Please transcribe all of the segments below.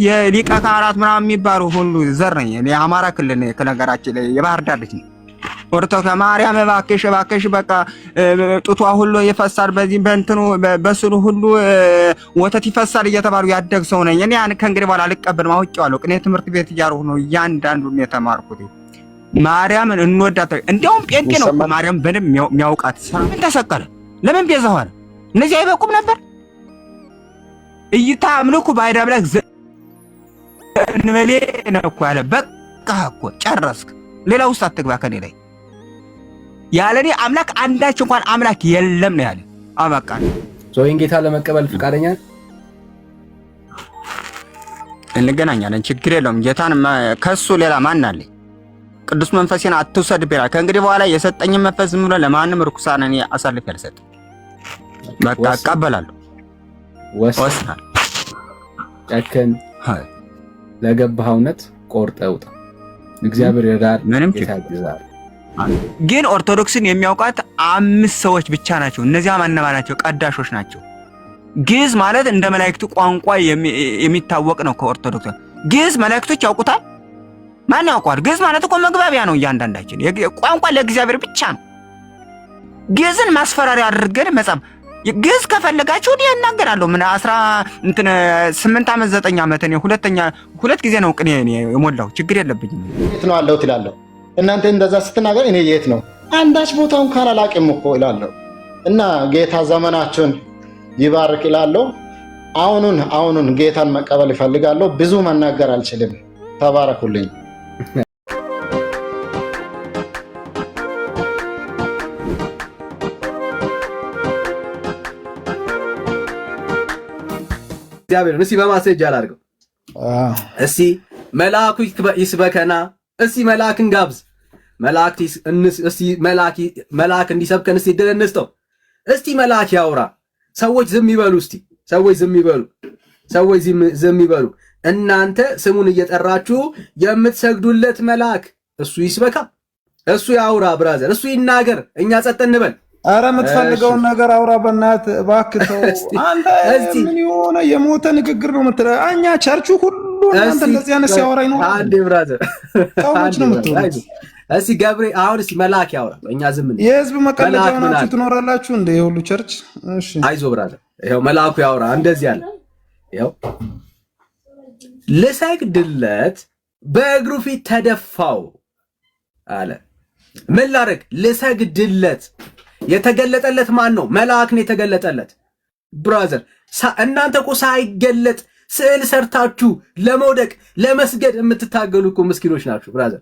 የሊቀ ካህናት ምናምን የሚባሉ ሁሉ ዘር ነኝ እኔ። አማራ ክልል ነኝ ከነገራችን ላይ የባህር ዳር ልጅ ነኝ። ወርተው ማርያም እባክሽ በቃ ጡቷ ሁሉ ይፈሳል፣ በዚህ በእንትኑ በስሉ ሁሉ ወተት ይፈሳል እየተባሉ ያደግ ሰው ነኝ እኔ። ያን ከእንግዲህ በኋላ አልቀበልም፣ አውቄዋለሁ። ቅኔ ትምህርት ቤት እያደረኩ ነው እያንዳንዱን የተማርኩት። ማርያምን እንወዳታለን። እንዲያውም ጴንጤ ነው ማርያም በደንብ የሚያውቃት። ምን ተሰቀለ? ለምን ቤዛ ሆነ? እነዚህ አይበቁም ነበር? እይታ አምልኩ ባይዳ ብለህ እንበሌ ነው እኮ ያለ። በቃ እኮ ጨረስክ። ሌላ ውስጥ አትግባ ከኔ ላይ። ያለኔ አምላክ አንዳች እንኳን አምላክ የለም ነው ያለ። አበቃ። ዞይን ጌታ ለመቀበል ፍቃደኛ እንገናኛለን፣ ችግር የለውም። ጌታን ከሱ ሌላ ማን አለ? ቅዱስ መንፈሴን አትውሰድ ቢራ ከእንግዲህ በኋላ የሰጠኝ መንፈስ ዝም ብሎ ለማንም ርኩሳን እኔ አሳልፌ አልሰጥም። በቃ እቀበላለሁ። ወስናል ጨከን ለገባህ እውነት ቆርጠህ ውጣ። እግዚአብሔር ይረዳል። ምንም ይታገዛል። ግን ኦርቶዶክስን የሚያውቃት 5 ሰዎች ብቻ ናቸው። እነዚያ ማነማ ናቸው? ቀዳሾች ናቸው። ግዕዝ ማለት እንደ መላእክቱ ቋንቋ የሚታወቅ ነው። ከኦርቶዶክስ ግዕዝ መላእክቶች ያውቁታል። ማን ያውቀዋል? ግዕዝ ማለት እኮ መግባቢያ ነው። እያንዳንዳችን ቋንቋ ለእግዚአብሔር ብቻ ነው። ግዕዝን ማስፈራሪያ አድርገን መጻፍ ግዕዝ ከፈለጋችሁ እኔ እናገራለሁ። ምን 8 ዓመት 9 ዓመት እኔ ሁለት ጊዜ ነው ቅኔ የሞላው። ችግር የለብኝም። የት ነው አለሁት እላለሁ። እናንተ እንደዛ ስትናገር እኔ የት ነው አንዳች ቦታውን ካላላቅም እኮ እላለሁ። እና ጌታ ዘመናችሁን ይባርክ እላለሁ። አሁኑን ጌታን መቀበል እፈልጋለሁ። ብዙ መናገር አልችልም። ተባረኩልኝ። እግዚአብሔር እስቲ በማስረጃ አላርገው። እስቲ መልአኩ ይስበከና፣ እስቲ መልአክን ጋብዝ። መልአክ እንዲሰብከን እስቲ እድል እንስጠው። እስቲ መልአክ ያውራ። ሰዎች ዝም ይበሉ። እስቲ ሰዎች ዝም ይበሉ። እናንተ ስሙን እየጠራችሁ የምትሰግዱለት መልአክ እሱ ይስበካ፣ እሱ ያውራ። ብራዘር እሱ ይናገር፣ እኛ ጸጥ እንበል። አረ የምትፈልገውን ነገር አውራ በእናትህ እባክህ ተው። አንተ ምን የሆነ የሞተ ንግግር ነው የምትለው? እኛ ቸርቹ ሁሉ አንተ እንደዚህ አይነት ሲያወራኝ ነው። አንዴ ብራዘር ሰዎች ነው የምትሉት። እስቲ ገብሬ አሁን እስቲ መልአክ ያውራ፣ እኛ ዝም እንበል። የህዝብ መቀለጃ ሆናችሁ ትኖራላችሁ እንደ የሁሉ ቸርች። እሺ አይዞ ብራዘር፣ ይኸው መልአኩ ያውራ። እንደዚህ አለ። ይኸው ልሰግድለት በእግሩ ፊት ተደፋው አለ። ምን ላድርግ? ልሰግድለት። የተገለጠለት ማን ነው? መልአክ ነው የተገለጠለት። ብራዘር እናንተ እኮ ሳይገለጥ ስዕል ሰርታችሁ ለመውደቅ ለመስገድ የምትታገሉ እኮ ምስኪኖች ናችሁ። ብራዘር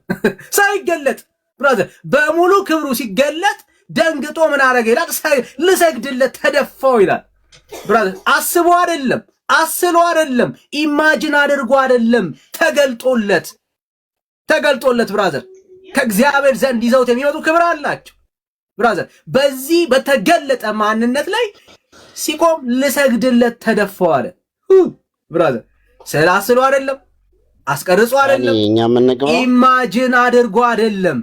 ሳይገለጥ ብራዘር በሙሉ ክብሩ ሲገለጥ ደንግጦ ምን አረገ ይላል? ልሰግድለት ተደፋው ይላል። ብራዘር አስቦ አይደለም፣ አስሎ አይደለም፣ ኢማጂን አድርጎ አይደለም፣ ተገልጦለት ብራዘር ከእግዚአብሔር ዘንድ ይዘውት የሚመጡ ክብር አላቸው። ብራዘር በዚህ በተገለጠ ማንነት ላይ ሲቆም ልሰግድለት ተደፋው አለ። ብራዘር ስላስሎ አይደለም፣ አስቀርጾ አይደለም፣ ኢማጂን አድርጎ አይደለም።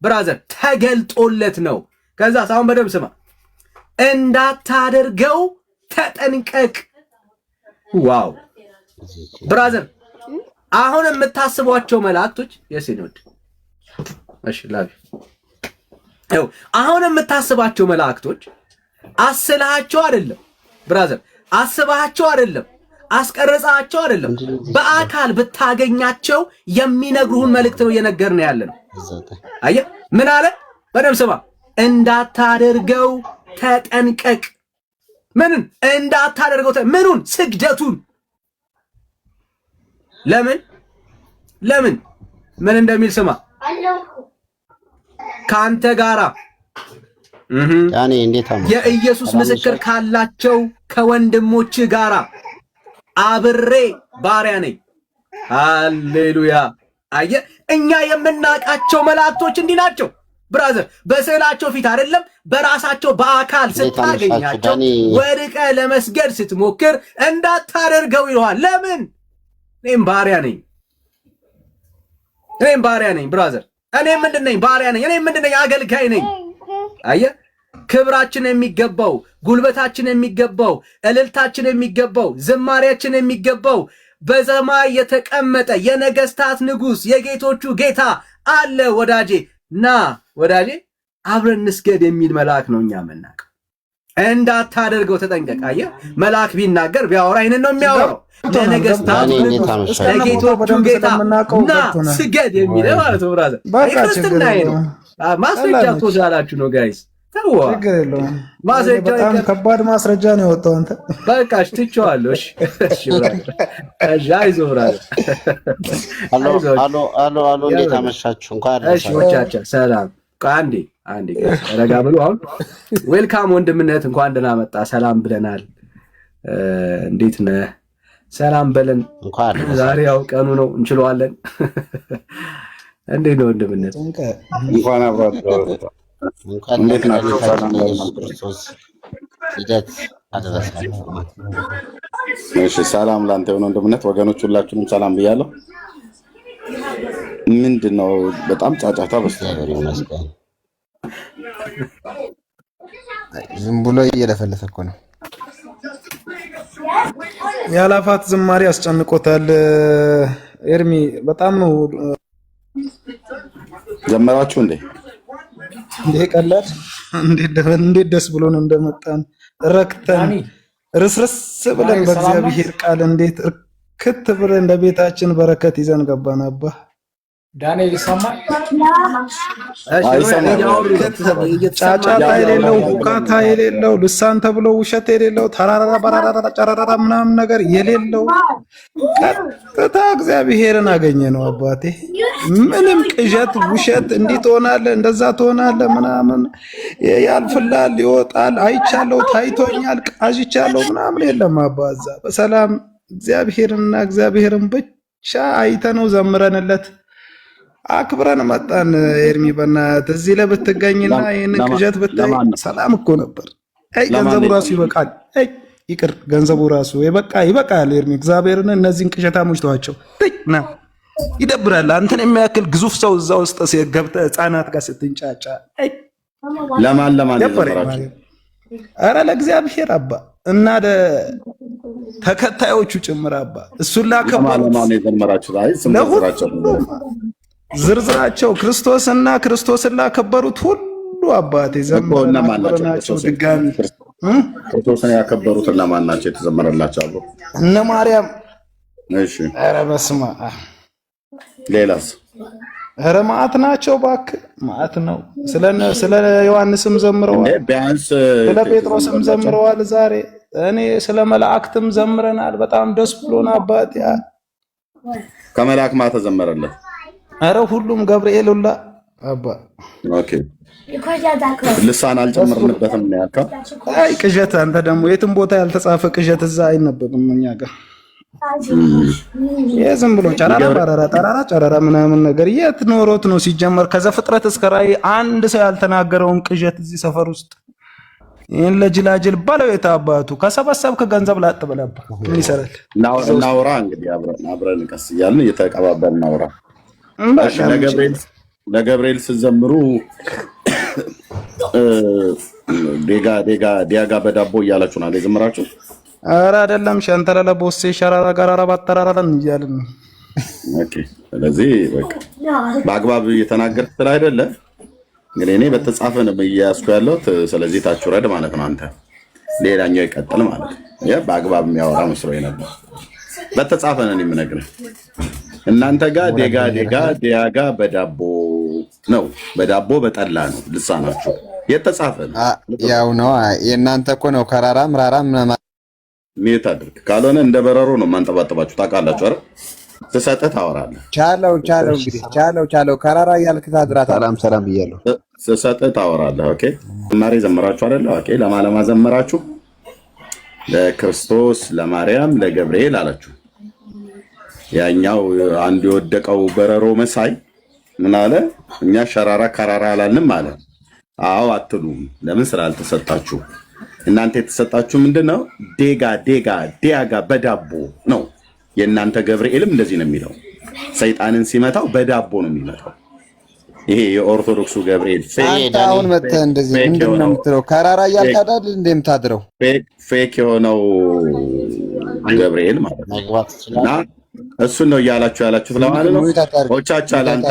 ብራዘር ተገልጦለት ነው። ከዛ አሁን በደምብ ስማ። እንዳታደርገው ተጠንቀቅ። ዋው ብራዘር አሁን የምታስቧቸው መላእክቶች የሲኖድ እሺ ላቪ አሁን የምታስባቸው መላእክቶች አስላቸው አይደለም ብራዘር፣ አስባቸው አይደለም፣ አስቀረጻቸው አይደለም። በአካል ብታገኛቸው የሚነግሩህን መልእክት ነው እየነገርን ያለነው። አየህ ምን አለ? በደምብ ስማ። እንዳታደርገው ተጠንቀቅ። ምንን እንዳታደርገው? ምኑን? ስግደቱን። ለምን ምን እንደሚል ስማ። ካንተ ጋራ ያኔ እንዴት አማ የኢየሱስ ምስክር ካላቸው ከወንድሞች ጋራ አብሬ ባሪያ ነኝ። ሃሌሉያ። አየህ እኛ የምናውቃቸው መላእክቶች እንዲህ ናቸው ብራዘር። በስዕላቸው ፊት አይደለም፣ በራሳቸው በአካል ስታገኛቸው ወድቀ ለመስገድ ስትሞክር እንዳታደርገው ይለዋል። ለምን? እኔም ባሪያ ነኝ ብራዘር። እኔ ምንድን ነኝ? ባሪያ ነኝ። እኔ ምንድን ነኝ? አገልጋይ ነኝ። አየህ ክብራችን የሚገባው፣ ጉልበታችን የሚገባው፣ እልልታችን የሚገባው፣ ዝማሬያችን የሚገባው በሰማይ የተቀመጠ የነገስታት ንጉስ የጌቶቹ ጌታ አለ ወዳጄ ና ወዳጄ አብረን እንስገድ የሚል መልአክ ነው እኛ የምናውቀው። እንዳታደርገው ተጠንቀቅ። አየህ መልአክ ቢናገር ቢያወራ ይሄንን ነው የሚያወራው። ለነገስታቱ ለጌቶቹ ጌታ ና ስገድ የሚል ማለት ነው። ብራዘር ክርስትና ነው። ማስረጃ ተወዛላችሁ ነው ጋይስ። ተው ማስረጃ ከባድ ማስረጃ ነው የወጣው። አንተ በቃ ትቼዋለሁ። እሺ ብራዘር አይዞህ ብራዘር። አሎ እንዴት አመሻችሁ? እንኳን እሺ ወቻቻ ሰላም። አንዴ ረጋ ብሎ አሁን ዌልካም ወንድምነት እንኳን ደህና መጣ። ሰላም ብለናል። እንዴት ነህ? ሰላም በለን። ዛሬ ያው ቀኑ ነው እንችለዋለን። እንዴት ነው ወንድምነት? እንኳን አብራችሁ እንዴት ናችሁ? ሰላም ክርስቶስ ልደት አደረሳችሁ። እሺ ሰላም ላንተ ይሁን ወንድምነት። ወገኖች ሁላችሁንም ሰላም ብያለሁ። ምንድነው በጣም ጫጫታ በስተቀር ይመስገን። ዝም ብሎ እየለፈለፈ እኮ ነው። ያላፋት ዝማሬ አስጨንቆታል። ኤርሚ በጣም ነው ጀመራችሁ እንዴ? ቀላል እንዴት ደስ ብሎን እንደመጣን ረክተን ርስርስ ብለን በእግዚአብሔር ቃል እንዴት እርክት ብለን ለቤታችን በረከት ይዘን ገባን። አባ ዳንኤል ይሰማል? ጫጫታ የሌለው ሁካታ የሌለው ልሳን ተብሎ ውሸት የሌለው ተራራ በራራ ጨራራ ምናምን ነገር የሌለው ቀጥታ እግዚአብሔርን አገኘ ነው። አባቴ ምንም ቅዠት ውሸት እንዲህ ትሆናለህ እንደዛ ትሆናለህ ምናምን ያልፍላል ይወጣል አይቻለው ታይቶኛል ቃዥቻለው ምናምን የለም። አባዛ በሰላም እግዚአብሔርንና እግዚአብሔርን ብቻ አይተነው ዘምረንለት አክብረን መጣን። ኤርሚ በእናትህ እዚህ ላይ ብትገኝና ይሄን ቅዠት ብታይ ሰላም እኮ ነበር። ገንዘቡ ራሱ ይበቃል። ይቅር ገንዘቡ ራሱ ይበቃል። ኤርሚ እግዚአብሔርን እነዚህን ቅዠታሞች ተዋቸው። ና ይደብራል። አንተን የሚያክል ግዙፍ ሰው እዛ ውስጥ ገብተህ ህፃናት ጋር ስትንጫጫ ለማን ይዘምራችሁ? ኧረ ለእግዚአብሔር አባ እና ተከታዮቹ ጭምር አባ እሱን ላከበሩት ዝርዝራቸው ክርስቶስን ላከበሩት ሁሉ አባቴ ዘመናቸው። ድጋሚ ክርስቶስን ያከበሩት ለማን ናቸው የተዘመረላቸው? አብሮ እነ ማርያም። እሺ ኧረ በስመ አብ። ሌላስ? ኧረ ማዕት ናቸው እባክህ ማዕት ነው። ስለ ዮሐንስም ዘምረዋል፣ ስለ ጴጥሮስም ዘምረዋል። ዛሬ እኔ ስለ መላእክትም ዘምረናል። በጣም ደስ ብሎን አባቴ። ከመላእክ ማዕት ተዘመረለት? ኧረ ሁሉም ገብርኤል ሁላ አባ። ኦኬ ልሳን አልጨመርንበትም ነው ያልከው? አይ ቅዠት። አንተ ደግሞ የትም ቦታ ያልተጻፈ ቅዠት እዛ አይነበብም እኛ ጋር። ዝም ብሎ ጨራራ ምናምን ነገር የት ኖሮት ነው ሲጀመር? ከዘፍጥረት እስከ ራእይ አንድ ሰው ያልተናገረውን ቅዠት እዚህ ሰፈር ውስጥ ይህን ለጅላጅል ባለው የታባቱ ከሰበሰብክ ገንዘብ ላጥ ብለህ ምን ይሰራል? እናውራ እንግዲህ አብረን ቀስ እያልን እየተቀባበልን እናውራ። ለገብርኤል ስትዘምሩ ዲያጋ በዳቦ እያላችሁ ነው የዘመራችሁ? ኧረ አይደለም ሸንተረለ ቦሴ ሸራራ ጋራራ ባተራራን እያልን ነው። ኦኬ ስለዚህ በቃ በአግባብ እየተናገርክ ስለ አይደለ እንግዲህ እኔ በተጻፈ ነው እያያዝኩ ያለሁት። ስለዚህ ታች ውረድ ማለት ነው አንተ፣ ሌላኛው ይቀጥል ማለት ነው። በአግባብ የሚያወራ መስሎኝ ነበር። በተጻፈ ነው የምነግርህ። እናንተ ጋር ዲያጋ በዳቦ ነው፣ በዳቦ በጠላ ነው ልሳናችሁ የተጻፈ ነው። ያው ነው የእናንተ እኮ ነው። ከራራ ምራራ ሚዩት አድርግ፣ ካልሆነ እንደ በረሮ ነው ማንጠባጠባችሁ። ታውቃላችሁ አይደል? ትሰጥህ ታወራለህ። ቻለው እንግዲህ ቻለው ከራራ እያልክ ታድራት። ሰላም ብያለሁ። ትሰጥህ ታወራለህ። ኦኬ ዝማሬ ዘመራችሁ አይደል? ኦኬ ለማለማ ዘመራችሁ? ለክርስቶስ፣ ለማርያም፣ ለገብርኤል አላችሁ። ያኛው አንድ የወደቀው በረሮ መሳይ ምን አለ? እኛ ሸራራ ካራራ አላልንም አለ። አዎ አትሉም። ለምን? ስላልተሰጣችሁ። እናንተ የተሰጣችሁ ምንድነው? ዲያጋ በዳቦ ነው። የእናንተ ገብርኤልም እንደዚህ ነው የሚለው። ሰይጣንን ሲመታው በዳቦ ነው የሚመታው። ይሄ የኦርቶዶክሱ ገብርኤል አሁን መተህ እንደዚህ ምንድነው የምትለው? ከራራ እያልክ አይደል እንደምታድረው? ፌክ የሆነው ገብርኤል ማለት ነው። እና እሱን ነው እያላችሁ ያላችሁት ለማለት ነው። ኦቻቻ ላንተ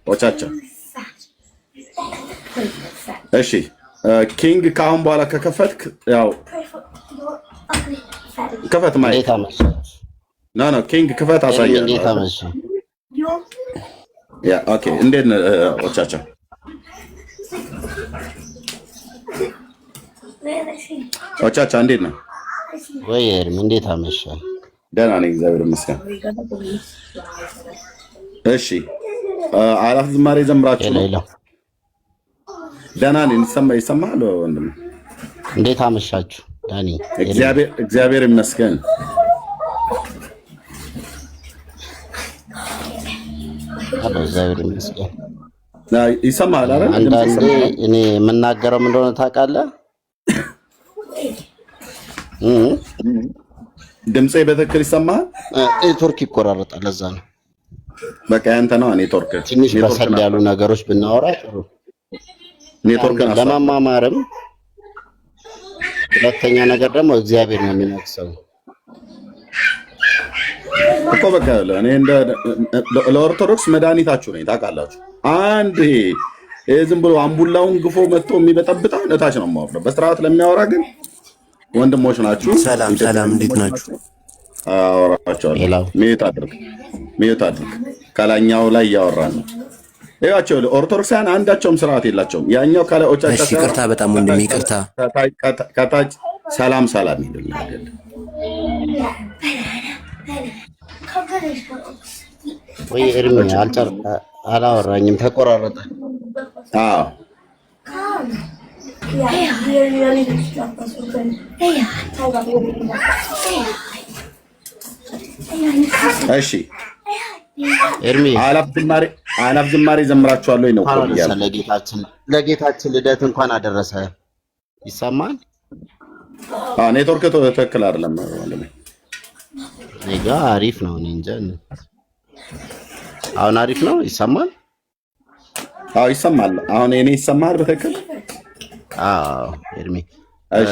ኦቻቻ። እሺ ኪንግ ከአሁን በኋላ ከከፈትክ ያው ከፈት ማለት ነው። ኪንግ ክፈት አሳያለሁ። ያ ኦኬ። እንዴት ነው ኦቻቻ? ኦቻቻ እንዴት ነው? ወይ እንዴት አመሻ? ደህና ነኝ እግዚአብሔር ይመስገን። እሺ አላፍ ዝማሬ ዘምራችሁ ነው? ደህና ነኝ። ይሰማል ወንድም? እንዴት አመሻችሁ ዳኒ? እግዚአብሔር ይመስገን። እግዚአብሔር ይመስገን። ይሰማል አይደል? አንዳንዴ እኔ የምናገረው ምን እንደሆነ ታውቃለህ? ድምጼ በትክክል ይሰማል? ኔትወርክ ይቆራረጣል። ለዛ ነው በቃ ያንተ ነው ኔትወርክ። ትንሽ በሰል ያሉ ነገሮች ብናወራ ጥሩ። ኔትወርክ ለመማማርም፣ ሁለተኛ ነገር ደግሞ እግዚአብሔር ነው የሚነግሰው እኮ። በቃ እኔ እንደ ለኦርቶዶክስ መድኃኒታችሁ ነኝ ታውቃላችሁ። አንድ ይሄ ዝም ብሎ አምቡላውን ግፎ መጥቶ የሚበጠብጣ እታች ነው የማወራው። በስርዓት ለሚያወራ ግን ወንድሞች ናችሁ። ሰላም ሰላም፣ እንዴት ናችሁ? አወራቸዋለሁ። ሚዩት አድርግ። ከላኛው ላይ እያወራን ነው። ይኸዋቸው ኦርቶዶክሳውያን አንዳቸውም ስርዓት የላቸውም። ያኛው ካላዎቻቸው እሺ፣ ይቅርታ በጣም ወንድሜ ይቅርታ። ከታች ሰላም ሰላም ይልናል። ወይ እርሚ አላወራኝም፣ ተቆራረጠ። አዎ እሺ ኤርሚ አላፍ ዝማሬ ዘምራችኋለሁ ነው ለጌታችን ልደት እንኳን አደረሰ። ይሰማል? ኔትወርክ ትክክል አይደለም ወንድሜ። እኔ ጋ አሪፍ ነው። እኔ እንጃ አሁን አሪፍ ነው። ይሰማል? አዎ ይሰማል። አሁን እኔ ይሰማል በትክክል? አዎ ኤርሚ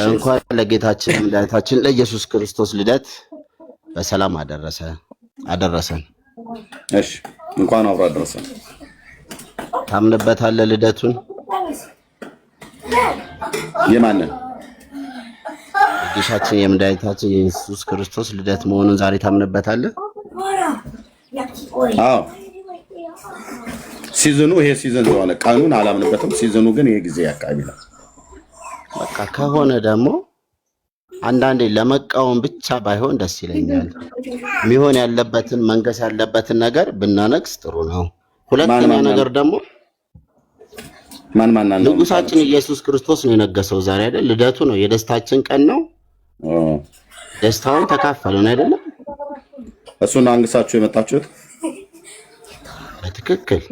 እንኳን ለጌታችን ለጌታችን ለኢየሱስ ክርስቶስ ልደት በሰላም አደረሰን። እሺ እንኳን አብሮ አደረሰን። ታምንበታለህ ልደቱን? የማንን? ጌታችን የመድኃኒታችን የኢየሱስ ክርስቶስ ልደት መሆኑን ዛሬ ታምንበታለህ? አዎ ሲዝኑ ይሄ ሲዝን ስለሆነ ቀኑን አላምንበትም። ሲዝኑ ግን ይሄ ጊዜ አካባቢ ነው። በቃ ከሆነ ደግሞ አንዳንዴ ለመቃወም ብቻ ባይሆን ደስ ይለኛል። ሚሆን ያለበትን መንገስ ያለበትን ነገር ብናነግስ ጥሩ ነው። ሁለተኛ ነገር ደግሞ ማን ንጉሳችን ኢየሱስ ክርስቶስ ነው የነገሰው ዛሬ አይደል? ልደቱ ነው፣ የደስታችን ቀን ነው። ደስታውን ተካፈሉን አይደለም? እሱን አንግሳችሁ የመጣችሁት በትክክል።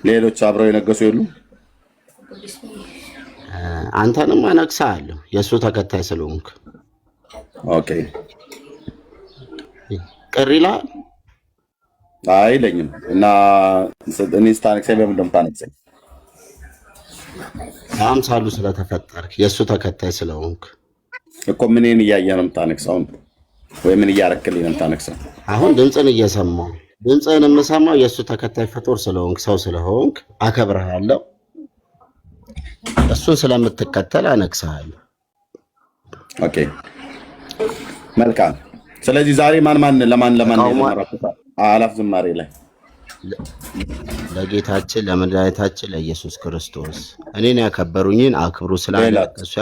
ሌሎች አብረው የነገሱ የሉ? አንተንም አነግሳለሁ የእሱ ተከታይ ስለሆንክ። ኦኬ ቅር ይላል? አይለኝም። እና እኔ ስታነግሰኝ በምን እንደምታነግሰኝ አምሳሉ ስለተፈጠርክ የእሱ ተከታይ ስለሆንክ እኮ ምንን እያየህ ነው የምታነግሰው? ወይ ምን እያረክልኝ ነው የምታነግሰው? አሁን ድምፅን እየሰማሁ ድምፅን የምሰማው የእሱ ተከታይ ፍጡር ስለሆንክ ሰው ስለሆንክ አከብርሃለሁ። እሱን ስለምትከተል አነግስሃለሁ። ኦኬ መልካም። ስለዚህ ዛሬ ማን ለማን አላፍ ዝማሬ ላይ ለጌታችን ለመድኃኒታችን ለኢየሱስ ክርስቶስ እኔን ያከበሩኝን አክብሩ ስላለ እሱ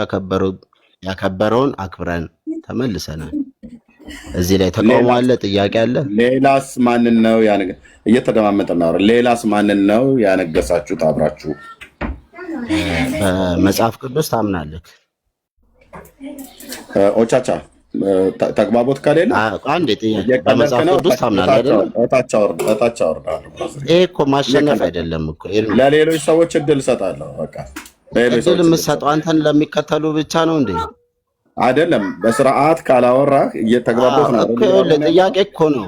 ያከበረውን አክብረን ተመልሰናል። እዚህ ላይ ተቃውሞ አለ? ጥያቄ አለ? ሌላስ ማንን ነው እየተደማመጥን ነው? ሌላስ ማንን ነው ያነገሳችሁት አብራችሁ? በመጽሐፍ ቅዱስ ታምናለህ? ኦቻቻ ተግባቦት ከሌለ አንድ ጥያቄ፣ በመጽሐፍ ቅዱስ ታምናለህ አይደል? እታች አወርዳለሁ። ይሄ እኮ ማሸነፍ አይደለም እኮ። ለሌሎች ሰዎች እድል እሰጣለሁ። በቃ እድል የምትሰጠው አንተን ለሚከተሉ ብቻ ነው እንዴ? አይደለም። በስርዓት ካላወራህ እየተግባቦት ነው እኮ። ጥያቄ እኮ ነው።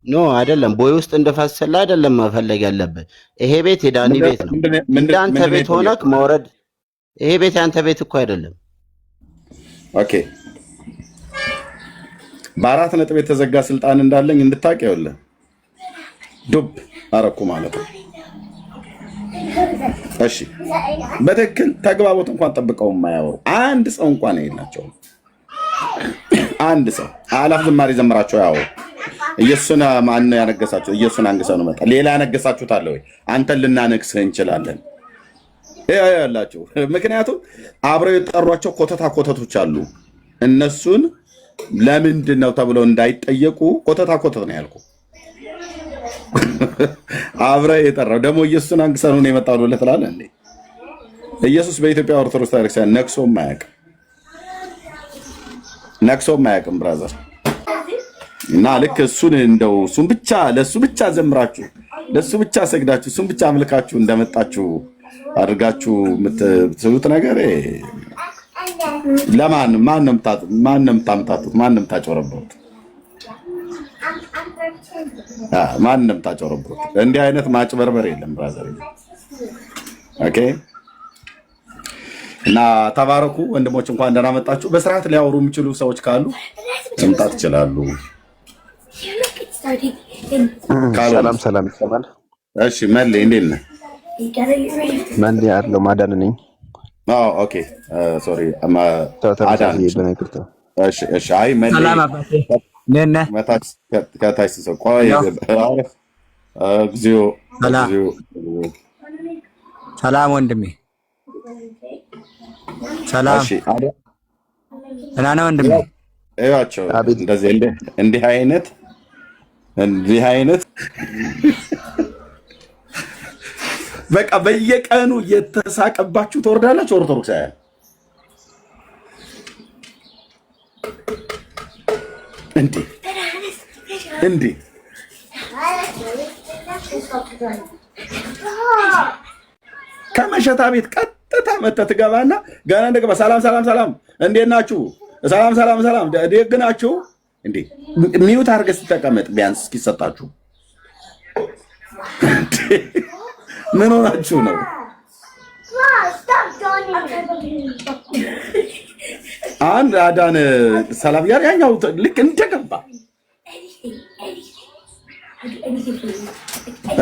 ኖ አይደለም። ቦይ ውስጥ እንደፈሰለ አይደለም መፈለግ ያለብህ። ይሄ ቤት የዳኒ ቤት ነው። እንዳንተ ቤት ሆነክ መውረድ። ይሄ ቤት ያንተ ቤት እኮ አይደለም። ኦኬ በ4 ነጥብ የተዘጋ ስልጣን እንዳለኝ እንድታውቅ ይኸውልህ ዱብ አረኩ ማለት ነው። እሺ በትክክል ተግባቦት እንኳን ጠብቀው የማያወሩ አንድ ሰው እንኳን የላቸውም። አንድ ሰው አላፍ ዝማሬ ዘምራቸው ያው ኢየሱስን ማን ያነገሳቸው? ኢየሱስን አንግሰው ነው መጣ። ሌላ ያነገሳችሁት አለ ወይ? አንተን ልናነግስህ እንችላለን ያላችሁ። ምክንያቱም አብረው የጠሯቸው ኮተቶች አሉ። እነሱን ለምንድን ነው ተብለው እንዳይጠየቁ ኮተት ነው ያልኩ። አብረው የጠራው ደግሞ ኢየሱስን አንግሰው ነው የመጣው ብለህ ትላለህ እንዴ? ኢየሱስ በኢትዮጵያ ኦርቶዶክስ ቤተክርስቲያን ነግሶም አያውቅም ብራዘር። እና ልክ እሱን እንደው እሱን ብቻ ለሱ ብቻ ዘምራችሁ ለሱ ብቻ ሰግዳችሁ እሱን ብቻ አምልካችሁ እንደመጣችሁ አድርጋችሁ የምትስሉት ነገር ማንም ታምታቱት? ማንም ታጨረበሩት? ማንም ታጨረበሩት? እንዲህ አይነት ማጭበርበር የለም ብራዘር። ኦኬ። እና ተባረኩ ወንድሞች፣ እንኳን ደህና መጣችሁ። በስርዓት ሊያወሩ የሚችሉ ሰዎች ካሉ መምጣት ይችላሉ። ሰላም ይሰማል። እሺ መሌ እንዴት ነህ? መሌ ያለው ማዳን ነኝ። ኦኬ ሶሪ አዳን። እሺ አይ መሌ ከታች ሰው ቆይ እግዚኦ ሰላም ወንድሜ ሰላም። እሺ እና ነው ወንድሜ እያቸው እንደዚህ እንዲህ አይነት በቃ በየቀኑ የተሳቀባችሁ ትወርዳላችሁ። ኦርቶዶክሳውያን እንዴ ከመሸታ ቤት ቀጥታ መተህ ትገባና ገና እንደገባ ሰላም እንዴት ናችሁ? ሰላም ደግ ናችሁ እንዴ? ሚዩት አድርገህ ስትቀመጥ ቢያንስ እስኪሰጣችሁ ምን ሆናችሁ ነው? አንድ አዳን ሰላም ያር ያኛው ልክ እንደገባ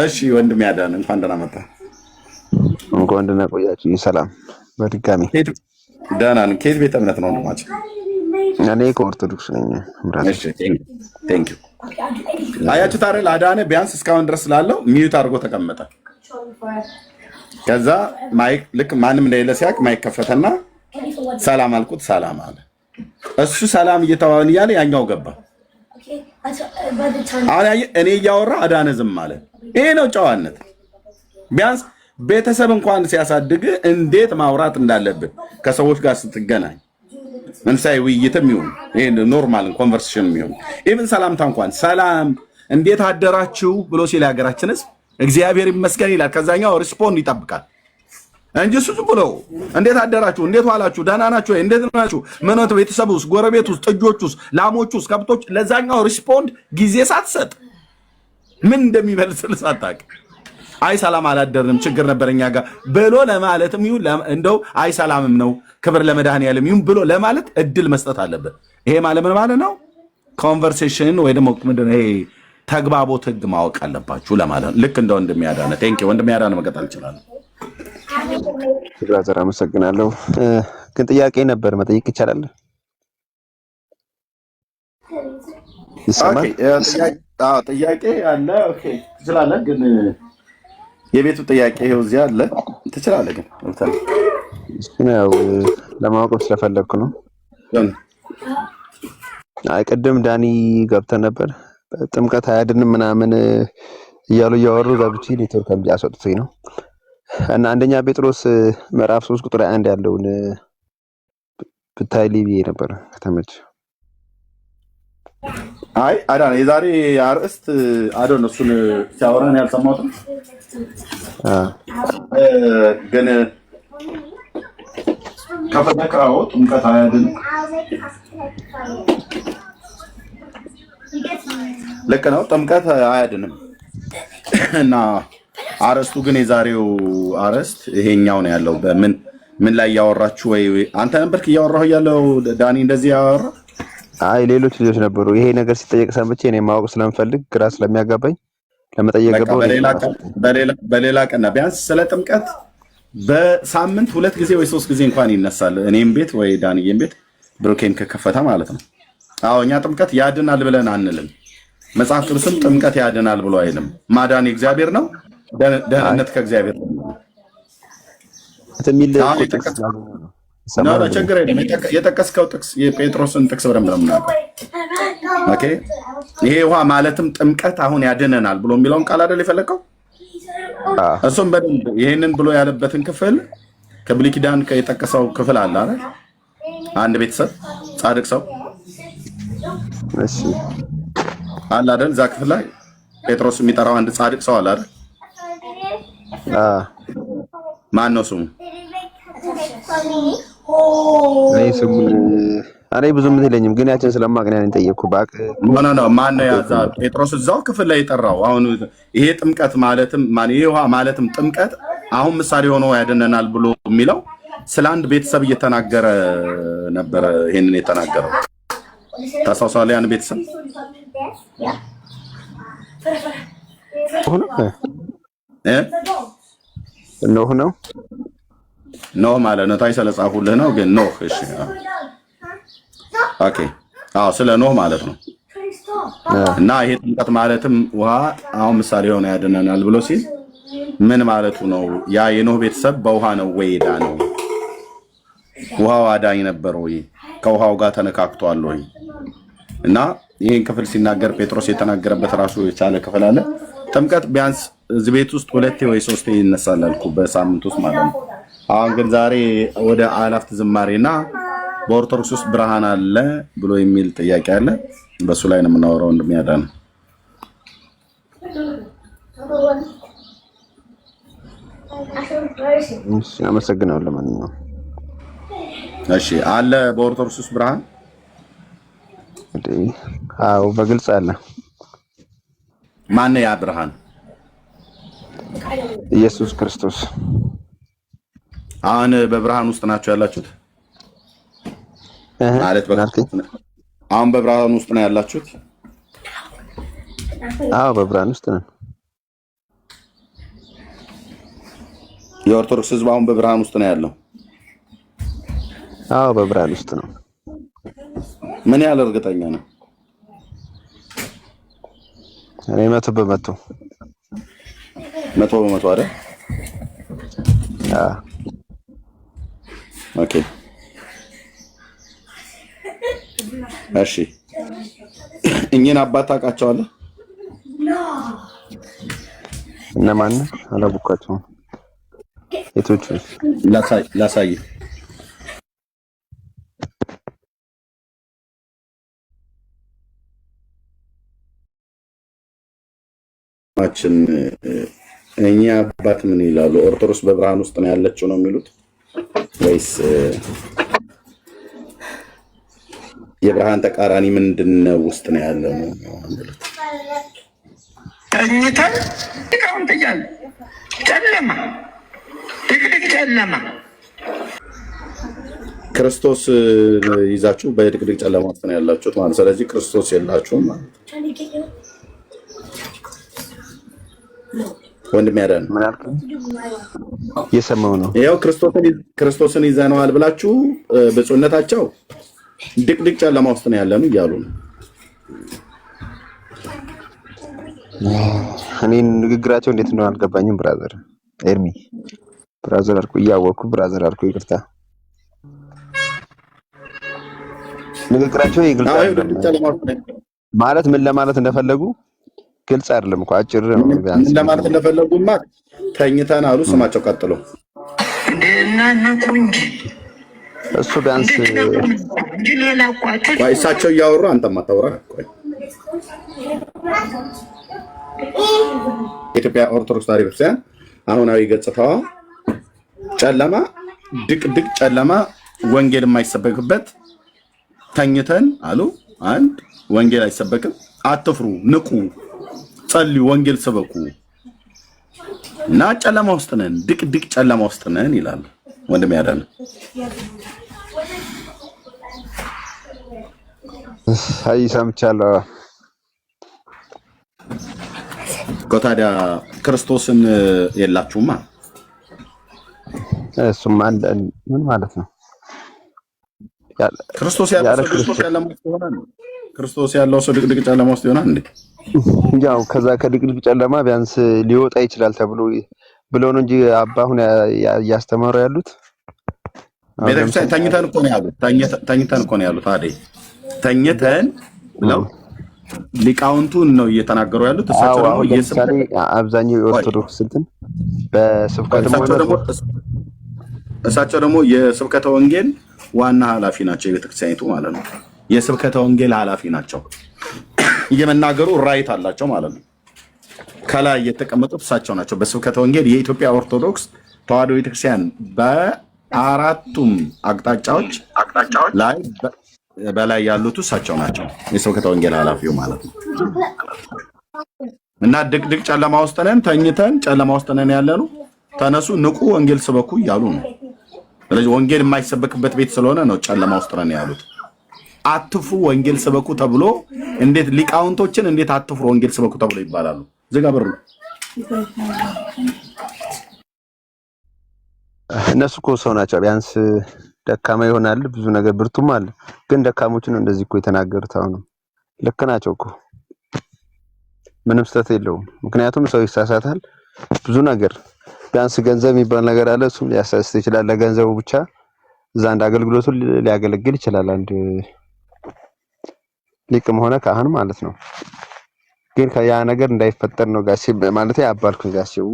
እሺ ወንድም ያዳን እንኳን ደህና መጣ። እንኳን ደህና ቆያችሁ። ሰላም በድጋሚ ደህና ነን። ከየት ቤተ እምነት ነው ወንድማችን? እኔ ከኦርቶዶክስ ነኝ። እሺ ቴንክ ዩ። አያችሁት አይደል? አዳነ ቢያንስ እስካሁን ድረስ ስላለው ሚዩት አድርጎ ተቀመጠ። ከዛ ማይክ ልክ ማንም እንደሌለ ሲያውቅ ማይክ ከፈተና ሰላም አልኩት፣ ሰላም አለ። እሱ ሰላም እየተባባልን እያለ ያኛው ገባ። አሁን እኔ እያወራ አዳነ ዝም አለ። ይሄ ነው ጨዋነት። ቢያንስ ቤተሰብ እንኳን ሲያሳድግ እንዴት ማውራት እንዳለብን ከሰዎች ጋር ስትገናኝ መንፈሳዊ ውይይትም ይሁን ይሄ ኖርማል ኮንቨርሴሽን ይሁን ኢቭን ሰላምታ እንኳን ሰላም እንዴት አደራችሁ ብሎ ሲል ሀገራችንስ እግዚአብሔር ይመስገን ይላል። ከዛኛው ሪስፖንድ ይጠብቃል እንጂ እሱ ዝም ብሎ እንዴት አደራችሁ፣ እንዴት ዋላችሁ፣ ደህና ናችሁ፣ እንዴት ናችሁ፣ ምን ነው ቤተሰብ ውስጥ፣ ጎረቤት ውስጥ፣ ጥጆች ውስጥ፣ ላሞች ውስጥ፣ ከብቶች ለዛኛው ሪስፖንድ ጊዜ ሳትሰጥ ምን እንደሚበልስል ሳታውቅ አይ ሰላም አላደርንም ችግር ነበረኛ ጋር ብሎ ለማለትም ይሁን እንደው አይ ሰላምም ነው ክብር ለመድኃኒዓለም ይሁን ብሎ ለማለት እድል መስጠት አለበት። ይሄ ማለት ምን ማለት ነው? ኮንቨርሴሽን ወይ ደግሞ ምንድነው ይሄ ተግባቦት ህግ ማወቅ አለባችሁ ለማለት ልክ እንደ ወንድም ያዳነ ቴንክ ዩ ወንድም ያዳነ መቀጠል ይችላል። ብራዘር አመሰግናለሁ። ግን ጥያቄ ነበር መጠየቅ ይቻላል? ይሰማል? ጥያቄ አለ። ኦኬ ትችላለህ። ግን የቤቱ ጥያቄ ይኸው እዚህ አለ። ትችላለህ ግን ያው ለማወቅም ስለፈለግኩ ነው። አይ ቅድም ዳኒ ገብተን ነበር ጥምቀት አያድንም ምናምን እያሉ እያወሩ ገብቼ ኔትወርክ አስወጥቶኝ ነው። እና አንደኛ ጴጥሮስ ምዕራፍ 3 ቁጥር 1 ያለውን ብታይ ብዬ ነበር ከተመቸ። አይ አዳነ የዛሬ አርእስት አዶን እሱን ሲያወራን ያልሰማሁትም ግን ከፈለከው ጥምቀት አያድን ልክ ነው። ጥምቀት አያድንም እና አርእስቱ ግን የዛሬው አርእስት ይሄኛው ነው ያለው። በምን ላይ ያወራችሁ ወይ አንተ ነበርክ እያወራሁ ያለው ዳኒ እንደዚህ ያወራ አይ ሌሎች ልጆች ነበሩ። ይሄ ነገር ሲጠየቅ ሰምቼ እኔ ማወቅ ስለምፈልግ ግራ ስለሚያጋባኝ ለመጠየቅ ገባሁ። በሌላ ቀን ቢያንስ ስለ ጥምቀት በሳምንት 2 ጊዜ ወይ 3 ጊዜ እንኳን ይነሳል። እኔም ቤት ወይ ዳንዬም ቤት ብሩኬም ከከፈተ ማለት ነው። አዎ እኛ ጥምቀት ያድናል ብለን አንልም። መጽሐፍ ቅዱስም ጥምቀት ያድናል ብሎ አይልም። ማዳን እግዚአብሔር ነው፣ ደህንነት ከእግዚአብሔር ነው። ችግር የለም። የጠቀስከው ጥቅስ የጴጥሮስን ጥቅስ በደንብ ነው የምናውቀው። ኦኬ ይሄ ውሃ ማለትም ጥምቀት አሁን ያድነናል ብሎ የሚለውን ቃል አይደል የፈለከው? እሱም በደንብ ይሄንን ብሎ ያለበትን ክፍል ከብሉይ ኪዳን የጠቀሰው ክፍል አለ አይደል? አንድ ቤተሰብ ጻድቅ ሰው እሺ አለ አይደል? እዛ ክፍል ላይ ጴጥሮስ የሚጠራው አንድ ጻድቅ ሰው አለ አይደል? ማን ነው ስሙ? እኔ ብዙም የለኝም ግን ያችን ስለማቅ ነው ጠየቅኩ። ባክ ነው ማን ነው ያዛ ጴጥሮስ እዛው ክፍል ላይ የጠራው? አሁን ይሄ ጥምቀት ማለትም ይሄ ውሃ ማለትም ጥምቀት አሁን ምሳሌ ሆኖ ያድነናል ብሎ የሚለው ስለ አንድ ቤተሰብ እየተናገረ ነበረ። ይሄንን የተናገረው ታስታውሳለህ? ያን ቤተሰብ ኖህ ነው ኖህ ማለት ነው። ታይ ስለጻፉልህ ነው ግን ኖህ። እሺ ኦኬ አዎ ስለ ኖህ ማለት ነው። እና ይሄ ጥምቀት ማለትም ውሃ አሁን ምሳሌ ሆኖ ያድነናል ብሎ ሲል ምን ማለቱ ነው? ያ የኖህ ቤተሰብ በውሃ ነው ወይ የዳነው? ውሃው አዳኝ ነበር ወይ? ከውሃው ጋር ተነካክቷል ወይ? እና ይሄን ክፍል ሲናገር ጴጥሮስ የተናገረበት ራሱ የቻለ ክፍል አለ። ጥምቀት ቢያንስ እዚህ ቤት ውስጥ 2 ወይ 3 ይነሳል አልኩ በሳምንት ውስጥ ማለት ነው። አሁን ግን ዛሬ ወደ አላፍት ዝማሬና በኦርቶዶክስ ውስጥ ብርሃን አለ ብሎ የሚል ጥያቄ አለ። በሱ ላይ ነው የምናወራው። እንደሚያዳን እሺ አመሰግናለሁ። ለማንኛውም እሺ አለ በኦርቶዶክስ ውስጥ ብርሃን አዎ በግልጽ አለ። ማን ያ ብርሃን? ኢየሱስ ክርስቶስ። አሁን በብርሃን ውስጥ ናቸው ያላችሁት ማለት አሁን በብርሃን ውስጥ ነው ያላችሁት? አዎ በብርሃን ውስጥ ነን። የኦርቶዶክስ ሕዝብ አሁን በብርሃን ውስጥ ነው ያለው? አዎ በብርሃን ውስጥ ነው። ምን ያህል እርግጠኛ ነው? እኔ 100% 100% አይደል? ኦኬ እሺ እኚህን አባት ታውቃቸዋለህ? እነማን? አላውቃቸውም። የቶቹ? ላሳይ ማችን እኛ አባት ምን ይላሉ? ኦርቶዶክስ በብርሃን ውስጥ ነው ያለችው ነው የሚሉት ወይስ የብርሃን ተቃራኒ ምንድነው ውስጥ ነው ያለው ነው የሚሉት? ተኝተን ቃውን ተያለ ጨለማ ድቅድቅ ጨለማ ክርስቶስ ይዛችሁ በድቅድቅ ጨለማ ውስጥ ነው ያላችሁት ማለት። ስለዚህ ክርስቶስ የላችሁም ማለት ወንድም ያዳን ምን አልከኝ? እየሰማሁ ነው። ይኸው ክርስቶስን ይዘነዋል ብላችሁ ብፁዕነታቸው ድቅድቅ ጨለማ ውስጥ ነው ያለነው እያሉ ነው። እኔ ንግግራቸው እንዴት እንደሆነ አልገባኝም። ብራዘር ኤርሚ ብራዘር አልኩ እያወቅኩ ብራዘር አልኩ። ይቅርታ ንግግራቸው ይግልጽ ማለት ምን ለማለት እንደፈለጉ ግልጽ አይደለም እኮ አጭር ነው። ቢያንስ ምን ለማለት እንደፈለጉማ ተኝተን አሉ ስማቸው ቀጥሎ እናንተ እንጂ እሱ ቢያንስ እሳቸው እያወሩ አንተም አታውራ። የኢትዮጵያ ኦርቶዶክስ ተዋሕዶ ቤተክርስቲያን አሁናዊ ገጽታዋ ጨለማ፣ ድቅድቅ ጨለማ፣ ወንጌል የማይሰበክበት ተኝተን አሉ። አንድ ወንጌል አይሰበክም። አትፍሩ፣ ንቁ፣ ጸልዩ፣ ወንጌል ስበኩ እና ጨለማ ውስጥ ነን፣ ድቅድቅ ጨለማ ውስጥ ነን ይላል ወንድም ያዳነ። አይ ሰምቻለሁ። ታዲያ ክርስቶስን የላችሁማ? እሱም አንድ ምን ማለት ነው? ክርስቶስ ያለው ክርስቶስ ያለው ሰው ድቅድቅ ጨለማ ውስጥ ይሆናል እንዴ? ያው ከዛ ከድቅድቅ ጨለማ ቢያንስ ሊወጣ ይችላል ተብሎ ብለው ነው እንጂ አባ አሁን እያስተማሩ ያሉት ቤተክርስቲያን ተኝተን እኮ ነው ያሉት። ተኝተን እኮ ነው ያሉት። አይደል? ተኝተን ብለው ሊቃውንቱን ነው እየተናገሩ ያሉት። እሳቸው ደግሞ ለምሳሌ አብዛኛው የኦርቶዶክስ እንትን በስብከተ እሳቸው ደግሞ የስብከተ ወንጌል ዋና ኃላፊ ናቸው። የቤተክርስቲያኒቱ ማለት ነው። የስብከተ ወንጌል ኃላፊ ናቸው። እየመናገሩ ራይት አላቸው ማለት ነው። ከላይ የተቀመጡት እሳቸው ናቸው። በስብከተ ወንጌል የኢትዮጵያ ኦርቶዶክስ ተዋሕዶ ቤተክርስቲያን በአራቱም አቅጣጫዎች ላይ በላይ ያሉት እሳቸው ናቸው። የስብከተ ወንጌል ኃላፊው ማለት ነው። እና ድቅድቅ ጨለማ ውስጥ ነን፣ ተኝተን ጨለማ ውስጥ ነን ያለነው። ተነሱ፣ ንቁ፣ ወንጌል ስበኩ እያሉ ነው። ስለዚህ ወንጌል የማይሰበክበት ቤት ስለሆነ ነው ጨለማ ውስጥ ነን ያሉት። አትፍሩ ወንጌል ስበኩ ተብሎ እንዴት ሊቃውንቶችን እንዴት አትፍሩ ወንጌል ስበኩ ተብሎ ይባላሉ? ዝጋ በሩ። እነሱ እኮ ሰው ናቸው። ቢያንስ ደካማ ይሆናል፣ ብዙ ነገር ብርቱም አለ። ግን ደካሞችን እንደዚህ እኮ የተናገሩት አሁንም ልክ ናቸው እኮ ምንም ስህተት የለውም። ምክንያቱም ሰው ይሳሳታል ብዙ ነገር። ቢያንስ ገንዘብ የሚባል ነገር አለ። እሱም ሊያሳስት ይችላል። ለገንዘቡ ብቻ እዛ አንድ አገልግሎቱን ሊያገለግል ይችላል። አንድ ሊቅም ሆነ ካህን ማለት ነው። ግን ያ ነገር እንዳይፈጠር ነው ጋሼ ማለት ያባልኩኝ። ጋሼው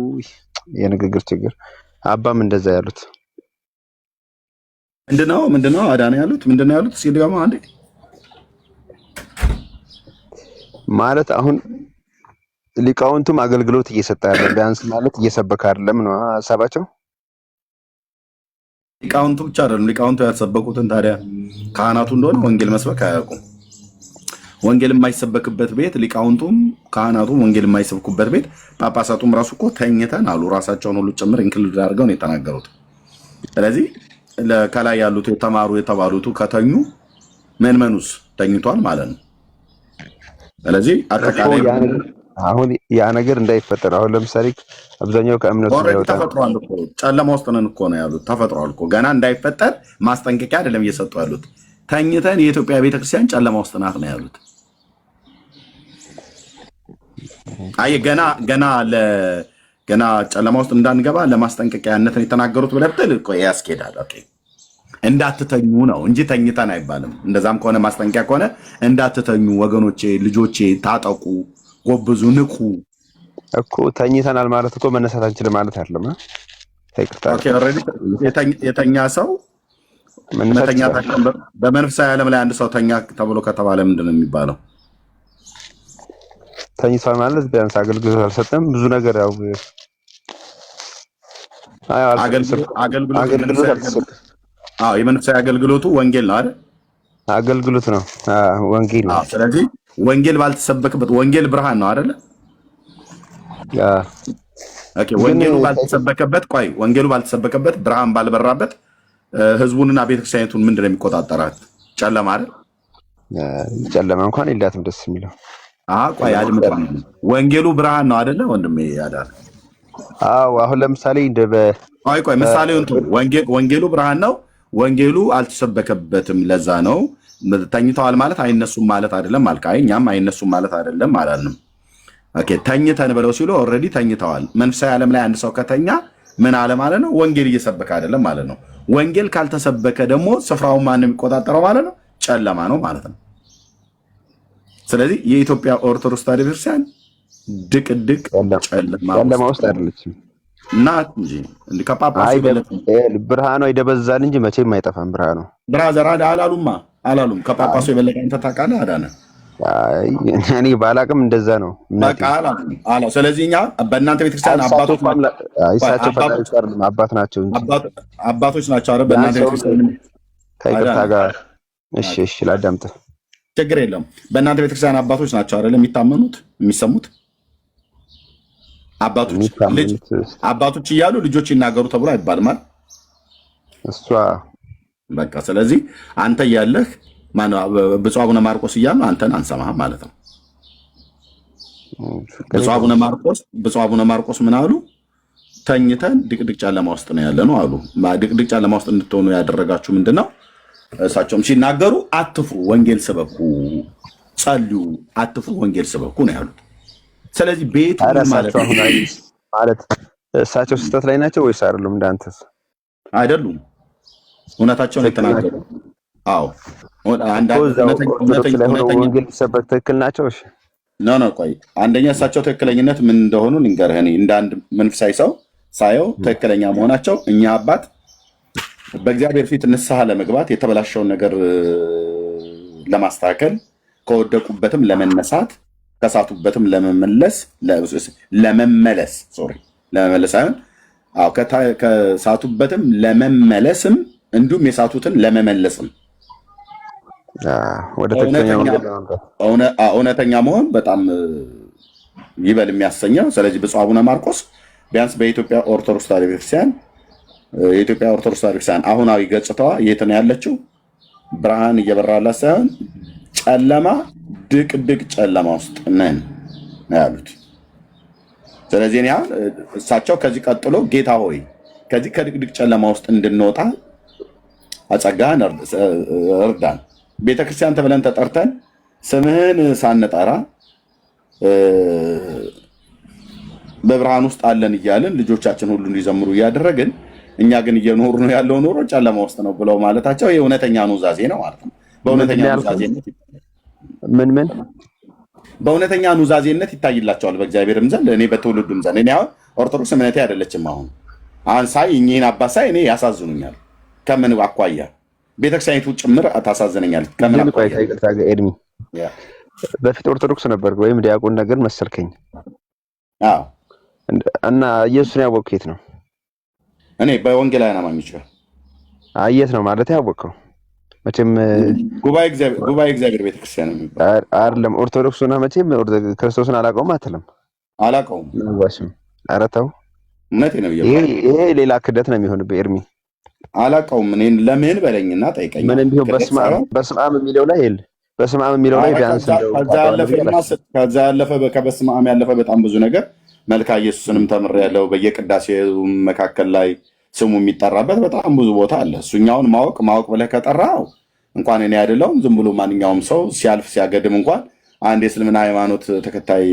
የንግግር ችግር አባም እንደዛ ያሉት ምንድነው አዳነ ያሉት ምንድነው ያሉት? እስኪ ደግሞ አንዴ ማለት አሁን ሊቃውንቱም አገልግሎት እየሰጠ ያለ ቢያንስ ማለት እየሰበከ አይደለም ነው ሐሳባቸው። ሊቃውንቱ ብቻ አይደለም። ሊቃውንቱ ያልሰበኩትን ታዲያ ካህናቱ እንደሆነ ወንጌል መስበክ አያውቁም። ወንጌል የማይሰበክበት ቤት ሊቃውንቱም ካህናቱም ወንጌል የማይሰብኩበት ቤት ጳጳሳቱም ራሱ እኮ ተኝተን አሉ። ራሳቸውን ሁሉ ጭምር ኢንክሉድ አድርገው ነው የተናገሩት። ስለዚህ ከላይ ያሉት የተማሩ የተባሉት ከተኙ መንመኑስ ተኝቷል ማለት ነው። ስለዚህ አጠቃላይ አሁን ያ ነገር እንዳይፈጠር አሁን ለምሳሌ አብዛኛው ከእምነቱ ነው ተፈጥሯል እኮ ጨለማ ውስጥ ነን እኮ ነው ያሉት። ተፈጥሯል እኮ ገና እንዳይፈጠር ማስጠንቀቂያ አይደለም እየሰጡ ያሉት። ተኝተን የኢትዮጵያ ቤተክርስቲያን ጨለማ ውስጥ ናት ነው ያሉት። አይ ገና ጨለማ ውስጥ እንዳንገባ ለማስጠንቀቂያነት ነው የተናገሩት ብለህ ብትል እኮ ያስኬዳል። ኦኬ እንዳትተኙ ነው እንጂ ተኝተን አይባልም። እንደዛም ከሆነ ማስጠንቀቂያ ከሆነ እንዳትተኙ ወገኖቼ፣ ልጆቼ ታጠቁ፣ ጎብዙ፣ ንቁ እኮ ተኝተናል ማለት እኮ መነሳት አንችልም ማለት አይደለም። ኦኬ ኦልሬዲ የተኛ ሰው መተኛታችን በመንፈሳዊ ዓለም ላይ አንድ ሰው ተኛ ተብሎ ከተባለ ምንድን ነው የሚባለው? ተኝቷል ማለት ቢያንስ አገልግሎት አልሰጠም። ብዙ ነገር ያው አገልግሎት አልሰጠም። የመንፈሳዊ አገልግሎቱ ወንጌል ነው አይደል? አገልግሎት ነው፣ ወንጌል ነው። ስለዚህ ወንጌል ባልተሰበከበት ወንጌል ብርሃን ነው አይደለ? ኦኬ ወንጌሉ ባልተሰበከበት ብርሃን ባልበራበት ህዝቡንና ቤተክርስቲያኒቱን ምንድን ነው የሚቆጣጠራት? ጨለማ አይደል? ጨለማ እንኳን የላትም ደስ የሚለው። ቆይ አድምጠኝ። ወንጌሉ ብርሃን ነው አይደለ ወንድሜ ያዳል? አሁን ለምሳሌ ቆይ ምሳሌውን ወንጌሉ ብርሃን ነው። ወንጌሉ አልተሰበከበትም። ለዛ ነው ተኝተዋል ማለት አይነሱም ማለት አይደለም አልካ። እኛም አይነሱም ማለት አይደለም አላልንም። ኦኬ ተኝተን ብለው ሲሉ ኦልሬዲ ተኝተዋል። መንፈሳዊ ዓለም ላይ አንድ ሰው ከተኛ ምን አለ ማለት ነው? ወንጌል እየሰበከ አይደለም ማለት ነው። ወንጌል ካልተሰበከ ደግሞ ስፍራውን ማን ነው የሚቆጣጠረው ማለት ነው? ጨለማ ነው ማለት ነው። ስለዚህ የኢትዮጵያ ኦርቶዶክስ ተዋሕዶ ቤተክርስቲያን ድቅድቅ ጨለማ ውስጥ አይደለችም ናት እንጂ ከጳጳሱ ብርሃኗ ይደበዛል እንጂ መቼም አይጠፋም ብርሃኗ። ብራዘር አላሉም ከጳጳሱ የበለጠ አንተ ታውቃለህ አዳነ። እኔ ባላቅም እንደዛ ነው። ስለዚህ እኛ በእናንተ ቤተክርስቲያን አባቶች ናቸው እንጂ አባቶች ናቸው አይደል? በእናንተ ቤተክርስቲያን ከይቅርታ ጋር እሺ ላዳምጥህ። ችግር የለም። በእናንተ ቤተክርስቲያን አባቶች ናቸው አይደል? የሚታመኑት የሚሰሙት አባቶች እያሉ ልጆች ይናገሩ ተብሎ አይባልም አይደል? እሷ በቃ ስለዚህ አንተ እያለህ ብፁዕ አቡነ ማርቆስ እያሉ አንተን አንሰማህም ማለት ነው። ብፁዕ አቡነ ማርቆስ ምን አሉ? ተኝተን ድቅድቅ ጨለማ ውስጥ ነው ያለ ነው አሉ። ድቅድቅ ጨለማ ውስጥ እንድትሆኑ ያደረጋችሁ ምንድነው? እሳቸውም ሲናገሩ አትፍሩ፣ ወንጌል ስበኩ፣ ጸልዩ፣ አትፍሩ፣ ወንጌል ስበኩ ነው ያሉት። ስለዚህ ቤቱ ማለት እሳቸው ስህተት ላይ ናቸው ወይስ አይደሉም? እንዳንተስ አይደሉም፣ እውነታቸውን የተናገሩ። አዎ ወንጌል ሲሰበክ ትክክል ናቸው። እሺ ኖ ቆይ፣ አንደኛ እሳቸው ትክክለኝነት ምን እንደሆኑ ልንገርህ። እኔ እንደ አንድ መንፈሳዊ ሰው ሳየው ትክክለኛ መሆናቸው እኛ አባት በእግዚአብሔር ፊት ንስሐ ለመግባት የተበላሸውን ነገር ለማስተካከል ከወደቁበትም ለመነሳት ከሳቱበትም ለመመለስ ሳይሆን ከሳቱበትም ለመመለስም እንዲሁም የሳቱትን ለመመለስም እውነተኛ መሆን በጣም ይበል የሚያሰኘው። ስለዚህ ብፁዕ አቡነ ማርቆስ ቢያንስ በኢትዮጵያ ኦርቶዶክስ ተዋሕዶ ቤተክርስቲያን የኢትዮጵያ ኦርቶዶክስ ተዋሕዶ ቤተክርስቲያን አሁናዊ ገጽታዋ የት ነው ያለችው? ብርሃን እየበራላት ሳይሆን ጨለማ፣ ድቅድቅ ጨለማ ውስጥ ነን ነው ያሉት። ስለዚህ እኔ አሁን እሳቸው ከዚህ ቀጥሎ ጌታ ሆይ ከዚህ ከድቅድቅ ጨለማ ውስጥ እንድንወጣ አጸጋህን እርዳን፣ ቤተክርስቲያን ተብለን ተጠርተን ስምህን ሳንጠራ በብርሃን ውስጥ አለን እያልን ልጆቻችን ሁሉ እንዲዘምሩ እያደረግን እኛ ግን እየኖሩ ነው ያለው ኑሮ ጨለማ ውስጥ ነው ብለው ማለታቸው የእውነተኛ ኑዛዜ ነው ማለት ነው። በእውነተኛ ኑዛዜነት ይታይላቸዋል በእግዚአብሔርም ዘንድ እኔ በትውልዱም ዘንድ። እኔ አሁን ኦርቶዶክስ እምነቴ አይደለችም። አሁን ሳይ እኚህን አባት ሳይ እኔ ያሳዝኑኛል። ከምን አኳያ? ቤተክርስቲያኒቱ ጭምር ታሳዝነኛለች። ከምን አኳያ? ኤድሚ በፊት ኦርቶዶክስ ነበር ወይም ዲያቆን ነገር መሰልከኝ? አዎ። እና ኢየሱስን ያወቅኸው የት ነው? እኔ በወንጌላውያን አማኞች ጋር። የት ነው ማለት ያወቅኸው? መቼም ጉባኤ እግዚአብሔር ቤተክርስቲያን አይደለም። ኦርቶዶክስ ሆነህ መቼም ክርስቶስን አላውቀውም አትልም። አላውቀውም። ኧረ ተው፣ እውነቴን ነው። ይሄ ሌላ ክደት ነው የሚሆንብህ ኤርሚ። አላውቀውም። እኔን ለምን በለኝና ጠይቀኝ። ምንም ቢሆን በስመ አብ የሚለው ላይ ይል በስመ አብ የሚለው ላይ ቢያንስ ከዛ ያለፈ ከበስመ አብ ያለፈ በጣም ብዙ ነገር መልካ ኢየሱስንም ተምሬያለሁ። በየቅዳሴው መካከል ላይ ስሙ የሚጠራበት በጣም ብዙ ቦታ አለ። እሱኛውን ማወቅ ብለህ ከጠራው እንኳን እኔ አይደለሁም ዝም ብሎ ማንኛውም ሰው ሲያልፍ ሲያገድም እንኳን አንድ የእስልምና ሃይማኖት ተከታይ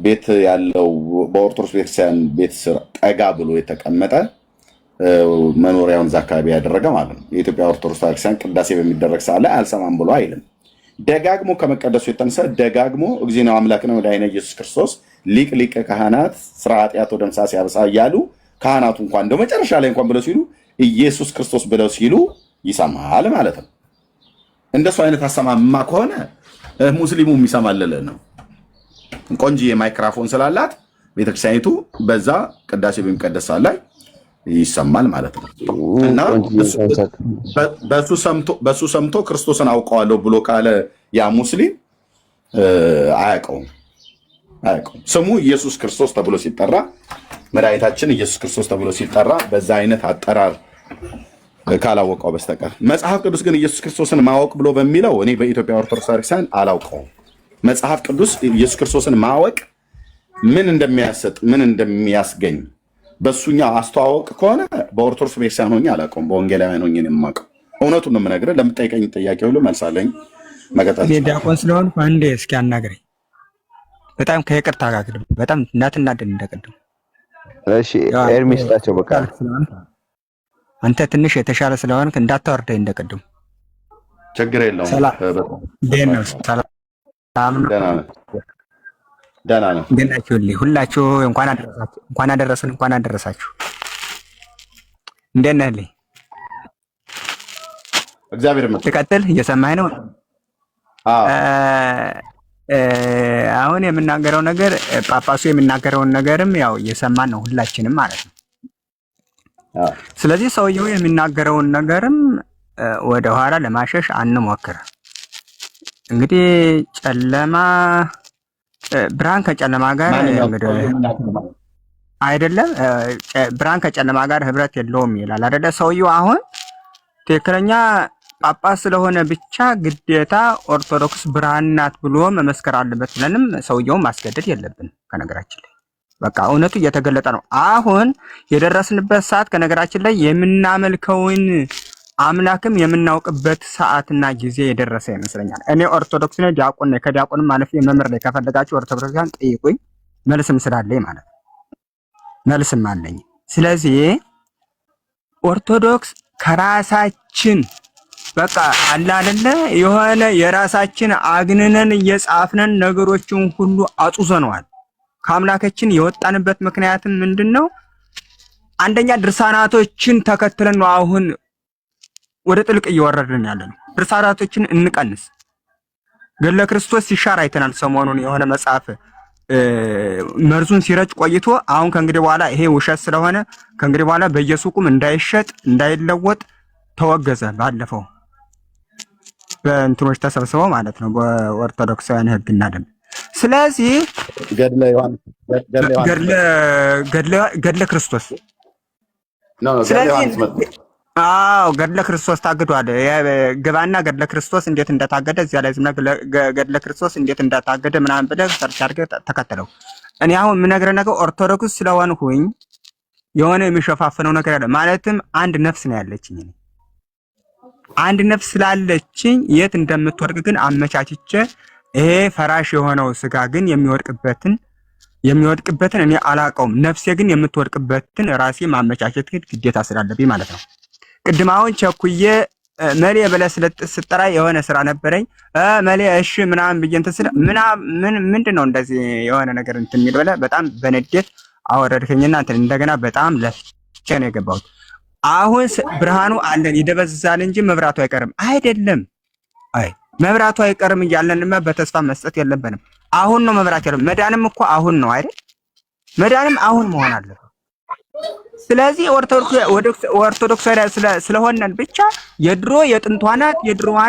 ቤት ያለው በኦርቶዶክስ ቤተክርስቲያን ቤት ስር ጠጋ ብሎ የተቀመጠ መኖሪያውን እዛ አካባቢ ያደረገ ማለት ነው። የኢትዮጵያ ኦርቶዶክስ ቤተክርስቲያን ቅዳሴ በሚደረግ ሰዓት ላይ አልሰማም ብሎ አይልም። ደጋግሞ ከመቀደሱ የተነሳ ደጋግሞ እግዚእነ አምላክነ ወመድኃኒነ ኢየሱስ ክርስቶስ ሊቀ ካህናት ሥራ ኃጢአት ወደምሳ ሲያበሳ እያሉ ካህናቱ እንኳን እንደው መጨረሻ ላይ እንኳን ብለው ሲሉ ኢየሱስ ክርስቶስ ብለው ሲሉ ይሰማል ማለት ነው። እንደሱ አይነት አሰማማ ከሆነ ሙስሊሙ የሚሰማልል ነው። ቆንጆ ማይክሮፎን ስላላት ቤተክርስቲያኒቱ በዛ ቅዳሴ በሚቀደስ ሰዓት ላይ ይሰማል ማለት ነው። እና በሱ ሰምቶ ክርስቶስን አውቀዋለሁ ብሎ ካለ ያ ሙስሊም አያውቀውም። ስሙ ኢየሱስ ክርስቶስ ተብሎ ሲጠራ መድኃኒታችን ኢየሱስ ክርስቶስ ተብሎ ሲጠራ በዛ አይነት አጠራር ካላወቀው በስተቀር መጽሐፍ ቅዱስ ግን ኢየሱስ ክርስቶስን ማወቅ ብሎ በሚለው እኔ በኢትዮጵያ ኦርቶዶክስ ቤተክርስቲያን አላውቀውም። መጽሐፍ ቅዱስ ኢየሱስ ክርስቶስን ማወቅ ምን እንደሚያሰጥ ምን እንደሚያስገኝ በሱኛ አስተዋወቅ ከሆነ በኦርቶዶክስ ቤተክርስቲያን ሆኜ አላውቀውም። በወንጌላውያን ሆኜ ነው የማውቀው። እውነቱን ነው የምነግርህ። ለምጠይቀኝ ጥያቄ ሁሉ መልሳለኝ። መቀጠል ዲያቆን ስለሆንኩ አንዴ እስኪ አናግረኝ። በጣም ከይቅርታ ጋር በጣም እንዳትናደድ እንደቀደም። እሺ ኤርሚ ስጣቸው በቃ። አንተ ትንሽ የተሻለ ስለሆንክ እንዳታወርደኝ እንደቀደም። ችግር የለውም። ሰላም ደህና ነው። እንደናችሁልኝ ሁላችሁ እንኳን አደረሳችሁ። እንደት ነህልኝ? እግዚአብሔር ይመስገን። ትቀጥል። እየሰማኸኝ ነው? አሁን የምናገረው ነገር ጳጳሱ የሚናገረውን ነገርም ያው እየሰማን ነው ሁላችንም ማለት ነው። ስለዚህ ሰውየው የሚናገረውን ነገርም ወደኋላ ለማሸሽ አንሞክር። እንግዲህ ጨለማ ብርሃን ከጨለማ ጋር አይደለም፣ ብርሃን ከጨለማ ጋር ህብረት የለውም ይላል አይደለ? ሰውየው አሁን ትክክለኛ ጳጳስ ስለሆነ ብቻ ግዴታ ኦርቶዶክስ ብርሃን ናት ብሎ መመስከር አለበት ብለንም ሰውየውን ማስገደድ የለብንም። ከነገራችን ላይ በቃ እውነቱ እየተገለጠ ነው። አሁን የደረስንበት ሰዓት ከነገራችን ላይ የምናመልከውን አምላክም የምናውቅበት ሰዓትና ጊዜ የደረሰ ይመስለኛል። እኔ ኦርቶዶክስ ነኝ፣ ዲያቆን ነኝ። ከዲያቆንም ማለፍ መምህር ላይ ከፈለጋችሁ ኦርቶዶክሳን ጠይቁኝ፣ መልስም ስላለኝ ማለት ነው። መልስም አለኝ። ስለዚህ ኦርቶዶክስ ከራሳችን በቃ አለ አይደለ የሆነ የራሳችን አግንነን እየጻፍነን ነገሮችን ሁሉ አጡዘነዋል። ከአምላካችን የወጣንበት ምክንያትም ምንድነው? አንደኛ ድርሳናቶችን ተከትለን ነው አሁን ወደ ጥልቅ እየወረድን ያለነው። ድርሳናቶችን እንቀንስ። ገድለ ክርስቶስ ሲሻር አይተናል ሰሞኑን የሆነ መጽሐፍ መርዙን ሲረጭ ቆይቶ አሁን ከእንግዲህ በኋላ ይሄ ውሸት ስለሆነ ከእንግዲህ በኋላ በየሱቁም እንዳይሸጥ እንዳይለወጥ ተወገዘ። ባለፈው በእንትኖች ተሰብስበው ማለት ነው በኦርቶዶክሳውያን ሕግና ደንብ። ስለዚህ ገድለ ክርስቶስ ገድለ ክርስቶስ ታግዷል። ግባና ገድለ ክርስቶስ እንዴት እንደታገደ እዚያ ላይ ዝም ገድለ ክርስቶስ እንዴት እንደታገደ ምናምን ብለህ ሰርች አድርገህ ተከተለው። እኔ አሁን የምነግርህ ነገር ኦርቶዶክስ ስለሆንኩኝ የሆነ የሚሸፋፍነው ነገር አለ። ማለትም አንድ ነፍስ ነው ያለችኝ። አንድ ነፍስ ስላለችኝ የት እንደምትወድቅ ግን አመቻችቼ ይሄ ፈራሽ የሆነው ስጋ ግን የሚወድቅበትን እኔ አላውቀውም። ነፍሴ ግን የምትወድቅበትን ራሴ ማመቻቸት ግዴታ ስላለብኝ ማለት ነው። ቅድም አሁን ቸኩዬ መሌ ብለህ ስትጠራ የሆነ ስራ ነበረኝ መሌ እሺ ምናምን ብዬ እንትን ስለ ምንድነው እንደዚህ የሆነ ነገር እንትን የሚል ብለህ በጣም በንዴት አወረድከኝና እንትን እንደገና በጣም ለፍቼ ነው የገባሁት። አሁን ብርሃኑ አለን ይደበዝዛል እንጂ መብራቱ አይቀርም አይደለም። አይ መብራቱ አይቀርም እያለንማ በተስፋ መስጠት የለብንም። አሁን ነው መብራት ያለው። መዳንም እኮ አሁን ነው አይደል? መዳንም አሁን መሆን አለበት። ስለዚህ ኦርቶዶክስ ስለሆነን ብቻ የድሮ የጥንቷ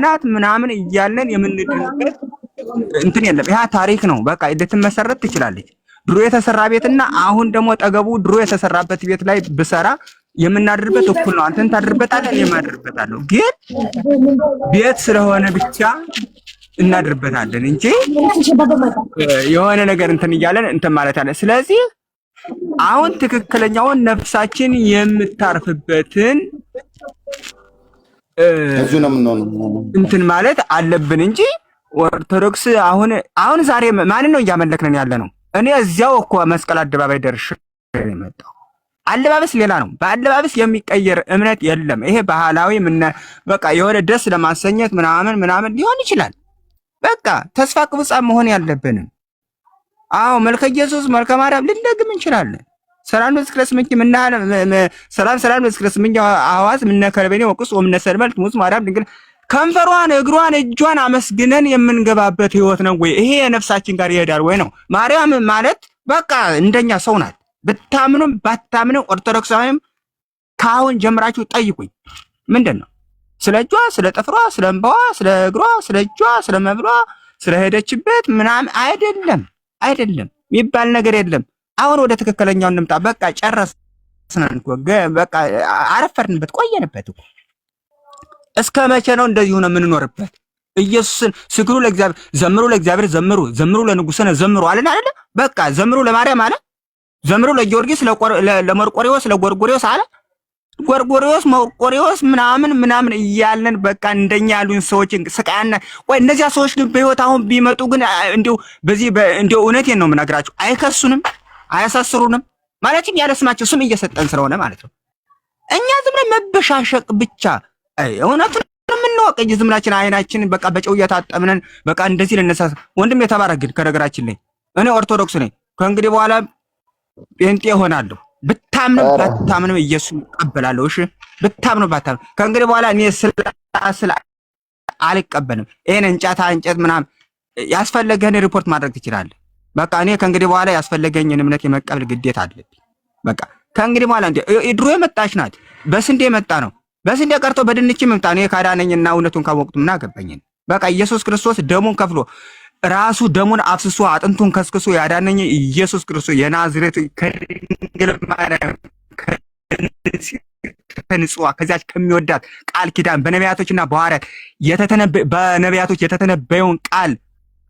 ናት ምናምን እያለን የምንድንበት እንትን የለም። ያ ታሪክ ነው። በቃ ልትመሰረት ትችላለች። ድሮ የተሰራ ቤትና አሁን ደግሞ ጠገቡ ድሮ የተሰራበት ቤት ላይ ብሰራ የምናድርበት እኩል ነው። አንተን ታድርበታለህ፣ እኔም አድርበታለሁ። ግን ቤት ስለሆነ ብቻ እናድርበታለን እንጂ የሆነ ነገር እንትን እያለን እንትን ማለት አለ። ስለዚህ አሁን ትክክለኛውን ነፍሳችን የምታርፍበትን እንትን ማለት አለብን እንጂ ኦርቶዶክስ አሁን ዛሬ ማንን ነው እያመለክን ያለ ነው? እኔ እዚያው እኮ መስቀል አደባባይ ደርሼ ነው የመጣው። አለባበስ ሌላ ነው። በአለባበስ የሚቀየር እምነት የለም። ይሄ ባህላዊ በቃ የሆነ ደስ ለማሰኘት ምናምን ሊሆን ይችላል። በቃ ተስፋ ቅቡጻ መሆን ያለብንም መልከ ኢየሱስ መልከ ማርያም ልንደግም እንችላለን። ሰላም ለዝክረስ ምንጭ ሰላም ለዝክረስ ምንጭ አዋዝ ከለበኔ ወቅስ ወምነሰልመልት ሙስ ማርያም ድንግል ከንፈሯን እግሯን እጇን አመስግነን የምንገባበት ህይወት ነው ወይ? ይሄ የነፍሳችን ጋር ይሄዳል ወይ ነው? ማርያም ማለት በቃ እንደኛ ሰው ናት። ብታምኑም ባታምኑ ኦርቶዶክሳዊም ካሁን ጀምራችሁ ጠይቁኝ። ምንድነው ስለ እጇ፣ ስለ ጥፍሯ፣ ስለ እንባዋ፣ ስለ እግሯ፣ ስለ እጇ፣ ስለ መብሏ፣ ስለ ሄደችበት ምናምን አይደለም የሚባል ነገር የለም። አሁን ወደ ትክክለኛው እንምጣ። በቃ ጨረስን እኮ በቃ አረፈርንበት፣ ቆየንበት እኮ። እስከ መቼ ነው እንደዚህ ሆነ የምንኖርበት? ኢየሱስን ስግሩ ለእግዚአብሔር ዘምሩ፣ ለእግዚአብሔር ዘምሩ፣ ዘምሩ ለንጉሥነ ዘምሩ አለን አይደለ? በቃ ዘምሩ ለማርያም አለ፣ ዘምሩ ለጊዮርጊስ፣ ለመርቆሪዎስ፣ ለጎርጎሪዎስ አለ። ጎርጎሪዎስ መርቆሪዎስ ምናምን እያለን በቃ እንደኛ ያሉን ሰዎች ስቃያና ወይ እነዚያ ሰዎች ግን በህይወት አሁን ቢመጡ ግን እንዲው እውነቴን ነው የምነግራቸው፣ አይከሱንም፣ አያሳስሩንም። ማለትም ያለ ስማቸው ስም እየሰጠን ስለሆነ ማለት ነው። እኛ ዝም ብለን መበሻሸቅ ብቻ እውነቱን የምንወቅ እንጂ ዝምላችን አይናችን በቃ በጨው እየታጠብነን በቃ እንደዚህ ለነሳ ወንድም የተባረክ ግን ከነገራችን ላይ እኔ ኦርቶዶክስ ነኝ። ከእንግዲህ በኋላ ጴንጤ ሆናለሁ። ብታምንም ባታምንም ኢየሱስ እቀበላለሁ። እሺ ብታምንም ባታምንም ከእንግዲህ በኋላ እኔ ስለ አልቀበልም። ይሄን እንጨት ምናምን ያስፈለገህን ሪፖርት ማድረግ ትችላለህ። በቃ እኔ ከእንግዲህ በኋላ ያስፈለገኝን እምነት የመቀበል ግዴታ አለብኝ። በቃ ከእንግዲህ በኋላ ድሮ የመጣች ናት። በስንዴ መጣ ነው። በስንዴ ቀርቶ በድንች መጣ ነው። ካዳነኝና እውነቱን ካወቅቱ ምን አገባኝ? በቃ ኢየሱስ ክርስቶስ ደሙን ከፍሎ ራሱ ደሙን አፍስሶ አጥንቱን ከስክሶ ያዳነኝ ኢየሱስ ክርስቶስ የናዝሬት ከድንግል ማርያም ከንጹዋ ከዚያች ከሚወዳት ቃል ኪዳን በነቢያቶችና በሐዋርያት በነቢያቶች የተተነበየውን ቃል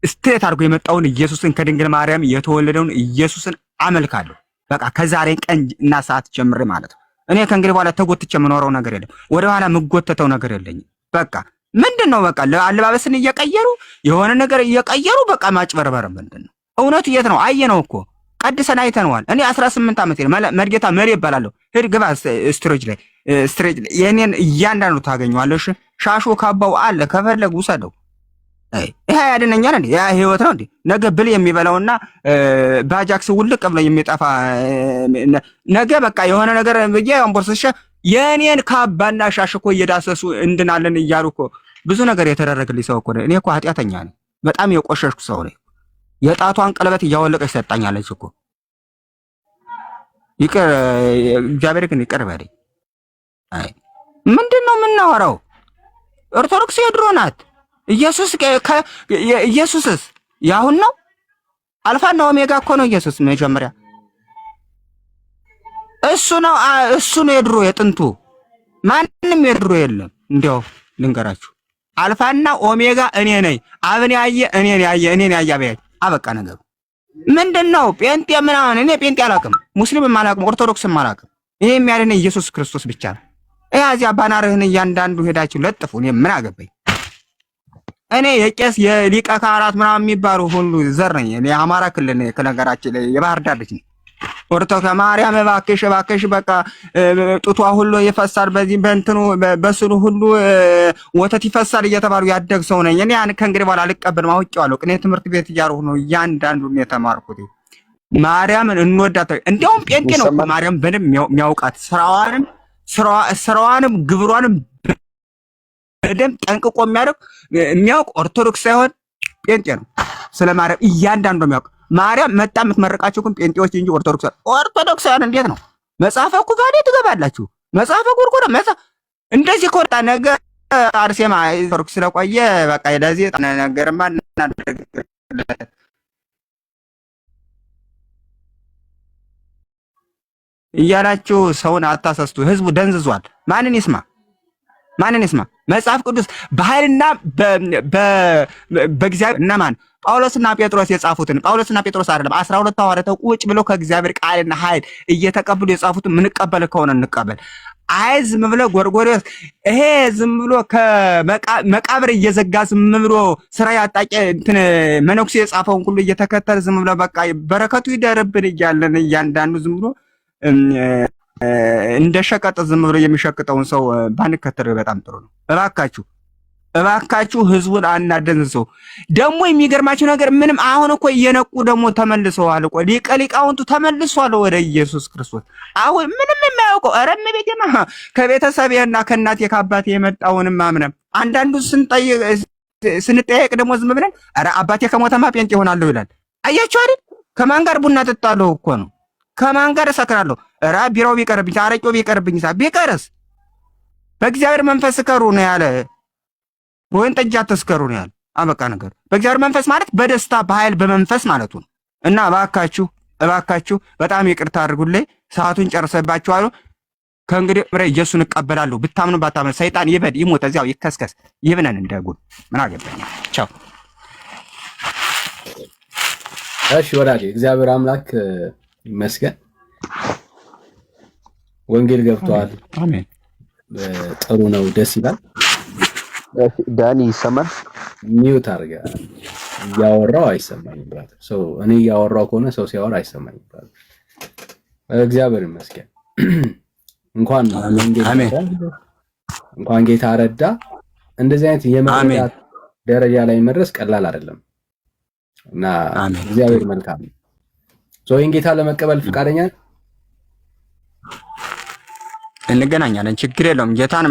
ስትሬት አድርጎ የመጣውን ኢየሱስን ከድንግል ማርያም የተወለደውን ኢየሱስን አመልካለሁ። በቃ ከዛሬ ቀን እና ሰዓት ጀምሬ ማለት ነው። እኔ ከእንግዲህ በኋላ ተጎትቼ የምኖረው ነገር የለም። ወደኋላ የምጎተተው ነገር የለኝም። በቃ ምንድን ነው በቃ አለባበስን እየቀየሩ የሆነ ነገር እየቀየሩ በቃ ማጭበርበር ምንድን ነው? እውነቱ የት ነው? አየነው እኮ ቀድሰን አይተነዋል። እኔ 18 ዓመት መርጌታ መሪ ይባላለሁ። ሂድ ግባ ስትሬጅ ላይ የኔን እያንዳንዱ ታገኘዋለሽ። ሻሹ ካባው አለ ከፈለግ ውሰደው። ይሄ ያድነኛል እንዴ? ያ ህይወት ነው እንዴ? ነገ ብል የሚበላውና ባጃክስ ውልቅ ብሎ የሚጠፋ ነገ በቃ የሆነ ነገር ብዬ አንቦርስሽ የኔን ካባና ሻሽ እኮ እየዳሰሱ እንድናለን እያሉ እኮ ብዙ ነገር የተደረገልኝ ሰው እኮ እኔ እኮ ኃጢአተኛ ነኝ። በጣም የቆሸሽኩ ሰው ነኝ። የጣቷን ቀለበት እያወለቀች ሰጣኛለች እኮ። ይቅር እግዚአብሔር ግን ይቅር በለኝ። አይ ምንድነው የምናወራው? ኦርቶዶክስ የድሮ ናት። ኢየሱስስ ያሁን ነው? አልፋና ኦሜጋ እኮ ነው ኢየሱስ መጀመሪያ። እሱ ነው የድሮ የጥንቱ። ማንም የድሮ የለም። እንዲያው ልንገራችሁ አልፋና ኦሜጋ እኔ ነኝ። አብን ያየ እኔን ያየ አበቃ ነገሩ። ምንድነው ጴንጤ ምናምን? እኔ ጴንጤ አላውቅም፣ ሙስሊምም አላውቅም፣ ኦርቶዶክስም አላውቅም። ይሄ የሚያድነኝ ኢየሱስ ክርስቶስ ብቻ ነው። እዚያ ባናርህን እያንዳንዱ ሄዳችሁ ለጥፉ። እኔ ምን አገባኝ? እኔ የቄስ የሊቀ ካህናት ምናምን የሚባሉ ሁሉ ዘር ነኝ። እኔ አማራ ክልል ከነገራችን ላይ የባህር ዳር ልጅ ነኝ። ኦርቶዶክስ ማርያም እባክሽ በቃ ጡቷ ሁሉ ይፈሳል፣ በዚህ በእንትኑ በስሉ ሁሉ ወተት ይፈሳል እየተባሉ ያደግ ሰው ነኝ። እኔ ከእንግዲህ በኋላ አልቀበልም፣ አውቄዋለሁ። ቅኔ ትምህርት ቤት እያደረኩ ነው እያንዳንዱን የተማርኩት። ማርያምን እንወዳታለን። እንዲያውም ጴንጤ ነው ማርያም በደንብ የሚያውቃት ስራዋንም ግብሯንም በደንብ ጠንቅቆ የሚያውቅ ኦርቶዶክስ ሳይሆን ጴንጤ ነው። ስለ ማርያም እያንዳንዱ የሚያውቅ ማርያም መጣ የምትመረቃችሁ ግን ጴንጤዎች እንጂ ኦርቶዶክሳውያን እንዴት ነው? መጽሐፈ ኩፋሌ ትገባላችሁ። መጽሐፈ ጉርጉር እንደዚህ ከወጣ ነገር አርሴማ ኦርቶዶክስ ስለቆየ በቃ ለዚህ ነገርማ እያላችሁ ሰውን አታሰስቱ። ህዝቡ ደንዝዟል። ማንን ይስማ? መጽሐፍ ቅዱስ በኃይልና በእግዚአብሔር እነማን ጳውሎስና ጴጥሮስ የጻፉትን ጳውሎስና ጴጥሮስ አይደለም 12 ሐዋርያት ቁጭ ብለው ከእግዚአብሔር ቃልና ኃይል እየተቀበሉ የጻፉትን ምንቀበል ከሆነ እንቀበል። አይ ዝም ብሎ ጎርጎርዮስ ይሄ ዝም ብሎ ከመቃብር እየዘጋ ዝም ብሎ ስራ ያጣቂ እንትን መነኩሴ የጻፈውን ሁሉ እየተከተለ ዝም ብሎ በቃ በረከቱ ይደርብን እያለን እያንዳንዱ ዝም ብሎ እንደ ሸቀጥ ዝም ብሎ የሚሸቅጠውን ሰው ባንከተለው በጣም ጥሩ ነው። እባካችሁ ህዝቡን አናደንዝዘው። ደግሞ የሚገርማችሁ ነገር ምንም አሁን እኮ እየነቁ ደግሞ ተመልሰዋል እኮ ሊቃውንቱ ተመልሷል ወደ ኢየሱስ ክርስቶስ። አሁን ምንም የማያውቀው አረም ቤቴማ ከቤተሰቤና ከእናቴ ከአባቴ የመጣውንም ማምነም አንዳንዱ ስንጠየቅ ደግሞ ዝም ብለን ኧረ አባቴ ከሞተማ ጴንጤ ይሆናለሁ ይላል። አያችሁ አይደል? ከማን ጋር ቡና ጠጣለሁ እኮ ነው። ከማን ጋር እሰክራለሁ? ኧረ ቢራው ቢቀርብኝ አረቄው ቢቀርብኝ ቢቀርስ በእግዚአብሔር መንፈስ ስከሩ ነው ያለ። ወይን ጠጅ አትስከሩ ነው ያለ። አበቃ ነገር። በእግዚአብሔር መንፈስ ማለት በደስታ በኃይል በመንፈስ ማለቱ ነው። እና እባካችሁ በጣም ይቅርታ አድርጉልኝ። ሰዓቱን ጨርሰባችኋለሁ። ከእንግዲህ ኢየሱስን እቀበላለሁ። ብታምኑ ባታምኑ ሰይጣን ይበድ ይሞት፣ እዚያው ይከስከስ ይብነን እንደጉን ምን አገባኝ። ቻው። እሺ ወዳጄ እግዚአብሔር አምላክ ይመስገን። ወንጌል ገብቷል። አሜን። ጥሩ ነው፣ ደስ ይላል። ዳኒ ይሰማል? ሚውት አድርጋ እያወራው አይሰማኝም ብራዘር። ሰው እኔ እያወራው ከሆነ ሰው ሲያወራ አይሰማኝም ብራዘር። እግዚአብሔር ይመስገን። እንኳን ጌታ ረዳ። እንደዚህ አይነት የመረዳት ደረጃ ላይ መድረስ ቀላል አይደለም እና እግዚአብሔር መልካም ነው። ይህን ጌታ ለመቀበል ፈቃደኛ እንገናኛለን። ችግር የለውም። ጌታን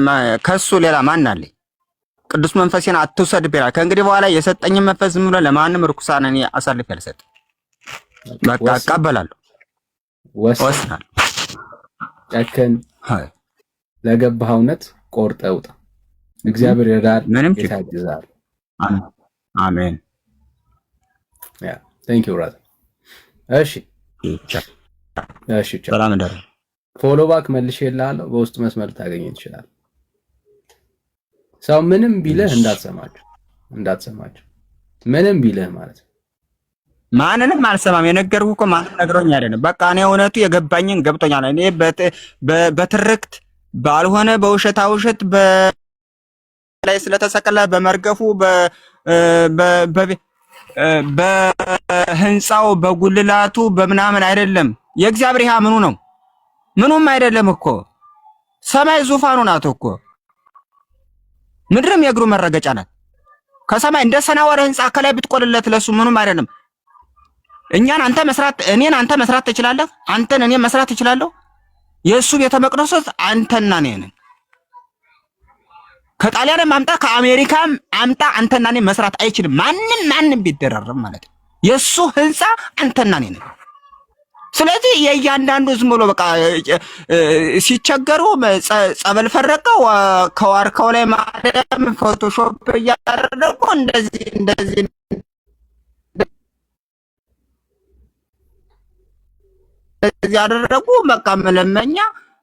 ከሱ ሌላ ማን አለኝ? ቅዱስ መንፈሴን አትውሰድ ቢላል ከእንግዲህ በኋላ የሰጠኝን መንፈስ ዝም ብሎ ለማንም ርኩሳን እኔ አሳልፌ አልሰጥም። በቃ እቀበላለሁ፣ ወስናለሁ። ጨከን ለገባህ እውነት ቆርጠህ ውጣ። እግዚአብሔር ይረዳል፣ ጌታ ያግዛል። አሜን። ቴንክ ዩ ብራዘር። እሺ ሰላም እንደር ፎሎ ባክ መልሼልሃለሁ። በውስጥ መስመር ታገኘ ይችላል። ሰው ምንም ቢልህ እንዳትሰማቸው ምንም ቢልህ ማለት ነው። ማንንም አልሰማም። የነገርኩህ እኮ ማንም ነግሮኝ አይደለም። በቃ እኔ እውነቱ የገባኝን ገብቶኛል። እኔ በትርክት ባልሆነ በውሸት ላይ ስለተሰቀለ በመርገፉ በህንፃው በጉልላቱ በምናምን አይደለም። የእግዚአብሔር ይሃ ምኑ ነው? ምኑም አይደለም እኮ። ሰማይ ዙፋኑ ናት እኮ፣ ምድርም የእግሩ መረገጫ ናት። ከሰማይ እንደ ሰናወረ ህንፃ ከላይ ብትቆልለት ለሱ ምኑም አይደለም። እኔን አንተ መስራት ትችላለህ፣ አንተን እኔ መስራት ትችላለሁ። የእሱ ቤተ መቅደስ አንተና እኔ ነን። ከጣሊያንም አምጣ ከአሜሪካም አምጣ አንተና እኔ መስራት አይችልም። ማንም ቢደራረም ማለት ነው። የእሱ ህንፃ አንተና እኔ ነን። ስለዚህ የእያንዳንዱ ዝም ብሎ በቃ ሲቸገሩ ጸበል ፈረቀው ከዋርካው ላይ ማደም ፎቶሾፕ እያደረጉ እንደዚህ ያደረጉ በቃ መለመኛ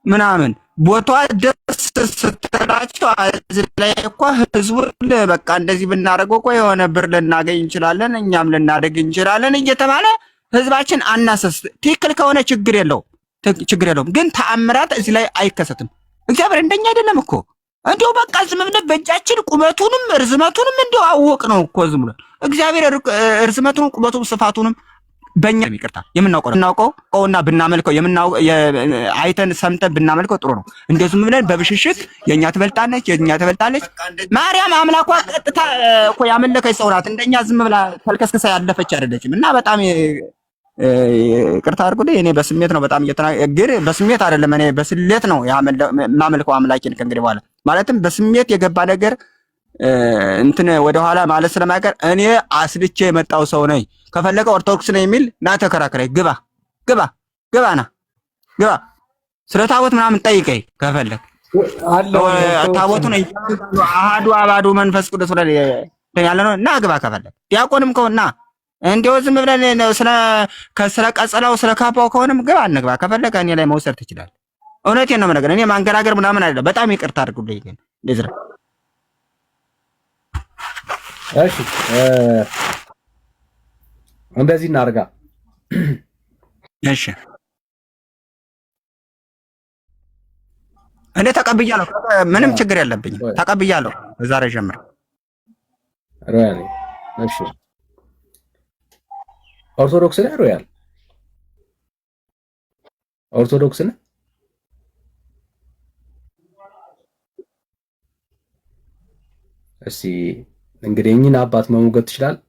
ምናምን ቦታዋ ደስ ስትላቸው እዚህ ላይ እኮ ህዝቡን በቃ እንደዚህ ብናደርገው እኮ የሆነ ብር ልናገኝ እንችላለን፣ እኛም ልናደግ እንችላለን እየተባለ ህዝባችን አናሰስ። ትክክል ከሆነ ችግር የለውም። ግን ተአምራት እዚህ ላይ አይከሰትም። እግዚአብሔር እንደኛ አይደለም እኮ። እንዲሁ በቃ ዝም ብለን በእጃችን ቁመቱንም ርዝመቱንም እንዲሁ አወቅ ነው እኮ ዝም ብለን። እግዚአብሔር ርዝመቱንም ቁመቱንም ስፋቱንም በእኛ ይቅርታ የምናውቀውና ብናመልከው አይተን ሰምተን ብናመልከው ጥሩ ነው። እንደው ዝም ብለን በብሽሽት የኛ ትበልጣለች ማርያም አምላኳ ቀጥታ እኮ ያመለከች ሰው ናት። እንደኛ ዝም ብላ ተልከስከሳ ያለፈች አይደለችም። እና በጣም ይቅርታ አድርጉልኝ። እኔ በስሜት ነው በጣም ግን በስሜት አይደለም፣ እኔ በስሌት ነው የማመልከው አምላኬን ከእንግዲህ በኋላ ማለትም በስሜት የገባ ነገር እንትን ወደኋላ ማለት ስለማይቀር እኔ አስልቼ የመጣው ሰው ነኝ። ከፈለገ ኦርቶዶክስ ነው የሚል ና ተከራክረኝ፣ ግባ ስለ ታቦት ምናምን ጠይቀኝ ከፈለግ ታቦቱን አሃዱ አባዱ መንፈስ ቅዱስ ያለ ነው እና ግባ ከፈለግ ዲያቆንም ከሆነ እንዲያው ዝም ብለን ስለ ቀጸላው ስለ ካባው ከሆነም ግባ እንግባ። ከፈለገ እኔ ላይ መውሰድ ትችላለህ። እውነቴን ነው የምነግርህ። እኔ ማንገራገር ምናምን አይደለም። በጣም ይቅርታ አድርጉልኝ ግን ለዝራ እሺ እንደዚህ እናርጋ። እሺ እኔ ተቀብያለሁ። ምንም ችግር የለብኝም። ተቀብያለሁ። ዛሬ ጀምር ሮያል። እሺ ኦርቶዶክስ ነህ? ሮያል ኦርቶዶክስ ነህ? እስቲ እንግዲህ እኚህን አባት መሞገት ትችላለህ?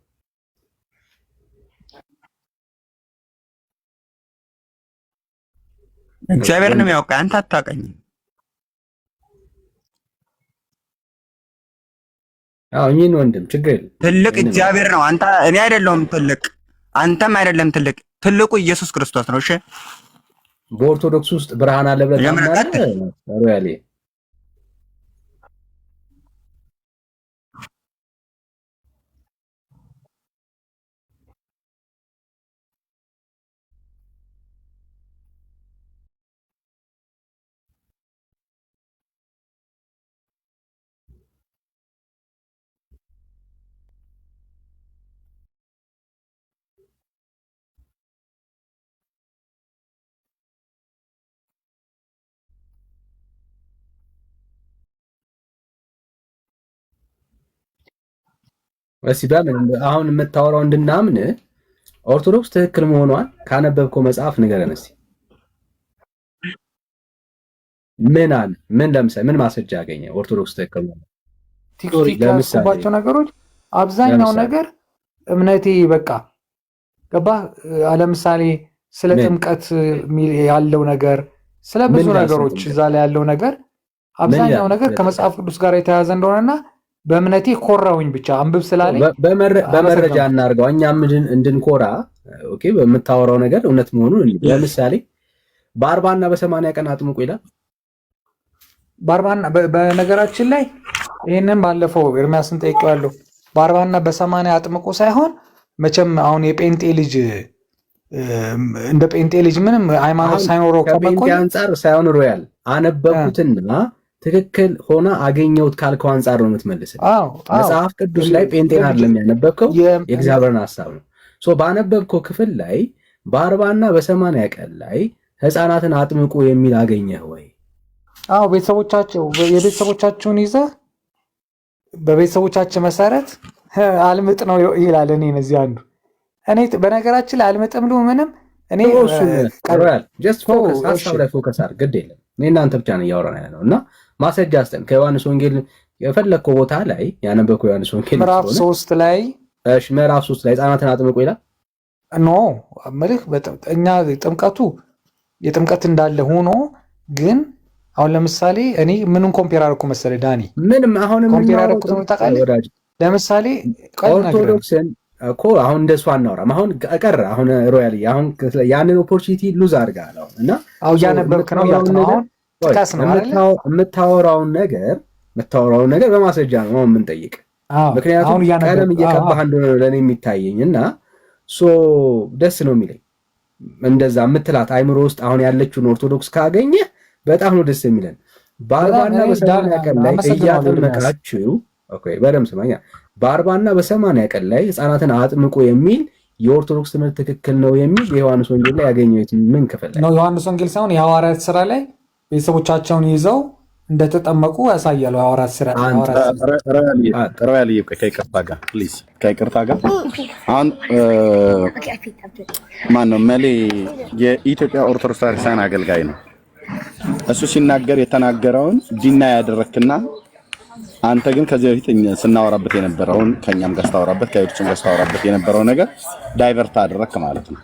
እግዚአብሔር ነው የሚያውቀው፣ አንተ አታውቀኝም። አዎ እኚህን ወንድም ችግር የለም። ትልቅ እግዚአብሔር ነው። እኔ አይደለሁም ትልቅ፣ አንተም አይደለም ትልቅ። ትልቁ ኢየሱስ ክርስቶስ ነው። እሺ በኦርቶዶክስ ውስጥ ብርሃን አለ ብለህ ታምናለህ? ሮያሌ እስቲ በምን አሁን የምታወራው እንድናምን ኦርቶዶክስ ትክክል መሆኗን ካነበብከው መጽሐፍ ንገረን እስቲ። ምን ለምሳሌ ምን ማስረጃ ያገኘ ኦርቶዶክስ ትክክል መሆኗን? ቲክቶክ ያስባቸው ነገሮች አብዛኛው ነገር እምነቴ በቃ ገባ። ለምሳሌ ስለ ጥምቀት ያለው ነገር፣ ስለ ብዙ ነገሮች እዛ ላይ ያለው ነገር አብዛኛው ነገር ከመጽሐፍ ቅዱስ ጋር የተያያዘ እንደሆነና በእምነቴ ኮራውኝ ብቻ አንብብ ስላለኝ በመረጃ እናርገው እኛም እንድንኮራ። ኦኬ በምታወራው ነገር እውነት መሆኑን ለምሳሌ በ40 እና በ80 ቀን አጥምቁ ይላል። በነገራችን ላይ ይሄንን ባለፈው ኤርሚያስን ጠይቄዋለሁ። በ40 እና በ80 አጥምቁ ሳይሆን መቼም አሁን የጴንጤ ልጅ እንደ ጴንጤ ልጅ ምንም ሃይማኖት ሳይኖረው ከጴንጤ አንጻር ሳይሆን ሮያል አነበብኩትና ትክክል ሆነ አገኘሁት ካልከው አንጻር ነው የምትመልስልኝ። መጽሐፍ ቅዱስ ላይ ጴንጤን አይደለም ያነበብከው የእግዚአብሔርን ሐሳብ ነው። ባነበብከው ክፍል ላይ በ40 እና በ80 ቀን ላይ ሕፃናትን አጥምቁ የሚል አገኘህ ወይ? የቤተሰቦቻቸውን ይዘህ በቤተሰቦቻችን መሰረት አልምጥ ነው ይላል። እዚህ አንዱ እኔ በነገራችን ላይ አልምጥም ነው ምንም እኔ ጀስት ፎከስ ሐሳብ ላይ ፎከስ አድርግ። ግድ የለም እኔ እናንተ ብቻ ነው እያወራን ያለው እና ማስረጃ አስጠን ከዮሐንስ ወንጌል የፈለግከው ቦታ ላይ ያነበብከው ዮሐንስ ወንጌል ምዕራፍ 3 ላይ ምዕራፍ 3 ላይ ሕፃናትን አጥምቁ ይላል። ኖ መልክ እኛ የጥምቀት እንዳለ ሆኖ ግን አሁን ለምሳሌ እኔ ምንን ኮምፔር አደረኩ መሰለህ ዳኒ? ምንም አሁን ኮምፔር አደረኩት ነው ታውቃለህ። ለምሳሌ ኦርቶዶክስን እኮ አሁን እንደሱ አናወራም። አሁን ቀረ አሁን ሮያል አሁን ያንን ኦፖርቹኒቲ ሉዝ አድርጋለህ እና እያነበብክ ነው አሁን ጥቀስ ነው አይደል? የምታወራውን ነገር በማስረጃ ነው የምንጠይቅ። ምክንያቱም ቀለም እየቀባህ እንደሆነ ለእኔ የሚታየኝ እና ደስ ነው የሚለኝ እንደዛ የምትላት አይምሮ ውስጥ አሁን ያለችውን ኦርቶዶክስ ካገኘ በጣም ነው ደስ የሚለን። በ40 እና በ80 ቀን ላይ እያጠመቃችሁ በደምብ ስማኛ። በ40 እና በ80 ቀን ላይ ሕፃናትን አጥምቁ የሚል የኦርቶዶክስ ትምህርት ትክክል ነው የሚል የዮሐንስ ወንጌል ላይ ያገኘሁት ምን ክፍል ላይ ነው? ዮሐንስ ወንጌል ሳይሆን የሐዋርያት ስራ ላይ ቤተሰቦቻቸውን ይዘው እንደተጠመቁ ያሳያሉ። ሐዋርያት ስራ ሮያል ከይቅርታ ጋር ፕሊዝ፣ ከይቅርታ ጋር አሁን ማነው መሌ የኢትዮጵያ ኦርቶዶክስ ክርስቲያን አገልጋይ ነው። እሱ ሲናገር የተናገረውን ዲና ያደረክና አንተ ግን ከዚህ በፊት ስናወራበት የነበረውን ከኛም ጋር ስታወራበት ከሌሎችም ጋር ስታወራበት የነበረው ነገር ዳይቨርት አደረክ ማለት ነው።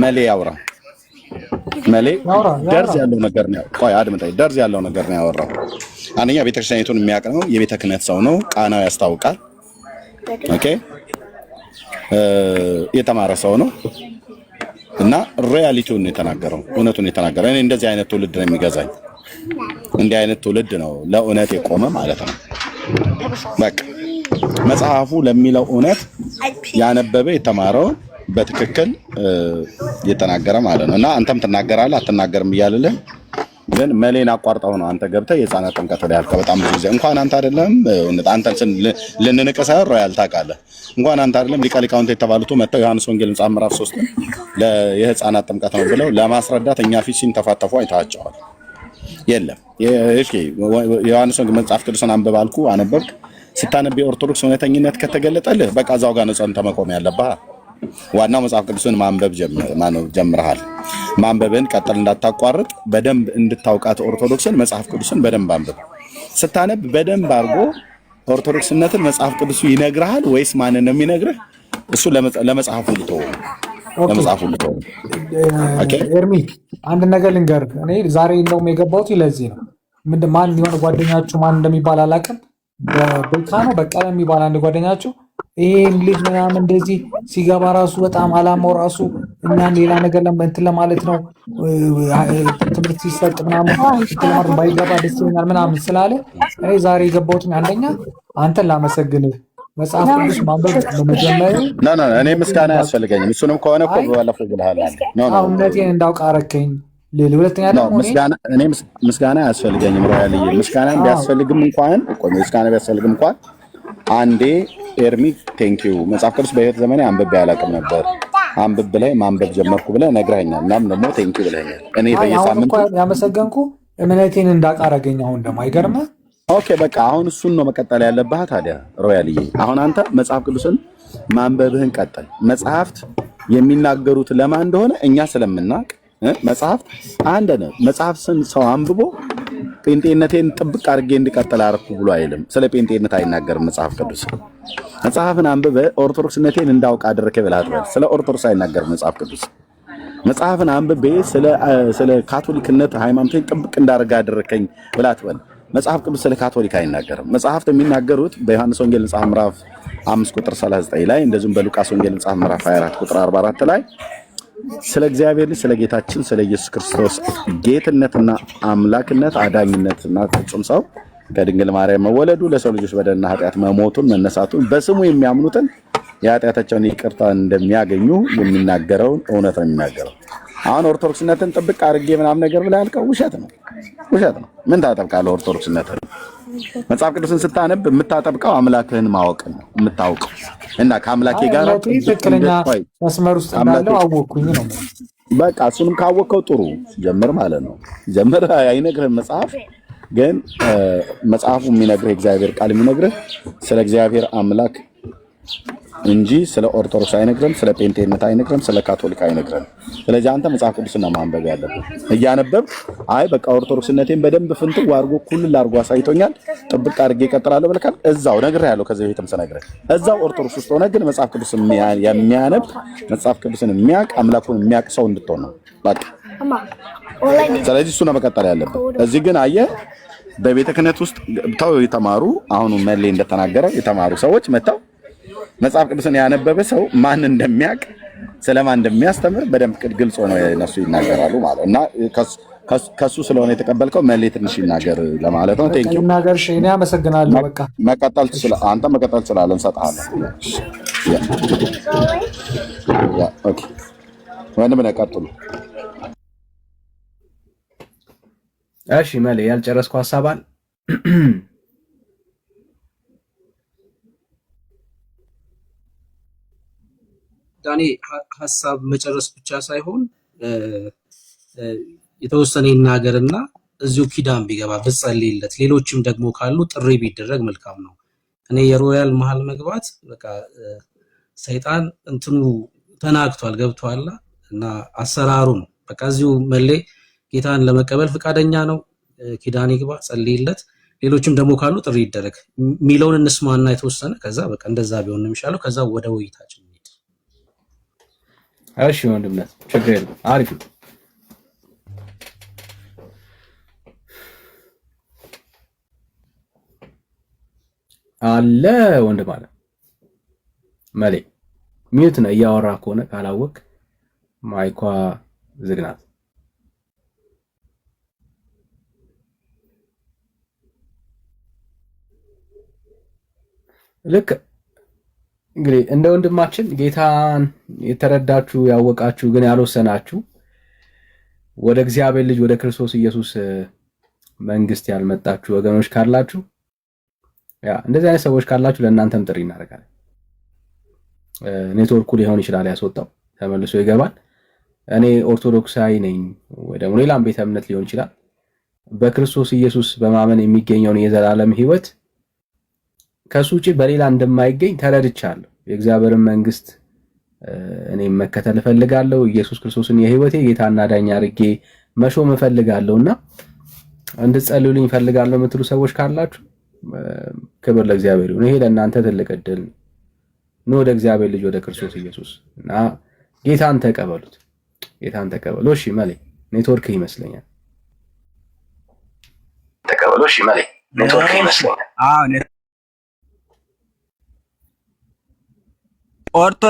መሌ ያውራ መሌ ደርዝ ያለው ነገር ነው። ቆይ አድምጠኝ። ደርዝ ያለው ነገር ነው ያወራው። አንደኛ ቤተክርስቲያኒቱን የሚያውቅ ነው፣ የቤተ ክህነት ሰው ነው፣ ቃናው ያስታውቃል። ኦኬ የተማረ ሰው ነው እና ሪያሊቲውን ነው የተናገረው፣ እውነቱን ነው የተናገረው። እኔ እንደዚህ አይነት ትውልድ ነው የሚገዛኝ። እንዲህ አይነት ትውልድ ነው ለእውነት የቆመ ማለት ነው። በቃ መጽሐፉ ለሚለው እውነት ያነበበ የተማረውን በትክክል የተናገረ ማለት ነው። እና አንተም ትናገራለህ አትናገርም እያልልህ ግን መሌን አቋርጠው ነው አንተ ገብተህ የሕፃናት ጥምቀት ላይ ያልከው። በጣም ብዙ ጊዜ እንኳን አንተ አይደለም አንተን ልንንቅህ ሳይሆን ሮያል ታውቃለህ። እንኳን አንተ አይደለም ሊቀ ሊቃውንት የተባሉት መጥተው ዮሐንስ ወንጌል ምዕራፍ 3 የሕፃናት ጥምቀት ነው ብለው ለማስረዳት እኛ ፊት ሲንተፋተፉ አይታቸዋል። የለም እሺ፣ ዮሐንስ ወንጌል መጽሐፍ ቅዱስን አንብብ አልኩህ፣ አነበብክ። ስታነብ የኦርቶዶክስ እውነተኝነት ከተገለጠልህ በቃ እዛው ጋር ነው ጸንተህ መቆም ያለብህ። ዋናው መጽሐፍ ቅዱስን ማንበብ ጀምረሃል። ማንበብን ቀጥል እንዳታቋርጥ። በደንብ እንድታውቃት ኦርቶዶክስን መጽሐፍ ቅዱስን በደንብ አንብብ። ስታነብ በደንብ አድርጎ ኦርቶዶክስነትን መጽሐፍ ቅዱሱ ይነግርሃል ወይስ ማንን ነው የሚነግርህ? እሱ ለመጽሐፉ ልተው ኦኬ ኤርሚ አንድ ነገር ልንገርህ። እኔ ዛሬ እንደውም የገባሁት ለዚህ ነው። ማን የሆነ ጓደኛችሁ ማን እንደሚባል አላውቅም፣ በቤካ ነው በቀለ የሚባል አንድ ጓደኛችሁ ይሄን ልጅ ምናምን እንደዚህ ሲገባ ራሱ በጣም አላማው ራሱ እኛን ሌላ ነገር እንትን ለማለት ነው ትምህርት ሲሰጥ ምናምን ለማድረግ ባይገባ ደስ ይለኛል ምናምን ስላለ እኔ ዛሬ የገባሁትን አንደኛ አንተን ላመሰግንህ መጽሐፍ ቅዱስ ማንበብ በመጀመሪያ እኔ ምስጋና አያስፈልገኝም። እሱንም ከሆነ እኮ ባለፈው ብለሃል። እውነቴን እንዳውቅ አረከኝ። ሁለተኛ ደግሞ እኔ ምስጋና አያስፈልገኝም። ሮያልዬ ምስጋና ቢያስፈልግም እንኳን አንዴ ኤርሚ ቴንኪዩ መጽሐፍ ቅዱስ በህይወት ዘመኔ አንብቤ አላውቅም ነበር፣ አንብብ ላይ ማንበብ ጀመርኩ ብለህ ነግረኸኛል። እናም ደግሞ ቴንኪዩ ብለኸኛል። እኔ በየሳምንቱ ያመሰገንኩ እምነቴን እንዳውቅ አረገኝ። አሁን ደግሞ አይገርምህ? ኦኬ በቃ አሁን እሱን ነው መቀጠል ያለብህ ታዲያ ሮያልዬ። አሁን አንተ መጽሐፍ ቅዱስን ማንበብህን ቀጠል። መጽሐፍት የሚናገሩት ለማን እንደሆነ እኛ ስለምናውቅ መጽሐፍት አንድ ነው። መጽሐፍን ሰው አንብቦ ጴንጤነቴን ጥብቅ አድርጌ እንድቀጥል አደረኩ ብሎ አይልም። ስለ ጴንጤነት አይናገርም መጽሐፍ ቅዱስ። መጽሐፍን አንብበህ ኦርቶዶክስነቴን እንዳውቅ አደረከ ብለህ አትበል። ስለ ኦርቶዶክስ አይናገርም መጽሐፍ ቅዱስ። መጽሐፍን አንብቤ ስለ ካቶሊክነት ሃይማኖቴን ጥብቅ እንዳደረገ አደረከኝ ብለህ አትበል። መጽሐፍ ቅዱስ ስለ ካቶሊክ አይናገርም። መጽሐፍት የሚናገሩት በዮሐንስ ወንጌል ምዕራፍ 5 ቁጥር 39 ላይ እንደዚሁም በሉቃስ ወንጌል ምዕራፍ 24 ቁጥር 44 ላይ ስለ እግዚአብሔር ልጅ ስለ ጌታችን ስለ ኢየሱስ ክርስቶስ ጌትነትና አምላክነት አዳኝነትና ፍጹም ሰው ከድንግል ማርያም መወለዱ ለሰው ልጆች በደልና ኃጢአት መሞቱን መነሳቱን በስሙ የሚያምኑትን የኃጢአታቸውን ይቅርታ እንደሚያገኙ የሚናገረውን እውነት ነው የሚናገረው። አሁን ኦርቶዶክስነትን ጥብቅ አድርጌ ምናምን ነገር ብለህ ያልከው ውሸት ነው፣ ውሸት ነው። ምን ታጠብቃለህ? ኦርቶዶክስነትን መጽሐፍ ቅዱስን ስታነብ የምታጠብቀው አምላክህን ማወቅን ነው የምታውቀው። እና ከአምላኬ ጋር ትክክለኛ መስመር ውስጥ እንዳለው አወቅኩኝ ነው። በቃ እሱንም ካወቅከው ጥሩ ጀምር ማለት ነው። ጀምር አይነግርህም መጽሐፍ ግን መጽሐፉ የሚነግርህ እግዚአብሔር ቃል የሚነግርህ ስለ እግዚአብሔር አምላክ እንጂ ስለ ኦርቶዶክስ አይነግርም፣ ስለ ጴንጤነት አይነግርም፣ ስለ ካቶሊክ አይነግርም። ስለዚህ አንተ መጽሐፍ ቅዱስና ማንበብ ያለብህ እያነበብ አይ በቃ ኦርቶዶክስነቴን በደንብ ፍንትው አድርጎ ኩልል አድርጎ አሳይቶኛል ጥብቅ አድርጌ እቀጥላለሁ ብለህ እዛው ነግሬሃለሁ። ከዚህ በፊትም ስነግርህ እዛው ኦርቶዶክስ ውስጥ ሆነህ ግን መጽሐፍ ቅዱስ የሚያነብ መጽሐፍ ቅዱስን የሚያውቅ አምላኩን የሚያውቅ ሰው እንድትሆን ነው በቃ። ስለዚህ እሱ ነው መቀጠል ያለብህ። እዚህ ግን አየህ በቤተ ክህነት ውስጥ ተው የተማሩ አሁን መሌ እንደተናገረው የተማሩ ሰዎች መጣው መጽሐፍ ቅዱስን ያነበበ ሰው ማን እንደሚያውቅ ስለማን እንደሚያስተምር በደንብ ግልጽ ሆኖ እነሱ ይናገራሉ ማለት እና ከሱ ስለሆነ የተቀበልከው መሌ ትንሽ ይናገር ለማለት ነው። ቴንክ ዩ ይናገር። እሺ እኔ አመሰግናለሁ። በቃ መቀጠል ትችላለህ አንተ መቀጠል ትችላለህ፣ እንሰጥሃለን። ኦኬ ወንድም ነህ ቀጥሉ። እሺ መሌ ያልጨረስኩ ሐሳብ አለ። ዳኔ ሐሳብ መጨረስ ብቻ ሳይሆን የተወሰነ ይናገርና እዚሁ ኪዳን ቢገባ ብጸልይለት፣ ሌሎችም ደግሞ ካሉ ጥሪ ቢደረግ መልካም ነው። እኔ የሮያል መሃል መግባት በቃ ሰይጣን እንትኑ ተናግቷል ገብቷል እና አሰራሩ ነው በቃ እዚሁ መሌ ጌታን ለመቀበል ፈቃደኛ ነው። ኪዳን ይግባ፣ ጸልይለት፣ ሌሎችም ደግሞ ካሉ ጥሪ ይደረግ ሚለውን እንስማና የተወሰነ ከዛ በቃ እንደዛ ቢሆን ነው የሚሻለው። ከዛ ወደ ውይይታችን እንሂድ። እሺ ወንድምነት ችግር የለም አሪፍ ነው። አለ ወንድም አለ መሌ ሚዩት ነው እያወራ ከሆነ ካላወቅ ማይኳ ዝግ ናት። ልክ እንግዲህ እንደ ወንድማችን ጌታን የተረዳችሁ ያወቃችሁ ግን ያልወሰናችሁ ወደ እግዚአብሔር ልጅ ወደ ክርስቶስ ኢየሱስ መንግስት ያልመጣችሁ ወገኖች ካላችሁ እንደዚህ አይነት ሰዎች ካላችሁ ለእናንተም ጥሪ እናደርጋለን። ኔትወርኩ ሊሆን ይችላል ያስወጣው ተመልሶ ይገባል። እኔ ኦርቶዶክሳዊ ነኝ ወይ ደግሞ ሌላም ቤተ እምነት ሊሆን ይችላል። በክርስቶስ ኢየሱስ በማመን የሚገኘውን የዘላለም ሕይወት ከሱ ውጪ በሌላ እንደማይገኝ ተረድቻለሁ። የእግዚአብሔርን መንግስት እኔ መከተል እፈልጋለሁ። ኢየሱስ ክርስቶስን የህይወቴ ጌታና ዳኛ አድርጌ መሾም እፈልጋለሁና እንድትጸልዩልኝ እፈልጋለሁ የምትሉ ሰዎች ካላችሁ ክብር ለእግዚአብሔር ይሁን። ይሄ ለእናንተ ትልቅ ዕድል ነው። ኑ ወደ እግዚአብሔር ልጅ ወደ ክርስቶስ ኢየሱስ እና ጌታን ተቀበሉት። ጌታን ተቀበሉ። እሺ መሌ ኔትወርክ ይመስለኛል። ተቀበሉ። እሺ መሌ ኔትወርክ ይመስለኛል።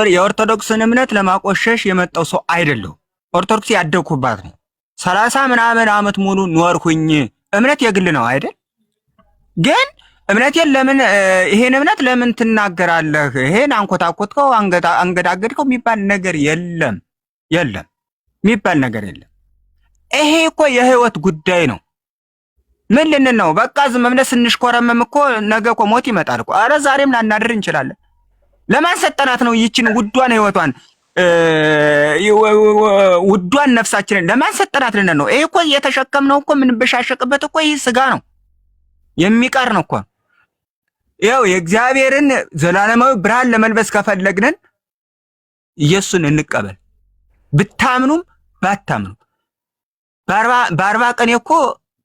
የኦርቶዶክስን እምነት ለማቆሸሽ የመጣው ሰው አይደለሁ። ኦርቶዶክስ ያደግኩባት ነው። 30 ምናምን ዓመት ሙሉ ኖርኩኝ። እምነት የግል ነው አይደል? ግን እምነቴን ለምን ይሄን እምነት ለምን ትናገራለህ? ይሄን አንኮታኮትከው አንገዳገድከው የሚባል ነገር የለም። የለም የሚባል ነገር የለም። ይሄ እኮ የህይወት ጉዳይ ነው። ምን ልንል ነው? በቃ ዝም ብለን ስንሽኮረመም እኮ ነገ እኮ ሞት ይመጣል እኮ። ኧረ ዛሬም ላናድር እንችላለን። ለማን ሰጠናት ነው ይችን ውዷን ህይወቷን ውዷን ነፍሳችንን ለማን ሰጠናት ልንል ነው? ይሄ እኮ የተሸከምነው እኮ የምንበሻሸቅበት እኮ ይህ ስጋ ነው፣ የሚቀር ነው እኮ። ይኸው የእግዚአብሔርን ዘላለማዊ ብርሃን ለመልበስ ከፈለግንን ኢየሱስን እንቀበል። ብታምኑም ባታምኑም በአርባ ቀን እኮ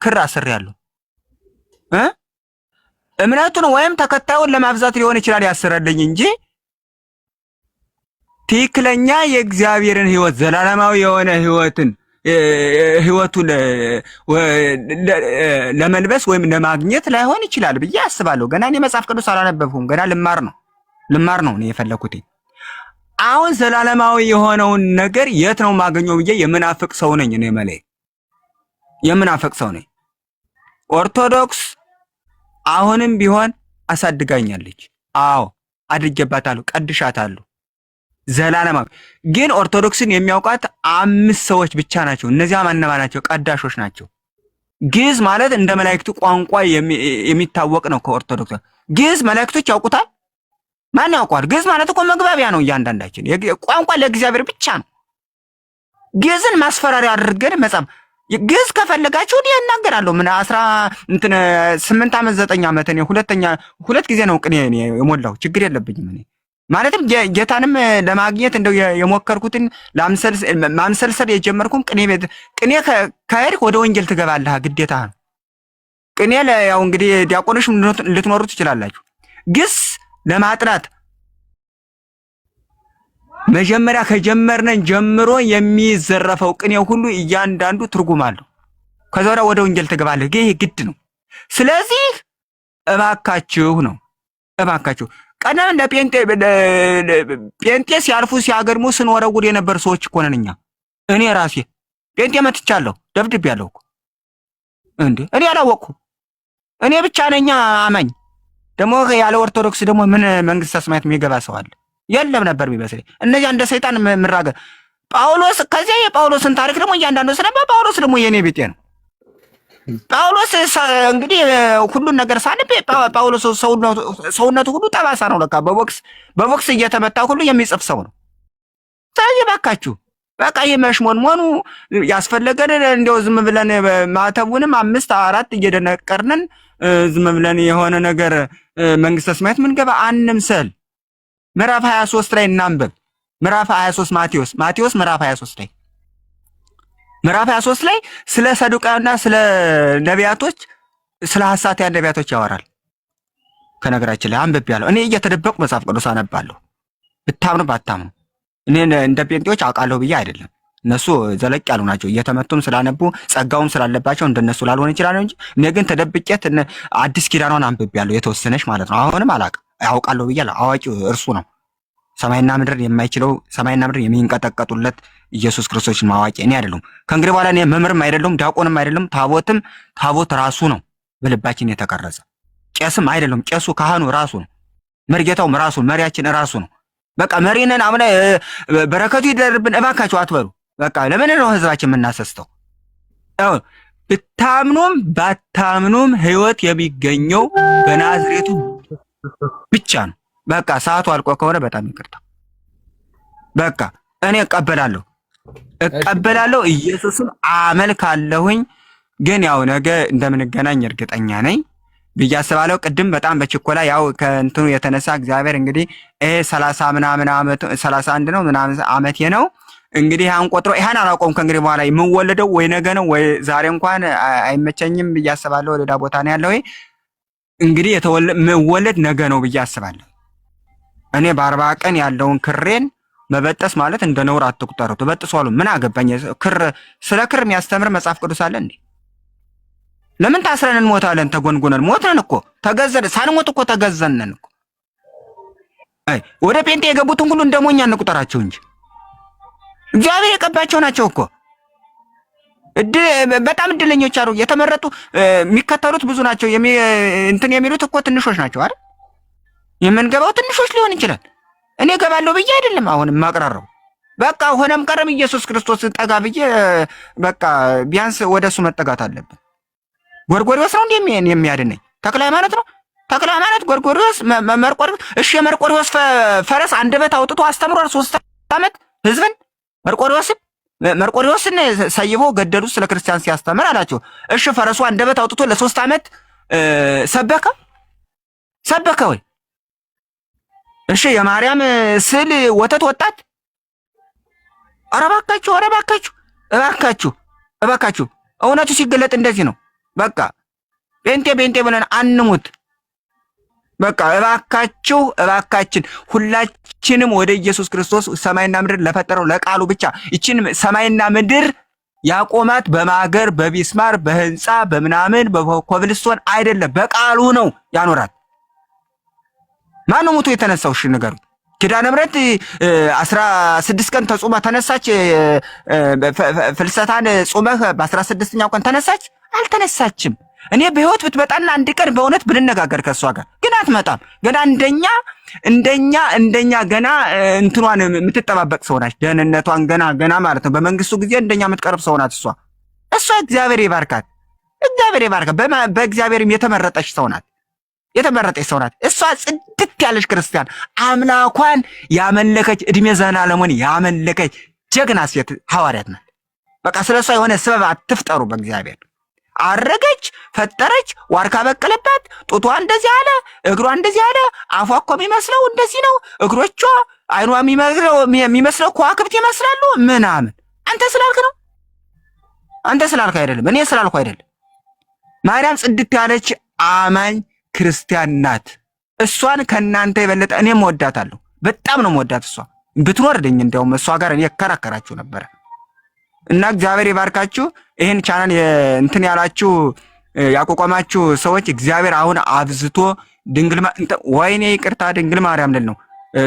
ክር አስሬያለሁ። እምነቱን ወይም ተከታዩን ለማብዛት ሊሆን ይችላል ያስረልኝ እንጂ ትክክለኛ የእግዚአብሔርን ህይወት ዘላለማዊ የሆነ ህይወቱን ለመልበስ ወይም ለማግኘት ላይሆን ይችላል ብዬ አስባለሁ። ገና እኔ መጽሐፍ ቅዱስ አላነበብኩም። ገና ልማር ነው የፈለኩት። አሁን ዘላለማዊ የሆነውን ነገር የት ነው ማገኘው ብዬ የምናፍቅ ሰው ነኝ። እኔ መለይ የምናፍቅ ሰው ነኝ። ኦርቶዶክስ አሁንም ቢሆን አሳድጋኛለች። አዎ አድርጌባታለሁ፣ ቀድሻታለሁ ዘላለማዊ። ግን ኦርቶዶክስን የሚያውቃት 5 ሰዎች ብቻ ናቸው። እነዚያ ማነማ ናቸው? ቀዳሾች ናቸው። ግዕዝ ማለት እንደ መላእክቱ ቋንቋ የሚታወቅ ነው። ከኦርቶዶክስ ግዕዝ መላእክቶች ያውቁታል? ማን ያውቀዋል? ግዕዝ ማለት እኮ መግባቢያ ነው። እያንዳንዳችን ቋንቋ ለእግዚአብሔር ብቻ ነው። ግዕዝን ማስፈራሪያ አድርገን መጻፍ ግዕዝ ከፈለጋችሁ እኔ እናገራለሁ። ምን 8 ዓመት 9 ዓመት እኔ ሁለት ጊዜ ነው ቅኔ የሞላው። ችግር የለብኝም እኔ ማለትም ጌታንም ለማግኘት እንደው የሞከርኩትን ማምሰልሰል የጀመርኩም ቅኔ ከሄድክ ወደ ወንጌል ትገባለህ፣ ግዴታ ነው። ቅኔ ያው እንግዲህ ዲያቆኖች ልትኖሩ ትችላላችሁ። ግስ ለማጥናት መጀመሪያ ከጀመርነን ጀምሮ የሚዘረፈው ቅኔ ሁሉ እያንዳንዱ ትርጉም አለው። ከዛ ወደ ወንጌል ትገባለህ። ይሄ ግድ ነው። ስለዚህ እባካችሁ ቀደም እንደ ጴንጤ ሲያልፉ ሲያገድሙ ስንወረውር የነበር ሰዎች እኮ ነን እኛ። እኔ ራሴ ጴንጤ መትቻለሁ፣ ደብድቤያለሁ እኮ እንዴ። እኔ አላወቅኩም። እኔ ብቻ ነኝ አማኝ። ደግሞ ያለ ኦርቶዶክስ ደግሞ ምን መንግስተ ሰማያት የሚገባ ሰው አለ? የለም ነበር የሚመስለኝ። እነዚያ እንደ ሰይጣን ምራገር ጳውሎስ። ከዚያ የጳውሎስን ታሪክ ደግሞ እያንዳንዱ ስለባ ጳውሎስ ደግሞ የኔ ቤቴ ነው። ጳውሎስ እንግዲህ ሁሉን ነገር ሳንብ ጳውሎስ ሰውነቱ ሁሉ ጠባሳ ነው። ለካ በቦክስ እየተመታ ሁሉ የሚጽፍ ሰው ነው። ስለዚህ ባካችሁ በቃ የመሽሞንሞኑ ያስፈለገን እንደው ዝም ብለን ማተቡንም 5 4 እየደነቀርንን ዝም ብለን የሆነ ነገር መንግስተ ሰማያት ምንገባ አንምሰል። ምዕራፍ 23 ላይ እናንብብ። ምዕራፍ 23 ማቴዎስ ምዕራፍ 23 ላይ ስለ ሰዱቃውያንና ስለ ነቢያቶች ስለ ሐሰተኛ ነቢያቶች ያወራል። ከነገራችን ላይ አንብቤያለሁ። እኔ እየተደበቁ መጽሐፍ ቅዱስ አነባለሁ። ብታምኑ ባታምኑ እኔ እንደ ጴንጤዎች አውቃለሁ ብዬ አይደለም። እነሱ ዘለቅ ያሉ ናቸው። እየተመቱም ስላነቡ ጸጋውም ስላለባቸው እንደነሱ ላልሆነ ይችላል እንጂ እኔ ግን ተደብቄት አዲስ ኪዳኗን አንብቤያለሁ። የተወሰነች ማለት ነው። አሁንም አላውቅም። አውቃለሁ ብያለሁ። አዋቂው እርሱ ነው። ሰማይና ምድር የማይችለው ሰማይና ምድር የሚንቀጠቀጡለት ኢየሱስ ክርስቶስን ማዋቂ እኔ አይደለም። ከእንግዲህ በኋላ እኔ መምህርም አይደለም፣ ዲያቆንም አይደለም። ታቦት ራሱ ነው በልባችን የተቀረጸ። ቄስም አይደለም። ቄሱ ካህኑ ራሱ ነው። መርጌታውም ራሱ መሪያችን ራሱ ነው። በቃ መሪነን አምና በረከቱ ይደርብን እባካችሁ አትበሉ። በቃ ለምን ነው ህዝባችን የምናሰስተው? ብታምኑም ባታምኑም ህይወት የሚገኘው በናዝሬቱ ብቻ ነው። በቃ ሰዓቱ አልቆ ከሆነ በጣም ይቅርታ። በቃ እኔ እቀበላለሁ ኢየሱስን አመልካለሁኝ። ግን ያው ነገ እንደምንገናኝ እርግጠኛ ነኝ ብዬ አስባለሁ። ቅድም በጣም በችኮላ ያው ከእንትኑ የተነሳ እግዚአብሔር እንግዲህ 30 ምናምን ዓመት 31 ነው ምናምን ዓመቴ ነው እንግዲህ ያን ቆጥሮ ይሄን አላውቀውም። ከእንግዲህ በኋላ የምወለደው ወይ ነገ ነው ወይ ዛሬ እንኳን አይመቸኝም ብዬ አስባለሁ። ሌላ ቦታ ነው ያለው። እንግዲህ የምወለድ ነገ ነው ብዬ አስባለሁ። እኔ በ40 ቀን ያለውን ክሬን መበጠስ ማለት እንደ ነውር አትቁጠሩት። በጥሷሉ ምን አገባኝ? ስለ ክር የሚያስተምር መጽሐፍ ቅዱስ አለ እንዴ? ለምን ታስረን እንሞታለን? ተጎንጎነን ሞተን እኮ ተገዘን፣ ሳንሞት እኮ ተገዘነን እኮ። አይ ወደ ጴንጤ የገቡትን ሁሉ እንደሞኛ እንቁጠራቸው እንጂ እግዚአብሔር የቀባቸው ናቸው እኮ። በጣም እድለኞች አሉ። የተመረጡ የሚከተሉት ብዙ ናቸው። እንትን የሚሉት እኮ ትንሾች ናቸው አይደል? የምንገባው ትንሾች ሊሆን ይችላል። እኔ ገባለሁ ብዬ አይደለም አሁን ማቅራራው። በቃ ሆነም ቀረም ኢየሱስ ክርስቶስ ጠጋ ብዬ በቃ ቢያንስ ወደሱ መጠጋት አለብን። ጎርጎርዮስ ነው እንዴ የሚያድነኝ? ተክለ ሃይማኖት ነው? ተክለ ሃይማኖት፣ ጎርጎርዮስ፣ መርቆርዮስ። እሺ የመርቆርዮስ ፈረስ አንደበት አውጥቶ አስተምሯል 3 ዓመት ህዝብን። መርቆርዮስን ሰይቦ ገደሉ ስለ ክርስቲያን ሲያስተምር አላቸው። እሺ ፈረሱ አንደበት አውጥቶ ለ3 ዓመት ሰበከ ወይ? እሺ የማርያም ስዕል ወተት ወጣት? ኧረ እባካችሁ እውነቱ ሲገለጥ እንደዚህ ነው። በቃ ጴንጤ ብለን አንሙት። በቃ እባካችን ሁላችንም ወደ ኢየሱስ ክርስቶስ ሰማይና ምድር ለፈጠረው ለቃሉ ብቻ። ይችን ሰማይና ምድር ያቆማት በማገር በቢስማር በህንፃ በምናምን በኮብልስቶን አይደለም፣ በቃሉ ነው ያኖራት። ማነው ሞቶ የተነሳው? እሺ ንገሩኝ። ኪዳነ ምሕረት 16 ቀን ተጾማ ተነሳች። ፍልሰታን ጾመህ በ16ኛው ቀን ተነሳች? አልተነሳችም። እኔ በህይወት ብትመጣና አንድ ቀን በእውነት ብንነጋገር ከሷ ጋር ግን አትመጣም። ገና እንደኛ ገና እንትኗን የምትጠባበቅ ሰው ናት። ደህንነቷን ገና ማለት ነው። በመንግስቱ ጊዜ እንደኛ የምትቀርብ ሰው ናት እሷ እግዚአብሔር ይባርካት። በእግዚአብሔርም የተመረጠች ሰው ናት። እሷ ጽድት ያለች ክርስቲያን አምላኳን ያመለከች እድሜ ዘላለሙን ያመለከች ጀግና ሴት ሐዋርያት ናት። በቃ ስለሷ የሆነ ስበብ አትፍጠሩ። በእግዚአብሔር አረገች፣ ፈጠረች፣ ዋርካ በቀለባት፣ ጡቷ እንደዚህ አለ፣ እግሯ እንደዚህ አለ፣ አፏ እኮ የሚመስለው እንደዚህ ነው፣ እግሮቿ አይኗ የሚመስለው ከዋክብት ይመስላሉ ምናምን። አንተ ስላልክ አይደለም፣ እኔ ስላልኩ አይደለም። ማርያም ጽድት ያለች አማኝ ክርስቲያን ናት። እሷን ከእናንተ የበለጠ እኔም ወዳታለሁ። በጣም ነው መወዳት። እሷ ብትኖርልኝ እንደውም እሷ ጋር እኔ እከራከራችሁ ነበረ። እና እግዚአብሔር ይባርካችሁ። ይህን ቻናል እንትን ያላችሁ ያቋቋማችሁ ሰዎች እግዚአብሔር አሁን አብዝቶ ወይኔ ይቅርታ ድንግል ማርያም ልል ነው።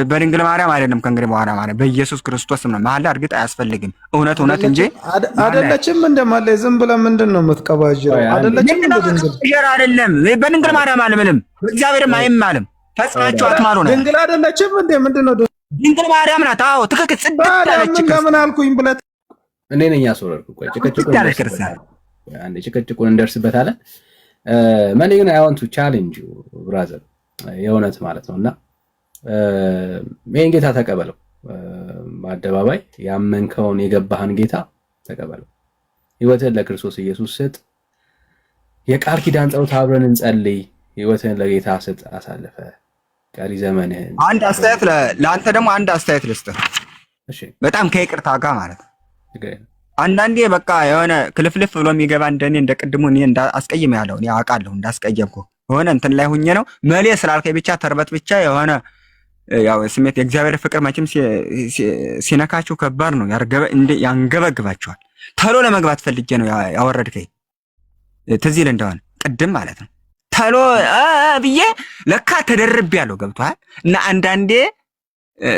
በድንግል ማርያም አይደለም ከእንግዲህ በኋላ ማለት በኢየሱስ ክርስቶስ ነው። መሐላ እርግጥ አያስፈልግም። እውነት እንጂ አይደለችም። እንደማለ ዝም ብለህ ምንድን ነው የምትቀባጅረው? አይደለችም። አይደለም በድንግል ማርያም አልምልም፣ እግዚአብሔርም አይማልም። ፈጽማችሁ አትማሉ ነው። ድንግል አይደለችም እንዴ? ምንድን ነው ድንግል ማርያም ናት። አዎ ትክክል። ጽድት ያለች ለምን አልኩኝ ብለህ እኔ ነኝ ያስወረድኩ። ቆይ ጭቅጭቁን እንደርስበታለን። ማን ይሁን አይ ዋንት ቱ ቻሌንጅ ዩ ብራዘር፣ የእውነት ማለት ነውና ይሄን ጌታ ተቀበለው። በአደባባይ ያመንከውን የገባህን ጌታ ተቀበለው። ህይወትህን ለክርስቶስ ኢየሱስ ስጥ። የቃል ኪዳን ጸሎት አብረን እንጸልይ። ህይወትህን ለጌታ ስጥ። አሳልፈ ቀሪ ዘመንህን። አንድ አስተያየት ለአንተ ደግሞ አንድ አስተያየት ልስጥህ። እሺ፣ በጣም ከይቅርታ ጋር ማለት ነው። አንዳንዴ በቃ የሆነ ክልፍልፍ ብሎ የሚገባ እንደኔ እንደቅድሙ እኔ እንዳስቀይም ያለው እኔ አውቃለሁ እንዳስቀየምኩ የሆነ እንትን ላይ ሁኜ ነው መሌ ስላልከኝ ብቻ ተርበት ብቻ የሆነ ያው ስሜት የእግዚአብሔር ፍቅር መቼም ሲነካችሁ ከባድ ነው፣ ያንገበግባችኋል። ተሎ ለመግባት ፈልጌ ነው ያወረድከኝ። ትዝ ይል እንደሆነ ቅድም ማለት ነው ተሎ ብዬ ለካ ተደርቤያለሁ። ገብቶሃል? እና አንዳንዴ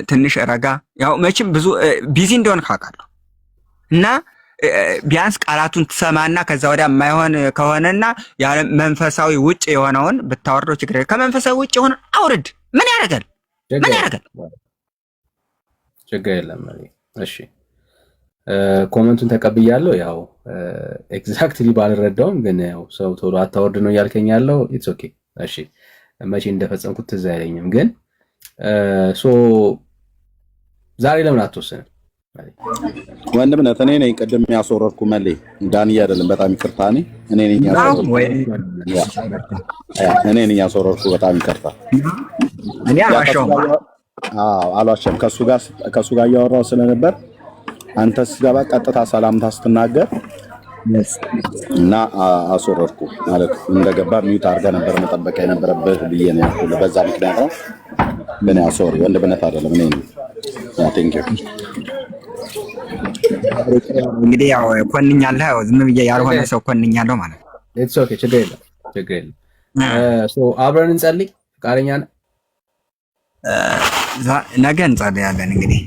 ትንሽ ረጋ ያው መቼም ብዙ ቢዚ እንደሆነ ካውቃለሁ እና ቢያንስ ቃላቱን ትሰማና ከዛ ወዲያ የማይሆን ከሆነና ያለ መንፈሳዊ ውጭ የሆነውን ብታወርደው ችግር የለም። ከመንፈሳዊ ውጭ የሆነ አውርድ። ምን ያደርጋል? ችግር የለም። እሺ ኮመንቱን ተቀብያለሁ። ያው ኤግዛክትሊ ባልረዳውም ግን ያው ሰው ቶሎ አታወርድ ነው እያልከኝ ያለው። ኢትስ ኦኬ። እሺ መቼ እንደፈጸምኩት ትዝ አይለኝም፣ ግን ዛሬ ለምን አትወስንም? ወንድምነት እኔ ነኝ ቅድም ያስወረድኩ መሌ ዳንዬ አይደለም። በጣም ይቅርታ። እኔ ነኝ ያስወረድኩ። በጣም ይቅርታ። እኔ አልዋሸም። ከሱ ጋር እያወራሁ ስለነበር አንተ ስትገባ ቀጥታ ሰላምታ ስትናገር እና አስወረድኩ ማለት እንደገባ ሚዩት አድርገህ ነበር መጠበቅ የነበረብህ ብዬ ነው ያልኩህ። በዛ ምክንያት ነው። ግን ሶሪ ወንድምነት አይደለም። እኔ ነኝ። ቴንክ ዩ። እንግዲህ ያው ኮንኛለህ። ያው ዝም ብዬ ያልሆነ ሰው ኮንኛለሁ ማለት ነው። ኢትስ ኦኬ። ችግር የለም። አብረን እንጸልይ። ፈቃደኛ ነህ? ነገ እንጸልያለን። እንግዲህ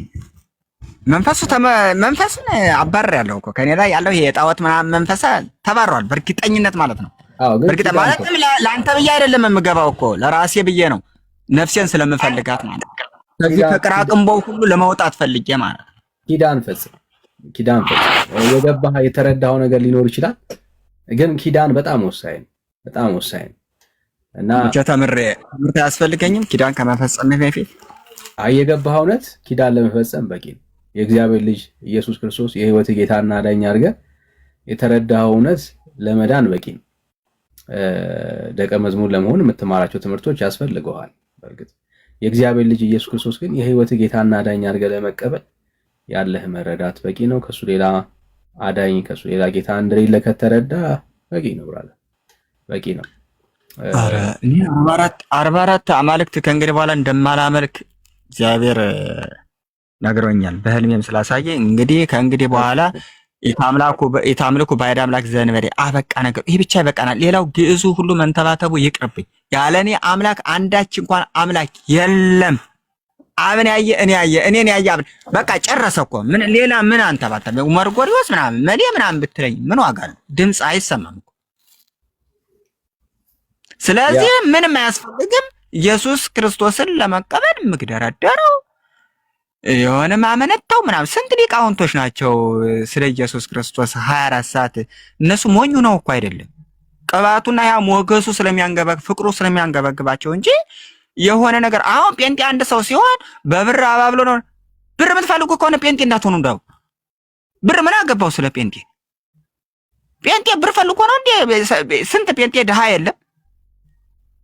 መንፈሱን አባረር ያለው እኮ ከኔ ላይ ያለው ይሄ የጣዖት ምናምን መንፈሳ ተባሯል በእርግጠኝነት ማለት ነው። በእርግጠኝነት ማለት ለአንተ ብዬ አይደለም የምገባው እኮ ለራሴ ብዬ ነው፣ ነፍሴን ስለምፈልጋት ማለት ነው። ከዚህ ከቅራቅንቦው ሁሉ ለማውጣት ፈልጌ ማለት ነው። ኪዳን ፈጽም። የገባህ የተረዳኸው ነገር ሊኖር ይችላል፣ ግን ኪዳን በጣም ወሳኝ እና ትምህርት አያስፈልገኝም ኪዳን ከመፈጸም በፊት የገባህ እውነት ኪዳን ለመፈጸም በቂ ነው። የእግዚአብሔር ልጅ ኢየሱስ ክርስቶስ የህይወት ጌታና አዳኝ አድርገህ የተረዳኸው እውነት ለመዳን በቂ ነው። ደቀ መዝሙር ለመሆን የምትማራቸው ትምህርቶች ያስፈልገዋል። በእርግጥ የእግዚአብሔር ልጅ ኢየሱስ ክርስቶስ ግን የህይወት ጌታና አዳኝ አድርገህ ለመቀበል ያለህ መረዳት በቂ ነው። ከሱ ሌላ አዳኝ ከሱ ሌላ ጌታ እንደሌለ ከተረዳ በቂ ነው ብራለህ፣ በቂ ነው። 44 አማልክት ከእንግዲህ በኋላ እንደማላመልክ እግዚአብሔር ነግሮኛል፣ በህልሜም ስላሳየ። እንግዲህ ከእንግዲህ በኋላ የታምልኩ ባዕድ አምላክ ዘእንበሌ አበቃ ነገር ይሄ ብቻ ይበቃናል። ሌላው ግዕዙ ሁሉ መንተባተቡ ይቅርብኝ። ያለኔ አምላክ አንዳች እንኳን አምላክ የለም። አብን ያየ እኔን ያየ አብን በቃ ጨረሰ እኮ። ምን ሌላ ምን አንተባተበ? መርጎሪዎስ ምናምን መሌ ምናምን ብትለኝ ምን ዋጋ አለው? ድምፅ አይሰማም እኮ። ስለዚህ ምንም አያስፈልግም። ኢየሱስ ክርስቶስን ለመቀበል ምግደረደረው የሆነ ማመነታው ምናምን ስንት ሊቃውንቶች ናቸው ስለ ኢየሱስ ክርስቶስ 24 ሰዓት። እነሱ ሞኙ ነው እኮ አይደለም ቅባቱና ያ ሞገሱ ፍቅሩ ስለሚያንገበግባቸው እንጂ የሆነ ነገር አሁን ጴንጤ አንድ ሰው ሲሆን በብር አባብሎ ነው። ብር የምትፈልጉ ከሆነ ጴንጤ እንዳትሆኑ እንደው ብር ምን አገባው ስለ ጴንጤ? ጴንጤ ብር ፈልጎ ነው እንዴ? ስንት ጴንጤ ድሃ የለም።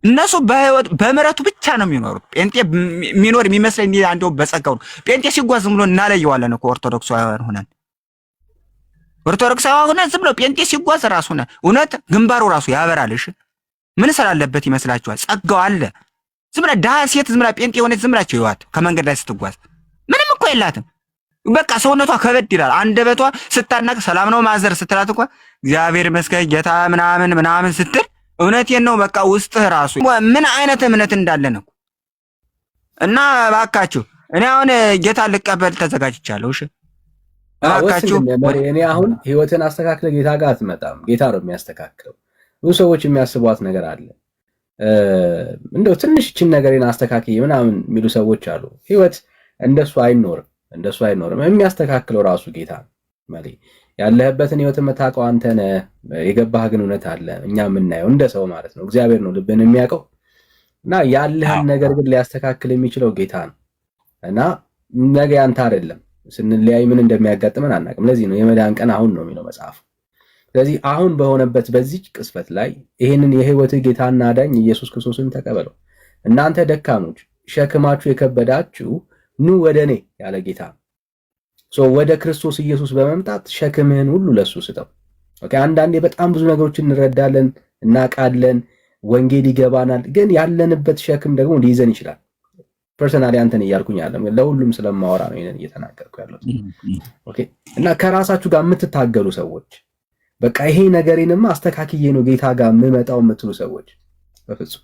እነሱ በህይወት በምሕረቱ ብቻ ነው የሚኖሩት። ጴንጤ የሚኖር የሚመስለኝ አንዴው በጸጋው ነው። ጴንጤ ሲጓዝ ዝም ብሎ እናለየዋለን እኮ ኦርቶዶክሳውያን ሆነን ዝም ብሎ ጴንጤ ሲጓዝ ራሱ ነው እውነት ግንባሩ ራሱ ያበራልሽ። ምን ስላለበት ይመስላችኋል? ጸጋው አለ። ዝም ብላ ድሃ ሴት ዝም ብላ ጴንጤ የሆነች ዝም ብላችሁ ይዋት ከመንገድ ላይ ስትጓዝ ምንም እኮ የላትም። በቃ ሰውነቷ ከበድ ይላል። አንደበቷ ስታናቅ ሰላም ነው ማዘር ስትላት እንኳን እግዚአብሔር ይመስገን ጌታ ምናምን ስትል እውነቴን ነው በቃ ውስጥህ ራሱ ምን አይነት እምነት እንዳለ ነው። እና እባካችሁ እኔ አሁን ጌታ ልቀበል ተዘጋጅቻለሁ። እሺ እባካችሁ እኔ አሁን ህይወትን አስተካክለ ጌታ ጋር አትመጣም። ጌታ ነው የሚያስተካክለው። ብዙ ሰዎች የሚያስቧት ነገር አለ። እንደው ትንሽ እቺን ነገርን አስተካክዬ ምናምን የሚሉ ሰዎች አሉ። ህይወት እንደሱ አይኖርም። የሚያስተካክለው ራሱ ጌታ ነው። ማለት ያለህበትን ህይወት የምታውቀው አንተ ነህ። የገባህ ግን እውነት አለ። እኛ የምናየው እንደ ሰው ማለት ነው። እግዚአብሔር ነው ልብን የሚያውቀው እና ያለህን ነገር ግን ሊያስተካክል የሚችለው ጌታ ነው። እና ነገ ያንተ አይደለም። ስንለያይ ምን እንደሚያጋጥመን አናውቅም። ለዚህ ነው የመዳን ቀን አሁን ነው የሚለው መጽሐፍ። ስለዚህ አሁን በሆነበት በዚህ ቅስፈት ላይ ይሄንን የህይወት ጌታና አዳኝ ኢየሱስ ክርስቶስን ተቀበለው። እናንተ ደካሞች ሸክማችሁ የከበዳችሁ ኑ ወደ እኔ ያለ ጌታ ወደ ክርስቶስ ኢየሱስ በመምጣት ሸክምህን ሁሉ ለሱ ስጠው። ኦኬ። አንዳንዴ በጣም ብዙ ነገሮችን እንረዳለን፣ እናውቃለን፣ ወንጌል ይገባናል። ግን ያለንበት ሸክም ደግሞ ሊይዘን ይችላል። ፐርሰናሊ አንተን እያልኩኝ አይደለም፣ ለሁሉም ስለማወራ ነው ይሄን እየተናገርኩ ያለሁት። ኦኬ። እና ከራሳችሁ ጋር የምትታገሉ ሰዎች በቃ ይሄ ነገሬንማ አስተካክዬ ነው ጌታ ጋር የምመጣው የምትሉ ሰዎች በፍጹም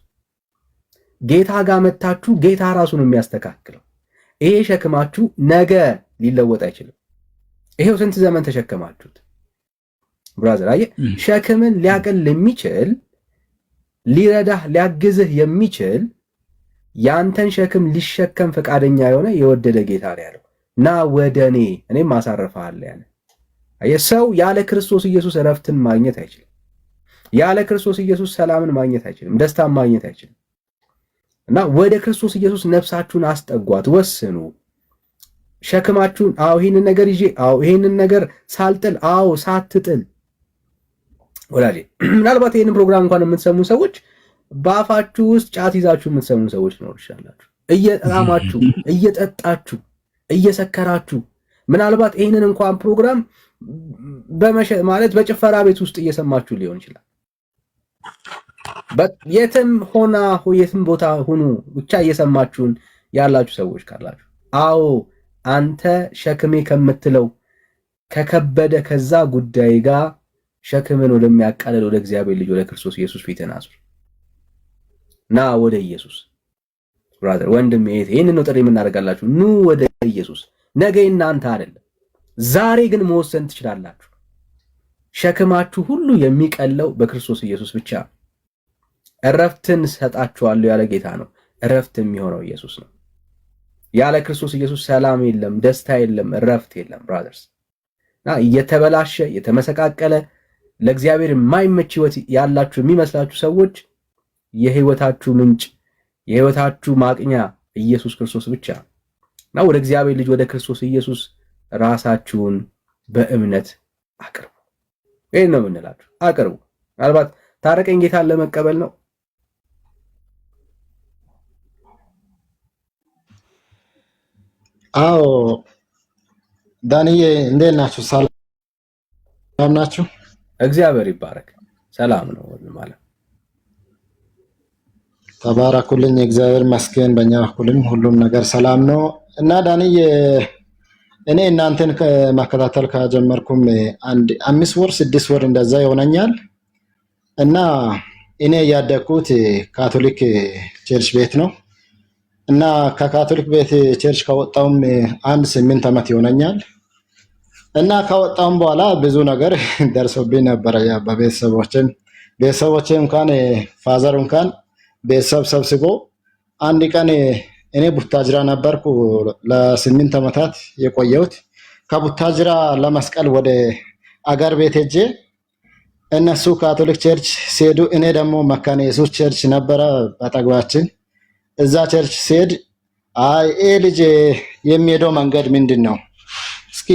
ጌታ ጋር መታችሁ ጌታ ራሱ ነው የሚያስተካክለው። ይሄ ሸክማችሁ ነገ ሊለወጥ አይችልም። ይሄው ስንት ዘመን ተሸከማችሁት ብራዘር። አየህ ሸክምን ሊያቀል የሚችል ሊረዳህ ሊያግዝህ የሚችል ያንተን ሸክም ሊሸከም ፈቃደኛ የሆነ የወደደ ጌታ ነው ያለው። ና ወደ እኔም አሳርፍሃለሁ ያለ። አየህ ሰው ያለ ክርስቶስ ኢየሱስ እረፍትን ማግኘት አይችልም። ያለ ክርስቶስ ኢየሱስ ሰላምን ማግኘት አይችልም። ደስታን ማግኘት አይችልም። እና ወደ ክርስቶስ ኢየሱስ ነፍሳችሁን አስጠጓት። ወስኑ ሸክማችሁን። ይሄንን ነገር ይዤ ይሄንን ነገር ሳልጥል ሳትጥል ወላጅ ምናልባት ይሄንን ፕሮግራም እንኳን የምትሰሙ ሰዎች በአፋችሁ ውስጥ ጫት ይዛችሁ የምትሰሙ ሰዎች ነው ይሻላችሁ። እየጣማችሁ እየጠጣችሁ እየሰከራችሁ ምናልባት ይሄንን እንኳን ፕሮግራም ማለት በጭፈራ ቤት ውስጥ እየሰማችሁ ሊሆን ይችላል። የትም ቦታ ሁኑ ብቻ እየሰማችሁን ያላችሁ ሰዎች ካላችሁ አንተ ሸክሜ ከምትለው ከከበደ ከዛ ጉዳይ ጋር ሸክምን ወደሚያቃልል ወደ እግዚአብሔር ልጅ ወደ ክርስቶስ ኢየሱስ ፊትህን አዙር። ና ወደ ኢየሱስ ብራዘር ወንድም ይሄንን ነው ጥሪ የምናደርጋላችሁ። ኑ ወደ ኢየሱስ። ነገ እናንተ አይደለም፣ ዛሬ ግን መወሰን ትችላላችሁ። ሸክማችሁ ሁሉ የሚቀለው በክርስቶስ ኢየሱስ ብቻ። እረፍትን ሰጣችኋለሁ ያለ ጌታ ነው። እረፍት የሚሆነው ኢየሱስ ነው። ያለ ክርስቶስ ኢየሱስ ሰላም የለም፣ ደስታ የለም፣ እረፍት የለም ብራዘርስ። እና የተበላሸ የተመሰቃቀለ ለእግዚአብሔር የማይመች ህይወት ያላችሁ የሚመስላችሁ ሰዎች የህይወታችሁ ምንጭ የህይወታችሁ ማቅኛ ኢየሱስ ክርስቶስ ብቻ እና ወደ እግዚአብሔር ልጅ ወደ ክርስቶስ ኢየሱስ ራሳችሁን በእምነት አቅርቡ። ይሄን ነው የምንላችሁ፣ አቅርቡ። ምናልባት ታረቀኝ ጌታን ለመቀበል ነው። አዎ ዳንዬ እንዴት ናችሁ? ሰላም ናችሁ? እግዚአብሔር ይባረክ። ሰላም ነው ማለት ተባረኩልኝ። እግዚአብሔር ይመስገን። በእኛ በኩልም ሁሉም ነገር ሰላም ነው። እና ዳንዬ እኔ እናንተን መከታተል ከጀመርኩም 5 ወር 6 ወር እንደዛ ይሆነኛል። እና እኔ ያደግኩት ካቶሊክ ቸርች ቤት ነው። እና ከካቶሊክ ቤት ቸርች ከወጣውም 8 ዓመት ይሆነኛል። እና ከወጣውም በኋላ ብዙ ነገር ደርሶብኝ ነበረ። ያ በቤተሰቦቼ እንኳን ፋዘር እንኳን ቤተሰብ ሰብስቦ አንድ ቀን እኔ ቡታጅራ ነበርኩ ለ8 ዓመታት የቆየሁት። ከቡታጅራ ለመስቀል ወደ አገር ቤት ሄጄ እነሱ ካቶሊክ ቸርች ሲሄዱ እኔ ደግሞ መካነ ኢየሱስ ቸርች ነበረ በአጠገባችን። እዛ ቸርች ሲሄድ አይ ልጅ የሚሄደው መንገድ ምንድን ነው? እስኪ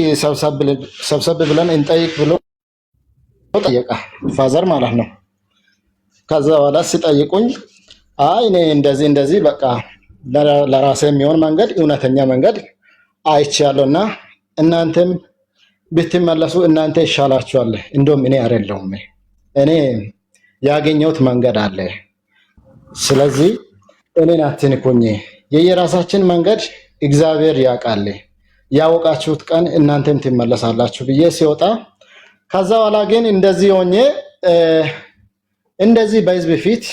ሰብሰብ ብለን እንጠይቅ ብሎ ጠየቀ፣ ፋዘር ማለት ነው። ከዛ በኋላ ሲጠይቁኝ አይ እኔ እንደዚህ በቃ ለራሴ የሚሆን መንገድ እውነተኛ መንገድ አይቻለሁና እናንተም ብትመለሱ እናንተ ይሻላችኋል። እንደውም እኔ አይደለሁም፣ እኔ ያገኘሁት መንገድ አለ። ስለዚህ እኔን አትንኩኝ፣ የየራሳችን መንገድ እግዚአብሔር ያውቃል። ያወቃችሁት ቀን እናንተም ትመለሳላችሁ ብዬ ሲወጣ ከዛ በኋላ ግን እንደዚህ ሆኜ እንደዚህ በህዝብ ፊት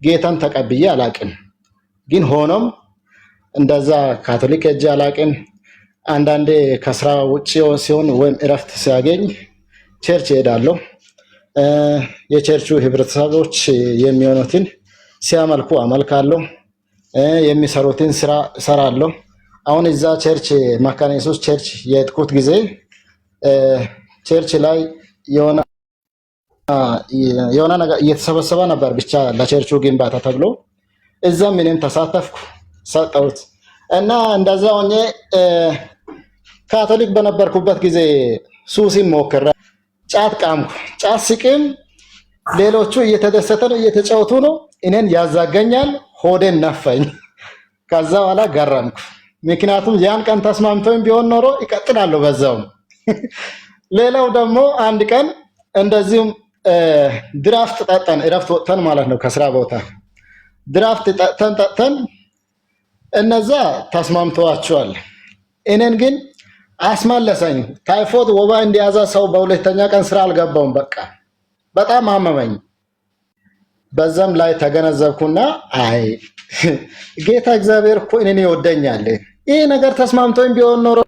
ጌታን ተቀብዬ አላቅም። ግን ሆኖም እንደዛ ካቶሊክ ሄጄ አላቅም። አንዳንዴ ከስራ ውጭ ሲሆን ወይም እረፍት ሲያገኝ ቸርች እሄዳለሁ። የቸርቹ ህብረተሰቦች የሚሆኑትን ሲያመልኩ አመልካለሁ፣ የሚሰሩትን ስራ እሰራለሁ። አሁን እዛ ቸርች መካነ ኢየሱስ ቸርች የሄድኩት ጊዜ ቸርች ላይ የሆነ ነገር እየተሰበሰበ ነበር፣ ብቻ ለቸርቹ ግንባታ ተብሎ እዛም እኔም ተሳተፍኩ፣ ሰጠሁት እና እንደዛ ሆኜ ካቶሊክ በነበርኩበት ጊዜ ሱሲን ሞክሬ ጫት ቃምኩ። ጫት ሲቅም ሌሎቹ እየተደሰተ ነው፣ እየተጫወቱ ነው፣ እኔን ያዛገኛል፣ ሆዴን ነፈኝ። ከዛ በኋላ ገረምኩ። ምክንያቱም ያን ቀን ተስማምተውኝ ቢሆን ኖሮ ይቀጥላለሁ በዛው። ሌላው ደግሞ አንድ ቀን እንደዚሁም ድራፍት ጠጠን፣ እረፍት ወጥተን ማለት ነው ከስራ ቦታ ድራፍት ጠጥተን እነዛ ተስማምተዋቸዋል። እኔን ግን አስመለሰኝ። ታይፎይድ ወባ እንደያዘ ሰው በሁለተኛ ቀን ስራ አልገባውም። በቃ በጣም አመመኝ። በዛም ላይ ተገነዘብኩና አይ ጌታ እግዚአብሔር እኮ እኔን ይወደኛል። ይሄ ነገር ተስማምቶኝ ቢሆን ኖሮ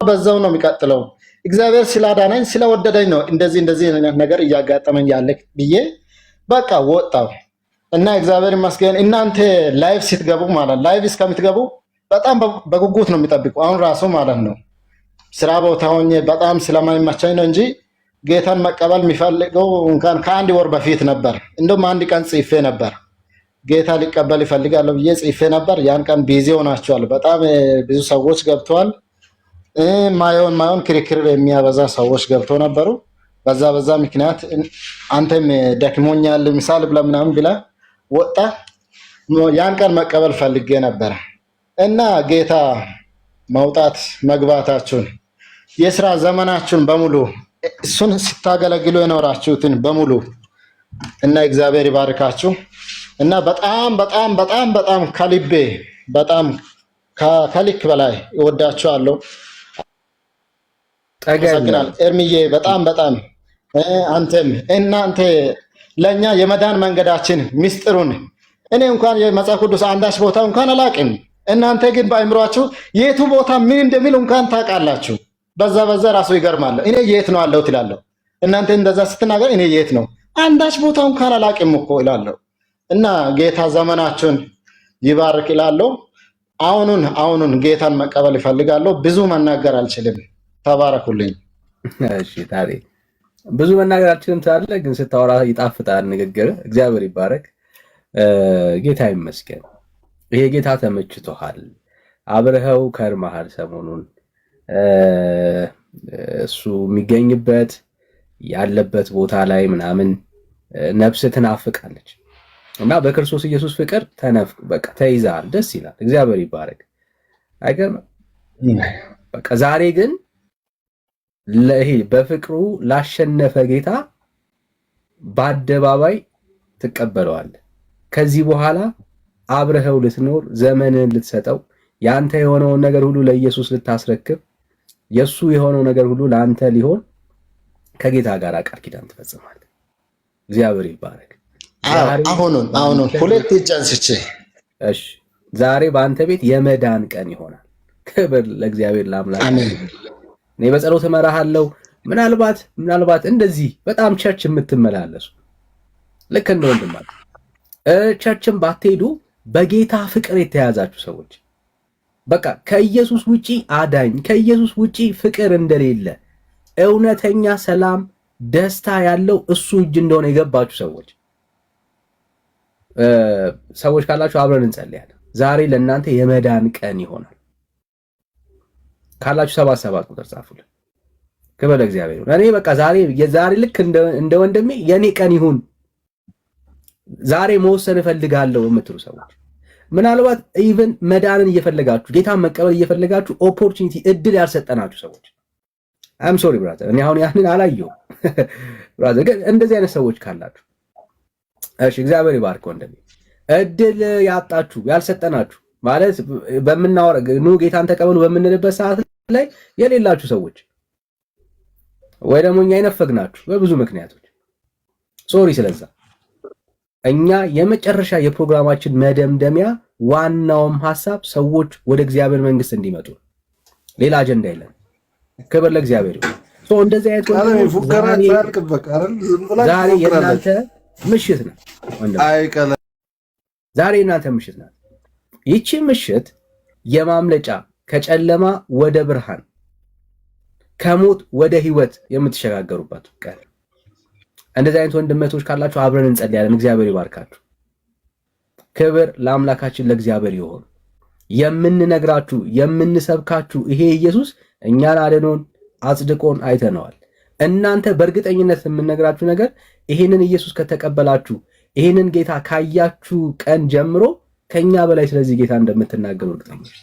በዛው ነው የሚቀጥለው። እግዚአብሔር ስላዳነኝ ስለወደደኝ ነው እንደዚህ ነገር እያጋጠመኝ ያለ ብዬ በቃ ወጣው እና እግዚአብሔር ይመስገን። እናንተ ላይቭ ስትገቡ ማለት ላይቭ እስከምትገቡ በጣም በጉጉት ነው የሚጠብቁ። አሁን ራሱ ማለት ነው ስራ ቦታ ሆኜ በጣም ስለማይመቸኝ ነው እንጂ ጌታን መቀበል የሚፈልገው እንኳን ከአንድ ወር በፊት ነበር። እንደውም አንድ ቀን ጽፌ ነበር ጌታ ሊቀበል ይፈልጋለሁ ብዬ ጽፌ ነበር። ያን ቀን ቢዚ ሆናቸዋል። በጣም ብዙ ሰዎች ገብተዋል። ማየውን ክርክር የሚያበዛ ሰዎች ገብተው ነበሩ። በዛ ምክንያት አንተም ደክሞኛል ምሳል ብለህ ምናምን ብለህ ወጣ። ያን ቀን መቀበል ፈልጌ ነበር እና ጌታ መውጣት መግባታችሁን የስራ ዘመናችሁን በሙሉ እሱን ስታገለግሉ የኖራችሁትን በሙሉ እና እግዚአብሔር ይባርካችሁ እና በጣም ከልቤ በጣም ከልክ በላይ እወዳችኋለሁ። ተገናል ኤርሚዬ በጣም አንተም እናንተ ለኛ የመዳን መንገዳችን ምስጢሩን እኔ እንኳን የመጽሐፍ ቅዱስ አንዳች ቦታ እንኳን አላቅም። እናንተ ግን በአእምሯችሁ የቱ ቦታ ምን እንደሚል እንኳን ታውቃላችሁ። በዛ ራሱ ይገርማል። እኔ የት ነው አለው ትላለሁ። እናንተ እንደዛ ስትናገር እኔ የት ነው አንዳች ቦታ እንኳን አላቅም እኮ እላለሁ። እና ጌታ ዘመናችሁን ይባርክ እላለሁ። አሁኑን ጌታን መቀበል ይፈልጋለሁ። ብዙ መናገር አልችልም። ተባረኩልኝ። እሺ ታዲያ ብዙ መናገር አልችልም ትላለህ፣ ግን ስታወራ ይጣፍጣል ንግግር። እግዚአብሔር ይባረክ። ጌታ ይመስገን። ይሄ ጌታ ተመችቶሃል፣ አብረኸው ከርመሃል። ሰሞኑን እሱ የሚገኝበት ያለበት ቦታ ላይ ምናምን ነፍስ ትናፍቃለች እና በክርስቶስ ኢየሱስ ፍቅር በቃ ተይዘሃል። ደስ ይላል። እግዚአብሔር ይባረክ። አይገርም? በቃ ዛሬ ግን ለይሄ በፍቅሩ ላሸነፈ ጌታ በአደባባይ ትቀበለዋለህ። ከዚህ በኋላ አብረኸው ልትኖር ዘመንን ልትሰጠው ያንተ የሆነውን ነገር ሁሉ ለኢየሱስ ልታስረክብ የሱ የሆነው ነገር ሁሉ ለአንተ ሊሆን ከጌታ ጋር ቃል ኪዳን ትፈጽማለህ። እግዚአብሔር ይባረክ። አሁኑን ሁለት እጅ አንስቼ እሺ፣ ዛሬ በአንተ ቤት የመዳን ቀን ይሆናል። ክብር ለእግዚአብሔር ለአምላክ። አሜን። እኔ በጸሎት እመራሃለሁ። ምናልባት እንደዚህ በጣም ቸርች የምትመላለሱ ልክ እንደ ወንድማችሁ ቸርችን ባትሄዱ በጌታ ፍቅር የተያዛችሁ ሰዎች በቃ ከኢየሱስ ውጪ አዳኝ ከኢየሱስ ውጪ ፍቅር እንደሌለ እውነተኛ ሰላም ደስታ ያለው እሱ እጅ እንደሆነ የገባችሁ ሰዎች ካላችሁ አብረን እንጸልያለን። ዛሬ ለእናንተ የመዳን ቀን ይሆናል ካላችሁ 77 ቁጥር ጻፉልን። ክብር ለእግዚአብሔር ይሁን። እኔ በቃ ዛሬ ልክ እንደ ወንድሜ የኔ ቀን ይሁን ዛሬ መወሰን እፈልጋለሁ የምትሉ ሰዎች ምናልባት ኢቭን መዳንን እየፈለጋችሁ ጌታን መቀበል እየፈለጋችሁ ኦፖርቹኒቲ እድል ያልሰጠናችሁ ሰዎች አም ሶሪ ብራዘር፣ እኔ አሁን ያንን አላየሁም ብራዘር፣ ግን እንደዚህ አይነት ሰዎች ካላችሁ እሺ እግዚአብሔር ይባርክ ወንድሜ። እድል ያጣችሁ ያልሰጠናችሁ ማለት በመናወራ ኑ ጌታን ተቀበሉ በምንልበት ሰዓት ላይ የሌላችሁ ሰዎች ወይ ደግሞ እኛ ይነፈግናችሁ በብዙ ምክንያቶች ሶሪ ስለዛ። እኛ የመጨረሻ የፕሮግራማችን መደምደሚያ ዋናውም ሐሳብ ሰዎች ወደ እግዚአብሔር መንግስት እንዲመጡ ሌላ አጀንዳ የለም። ክብር ለእግዚአብሔር ይሁን። እንደዚህ አይነት ዛሬ የእናንተ ምሽት ነው ወንድም፣ ዛሬ የእናንተ ምሽት ናት። ይቺ ምሽት የማምለጫ ከጨለማ ወደ ብርሃን ከሞት ወደ ህይወት የምትሸጋገሩበት ቀን። እንደዚህ አይነት ወንድመቶች ካላችሁ አብረን እንጸልያለን። እግዚአብሔር ይባርካችሁ። ክብር ለአምላካችን ለእግዚአብሔር ይሁን። የምንነግራችሁ የምንሰብካችሁ ይሄ ኢየሱስ እኛን አድኖን አጽድቆን አይተነዋል። እናንተ በእርግጠኝነት የምንነግራችሁ ነገር ይሄንን ኢየሱስ ከተቀበላችሁ ይሄንን ጌታ ካያችሁ ቀን ጀምሮ ከኛ በላይ ስለዚህ ጌታ እንደምትናገሩ እርግጠኛ ነኝ።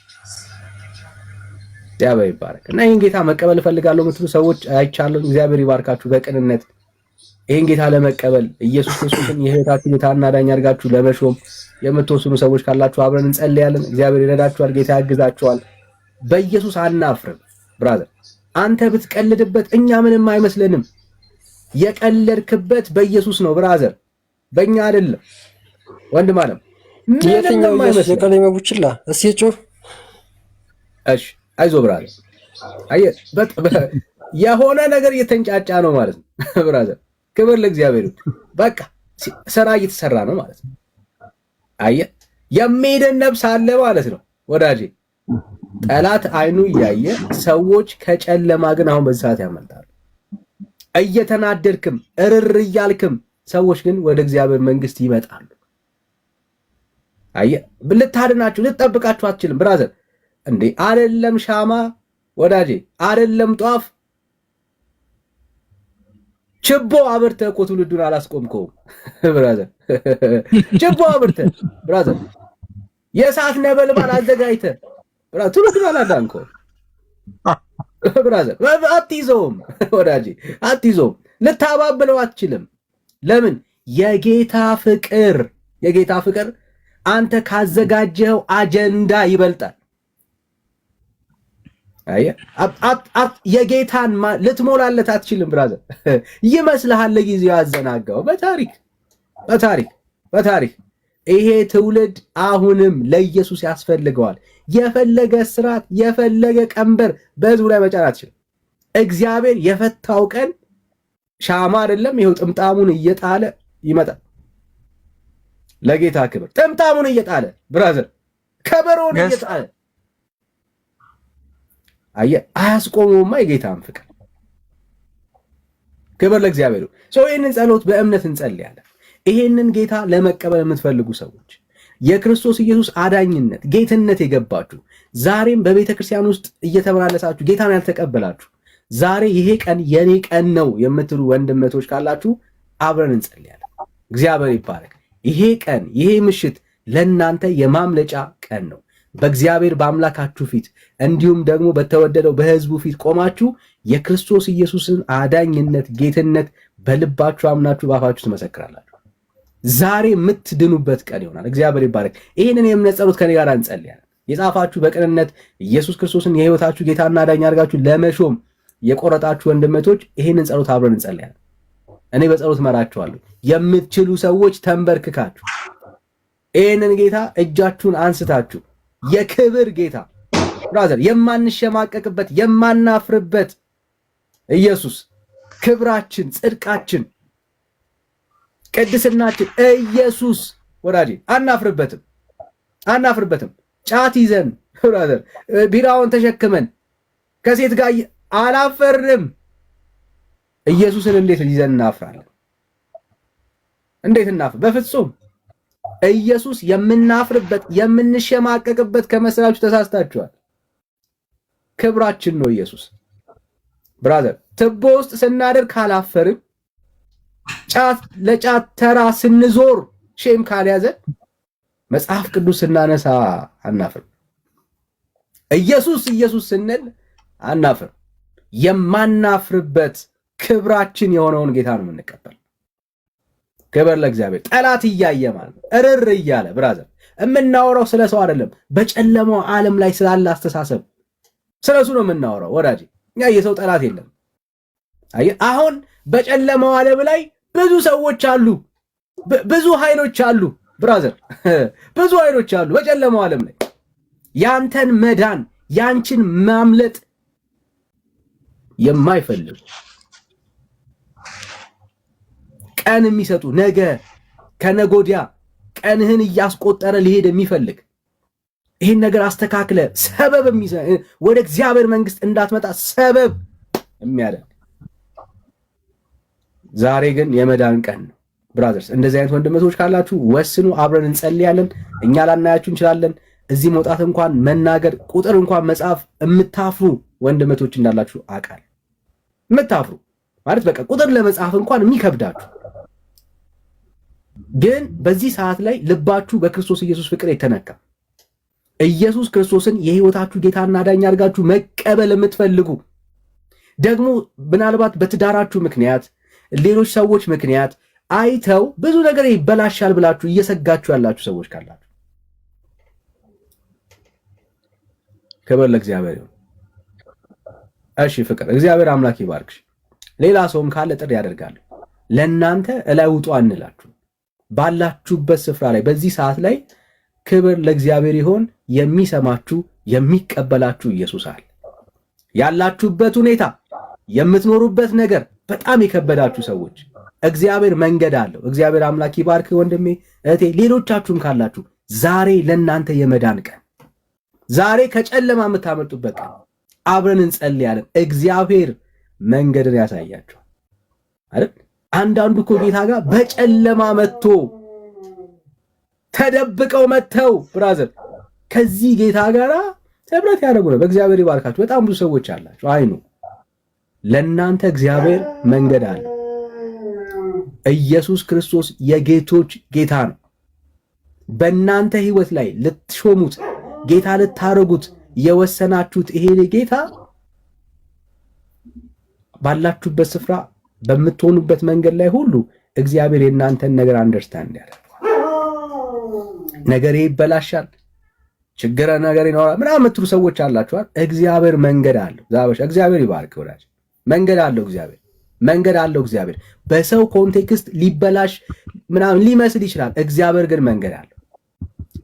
እግዚአብሔር ይባርክ እና ይሄን ጌታ መቀበል እፈልጋለሁ የምትሉ ሰዎች አይቻለሁ። እግዚአብሔር ይባርካችሁ። በቅንነት ይሄን ጌታ ለመቀበል ኢየሱስ ክርስቶስን የህይወታችሁ ጌታና ዳኛ አድርጋችሁ ለመሾም የምትወስኑ ሰዎች ካላችሁ አብረን እንጸልያለን። እግዚአብሔር ይረዳችኋል። ጌታ ያግዛችኋል። በኢየሱስ አናፍርም። ብራዘር አንተ ብትቀልድበት እኛ ምንም አይመስለንም። የቀለድክበት በኢየሱስ ነው ብራዘር፣ በእኛ አይደለም። ወንድም አለም የትኛው ኢየሱስ የቀለመ ቡችላ እስኪ ጮህ። እሺ አይዞህ ብራዘር። አየህ የሆነ ነገር እየተንጫጫ ነው ማለት ነው ብራዘር። ክብር ለእግዚአብሔር ይሁን። በቃ ስራ እየተሰራ ነው ማለት ነው። አየህ የሚሄደን ነፍስ አለ ማለት ነው ወዳጄ። ጠላት አይኑ እያየ ሰዎች ከጨለማ ግን አሁን በዚህ ሰዓት ያመልጣሉ። እየተናደድክም እርር እያልክም ሰዎች ግን ወደ እግዚአብሔር መንግስት ይመጣሉ። አየህ ልታድናችሁ ልትጠብቃችሁ አትችልም ብራዘር። እንዴ አይደለም ሻማ ወዳጄ፣ አይደለም ጧፍ ችቦ አብርተህ እኮ ትውልዱን አላስቆምከውም ብራዘር። ችቦ አብርተህ ብራዘር፣ የእሳት ነበልባል አዘጋጅተህ ብራዘር ትውልዱን አላዳንከውም ብራዘር። አትይዘውም ወዳጄ፣ አትይዘውም። ልታባብለው አትችልም። ለምን? የጌታ ፍቅር አንተ ካዘጋጀኸው አጀንዳ ይበልጣል። አየህ የጌታን ልትሞላለት አትችልም ብራዘር። ይመስልሃል ለጊዜው ያዘናጋው። በታሪክ ይሄ ትውልድ አሁንም ለኢየሱስ ያስፈልገዋል። የፈለገ ስርዓት የፈለገ ቀንበር በህዝቡ ላይ መጫን አትችልም። እግዚአብሔር የፈታው ቀን ሻማ አይደለም። ይሄው ጥምጣሙን እየጣለ ይመጣል። ለጌታ ክብር ጥምጣሙን እየጣለ ብራዘር፣ ከበሮን እየጣለ አየህ አያስቆመውማ የጌታን ፍቅር። ክብር ለእግዚአብሔር። ይህንን ጸሎት በእምነት እንጸልያለን። ይሄንን ጌታ ለመቀበል የምትፈልጉ ሰዎች የክርስቶስ ኢየሱስ አዳኝነት ጌትነት የገባችሁ ዛሬም በቤተ ክርስቲያን ውስጥ እየተመላለሳችሁ ጌታን ያልተቀበላችሁ ዛሬ ይሄ ቀን የኔ ቀን ነው የምትሉ ወንድመቶች ካላችሁ አብረን እንጸልያለን። እግዚአብሔር ይባረክ። ይሄ ቀን ይሄ ምሽት ለእናንተ የማምለጫ ቀን ነው። በእግዚአብሔር በአምላካችሁ ፊት እንዲሁም ደግሞ በተወደደው በሕዝቡ ፊት ቆማችሁ የክርስቶስ ኢየሱስን አዳኝነት ጌትነት በልባችሁ አምናችሁ ባፋችሁ ትመሰክራላችሁ። ዛሬ የምትድኑበት ቀን ይሆናል። እግዚአብሔር ይባረክ። ይህንን የእምነት ጸሎት ከኔ ጋር እንጸልያለን። የጻፋችሁ በቅንነት ኢየሱስ ክርስቶስን የሕይወታችሁ ጌታና አዳኝ አድርጋችሁ ለመሾም የቆረጣችሁ ወንድመቶች ይህንን ጸሎት አብረን እንጸልያለን። እኔ በጸሎት መራችኋለሁ። የምትችሉ ሰዎች ተንበርክካችሁ ይህንን ጌታ እጃችሁን አንስታችሁ የክብር ጌታ ብራዘር፣ የማንሸማቀቅበት የማናፍርበት ኢየሱስ ክብራችን፣ ጽድቃችን፣ ቅድስናችን ኢየሱስ ወዳጄ አናፍርበትም። አናፍርበትም። ጫት ይዘን ብራዘር ቢራውን ተሸክመን ከሴት ጋር አላፈርም። ኢየሱስን እንዴት ይዘን እናፍራለን? እንዴት እናፍር? በፍጹም ኢየሱስ የምናፍርበት የምንሸማቀቅበት ከመሰላችሁ ተሳስታችኋል። ክብራችን ነው ኢየሱስ። ብራዘር ትቦ ውስጥ ስናደር ካላፈርም፣ ጫት ለጫት ተራ ስንዞር ሼም ካልያዘን፣ መጽሐፍ ቅዱስ ስናነሳ አናፍርም። ኢየሱስ ኢየሱስ ስንል አናፍር። የማናፍርበት ክብራችን የሆነውን ጌታ ነው የምንቀበል። ክብር ለእግዚአብሔር። ጠላት እያየ ማለት ነው እርር እያለ ብራዘር የምናወራው ስለ ሰው አይደለም። በጨለማው ዓለም ላይ ስላለ አስተሳሰብ ስለሱ ነው የምናወራው ወዳጅ። እኛ የሰው ጠላት የለም። አሁን በጨለማው ዓለም ላይ ብዙ ሰዎች አሉ፣ ብዙ ኃይሎች አሉ ብራዘር፣ ብዙ ኃይሎች አሉ በጨለማው ዓለም ላይ ያንተን መዳን ያንቺን ማምለጥ የማይፈልጉ ቀን የሚሰጡ ነገ ከነጎዲያ ቀንህን እያስቆጠረ ሊሄድ የሚፈልግ ይህን ነገር አስተካክለ ሰበብ ወደ እግዚአብሔር መንግስት እንዳትመጣ ሰበብ የሚያደርግ ዛሬ ግን የመዳን ቀን ነው ብራዘርስ። እንደዚህ አይነት ወንድመቶች ካላችሁ ወስኑ፣ አብረን እንጸልያለን። እኛ ላናያችሁ እንችላለን። እዚህ መውጣት እንኳን መናገር ቁጥር እንኳን መጻፍ የምታፍሩ ወንድመቶች እንዳላችሁ አቃል የምታፍሩ ማለት በቃ ቁጥር ለመጻፍ እንኳን የሚከብዳችሁ ግን በዚህ ሰዓት ላይ ልባችሁ በክርስቶስ ኢየሱስ ፍቅር የተነካ ኢየሱስ ክርስቶስን የህይወታችሁ ጌታና ዳኛ አድርጋችሁ መቀበል የምትፈልጉ ደግሞ ምናልባት በትዳራችሁ ምክንያት ሌሎች ሰዎች ምክንያት አይተው ብዙ ነገር ይበላሻል ብላችሁ እየሰጋችሁ ያላችሁ ሰዎች ካላችሁ ክብር ለእግዚአብሔር ይሁን። እሺ ፍቅር እግዚአብሔር አምላክ ይባርክሽ። ሌላ ሰውም ካለ ጥሪ ያደርጋል። ለእናንተ እላይ ውጡ አንላችሁ። ባላችሁበት ስፍራ ላይ በዚህ ሰዓት ላይ ክብር ለእግዚአብሔር ይሆን። የሚሰማችሁ የሚቀበላችሁ ኢየሱስ አለ። ያላችሁበት ሁኔታ የምትኖሩበት ነገር በጣም የከበዳችሁ ሰዎች እግዚአብሔር መንገድ አለው። እግዚአብሔር አምላክ ይባርክ ወንድሜ እህቴ። ሌሎቻችሁም ካላችሁ ዛሬ ለእናንተ የመዳን ቀን፣ ዛሬ ከጨለማ የምታመልጡበት ቀን። አብረን እንጸልያለን። እግዚአብሔር መንገድን ያሳያችኋል አይደል? አንዳንዱ እኮ ጌታ ጋር በጨለማ መጥቶ ተደብቀው መጥተው ብራዘር ከዚህ ጌታ ጋር ህብረት ያደርጉ ነው። በእግዚአብሔር ይባርካችሁ። በጣም ብዙ ሰዎች አላችሁ። አይኑ ለእናንተ እግዚአብሔር መንገድ አለ። ኢየሱስ ክርስቶስ የጌቶች ጌታ ነው። በእናንተ ህይወት ላይ ልትሾሙት ጌታ ልታረጉት የወሰናችሁት ይሄ ጌታ ባላችሁበት ስፍራ በምትሆኑበት መንገድ ላይ ሁሉ እግዚአብሔር የእናንተን ነገር አንደርስታንድ ያደርጋል። ነገሬ ይበላሻል፣ ችግር ነገር ይኖራል ምናምን የምትሉ ሰዎች አላችኋል። እግዚአብሔር መንገድ አለው። ዛበሻ እግዚአብሔር ይባርክ ወዳጅ። መንገድ አለው እግዚአብሔር፣ መንገድ አለው እግዚአብሔር። በሰው ኮንቴክስት ሊበላሽ ምናምን ሊመስል ይችላል። እግዚአብሔር ግን መንገድ አለው።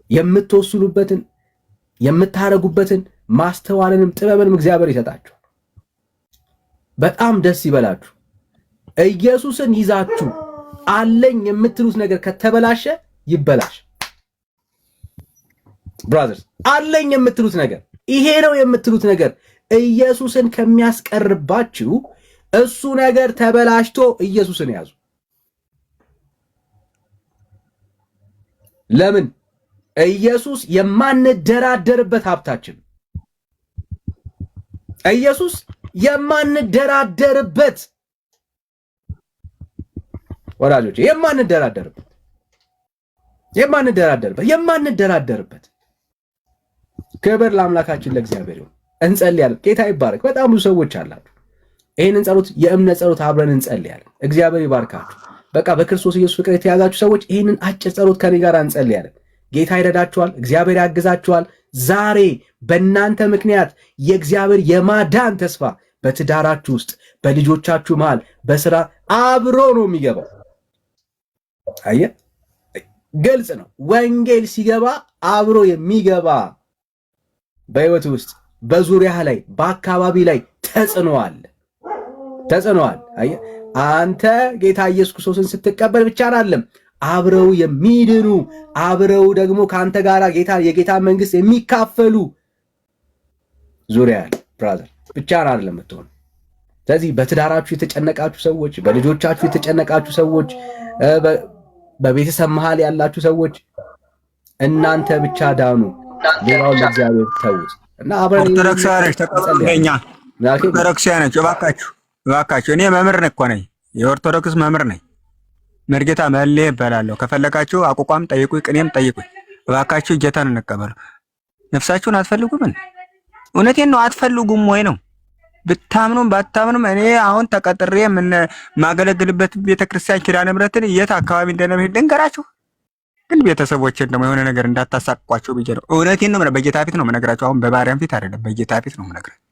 የምትወስኑበትን የምታረጉበትን ማስተዋልንም ጥበብንም እግዚአብሔር ይሰጣችሁ። በጣም ደስ ይበላችሁ። ኢየሱስን ይዛችሁ አለኝ የምትሉት ነገር ከተበላሸ ይበላሽ። ብራዘርስ አለኝ የምትሉት ነገር ይሄ ነው የምትሉት ነገር ኢየሱስን ከሚያስቀርባችሁ እሱ ነገር ተበላሽቶ ኢየሱስን ያዙ። ለምን? ኢየሱስ የማንደራደርበት ሀብታችን፣ ኢየሱስ የማንደራደርበት ወዳጆች፣ የማንደራደርበት ክብር ለአምላካችን ለእግዚአብሔር ይሁን። እንጸልያለን። ጌታ ይባረክ። በጣም ብዙ ሰዎች አላችሁ። ይህንን ጸሎት የእምነት ጸሎት አብረን እንጸልያለን። እግዚአብሔር ይባርካችሁ። በቃ በክርስቶስ ኢየሱስ ፍቅር የተያዛችሁ ሰዎች ይህንን አጭር ጸሎት ከኔ ጋር እንጸልያለን። ጌታ ይረዳችኋል። እግዚአብሔር ያግዛችኋል። ዛሬ በእናንተ ምክንያት የእግዚአብሔር የማዳን ተስፋ በትዳራችሁ ውስጥ፣ በልጆቻችሁ መሃል፣ በስራ አብሮ ነው የሚገባው። አየህ፣ ግልጽ ነው። ወንጌል ሲገባ አብሮ የሚገባ በህይወት ውስጥ በዙሪያ ላይ በአካባቢ ላይ ተጽዕኖ አለ። አየህ፣ አንተ ጌታ ኢየሱስ ክርስቶስን ስትቀበል ብቻ አይደለም አብረው የሚድኑ አብረው ደግሞ ከአንተ ጋር የጌታ መንግስት የሚካፈሉ ዙሪያ ያለ ብራዘር ብቻህን አይደለም የምትሆነው። ስለዚህ በትዳራችሁ የተጨነቃችሁ ሰዎች፣ በልጆቻችሁ የተጨነቃችሁ ሰዎች፣ በቤተሰብ መሃል ያላችሁ ሰዎች እናንተ ብቻ ዳኑ፣ ሌላውን ለእግዚአብሔር ተዉት እና አብረን ኦርቶዶክሳውያኖች ተቀበሉኛ። ኦርቶዶክሳውያኖች እባካችሁ እኔ መምህር እኮ ነኝ፣ የኦርቶዶክስ መምህር ነኝ። መርጌታ መሌ እባላለሁ። ከፈለጋችሁ አቋቋም ጠይቁኝ፣ ቅኔም ጠይቁኝ። እባካችሁ ጌታን እንቀበሉ። ነፍሳችሁን አትፈልጉም? እውነቴን ነው። አትፈልጉም ወይ ነው? ብታምኑም ባታምኑም እኔ አሁን ተቀጥሬ ማገለግልበት ቤተክርስቲያን ኪዳነ ምሕረትን የት አካባቢ እንደነብህ ልንገራችሁ። ግን ቤተሰቦችን ደግሞ የሆነ ነገር እንዳታሳቅቋቸው ብዬ ነው። እውነቴን ነው። በጌታ ፊት ነው የምነግራችሁ። አሁን በማርያም ፊት አይደለም፣ በጌታ ፊት ነው የምነግራችሁ።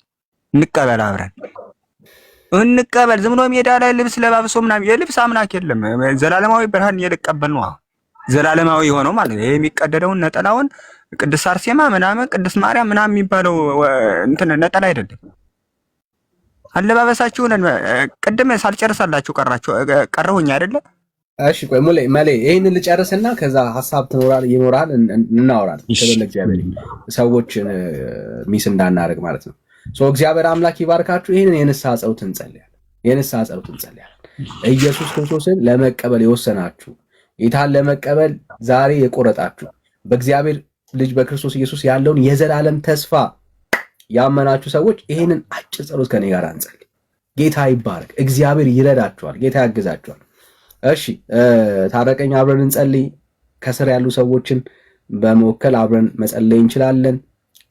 እንቀበል፣ አብረን እንቀበል። ዝም ብሎ ሜዳ ላይ ልብስ ለባብሶ ምናምን የልብስ አምላክ የለም። ዘላለማዊ ብርሃን እየተቀበል ነው። ዘላለማዊ የሆነው ማለት ነው። የሚቀደደውን ነጠላውን ቅድስት አርሴማ ምናምን ቅድስት ማርያም ምናምን የሚባለው እንትን ነጠላ አይደለም። አለባበሳችሁን ቅድም ሳልጨርሳላችሁ ቀረሁኝ አይደለ? እሺ ቆይ መሌ ይሄንን ልጨርስና ከዛ ሐሳብ ይኖራል እናወራለን። ስለለ እግዚአብሔር ሰዎችን ሚስ እንዳናረግ ማለት ነው። እግዚአብሔር አምላክ ይባርካችሁ። ይሄንን የንስሐ ጸሎት እንጸልያለን። ኢየሱስ ክርስቶስን ለመቀበል የወሰናችሁ ጌታን ለመቀበል ዛሬ የቆረጣችሁ በእግዚአብሔር ልጅ በክርስቶስ ኢየሱስ ያለውን የዘላለም ተስፋ ያመናችሁ ሰዎች ይሄንን አጭር ጸሎት ከኔ ጋር እንጸልይ። ጌታ ይባረክ። እግዚአብሔር ይረዳችኋል። ጌታ ያግዛችኋል። እሺ ታረቀኝ፣ አብረን እንጸልይ። ከስር ያሉ ሰዎችን በመወከል አብረን መጸለይ እንችላለን።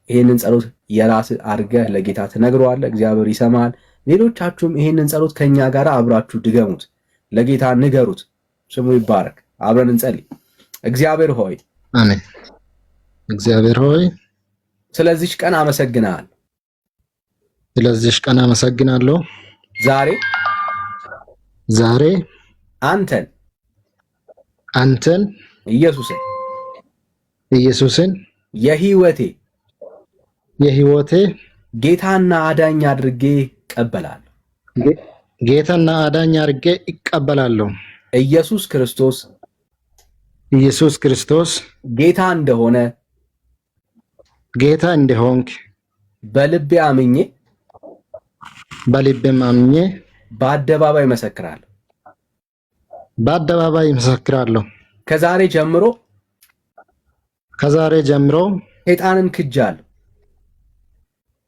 ይሄንን ጸሎት የራስ አድርገህ ለጌታ ትነግረዋለህ። እግዚአብሔር ይሰማል። ሌሎቻችሁም ይሄንን ጸሎት ከኛ ጋር አብራችሁ ድገሙት፣ ለጌታ ንገሩት። ስሙ ይባረክ። አብረን እንጸልይ። እግዚአብሔር ሆይ አሜን። እግዚአብሔር ሆይ ስለዚህ ቀን አመሰግናለሁ። ስለዚህ ቀን አመሰግናለሁ። ዛሬ አንተን ኢየሱስን የህይወቴ ጌታና አዳኝ አድርጌ እቀበላለሁ። ኢየሱስ ክርስቶስ ጌታ እንደሆንክ በልቤ አምኜ በአደባባይ መሰክራለሁ። ከዛሬ ጀምሮ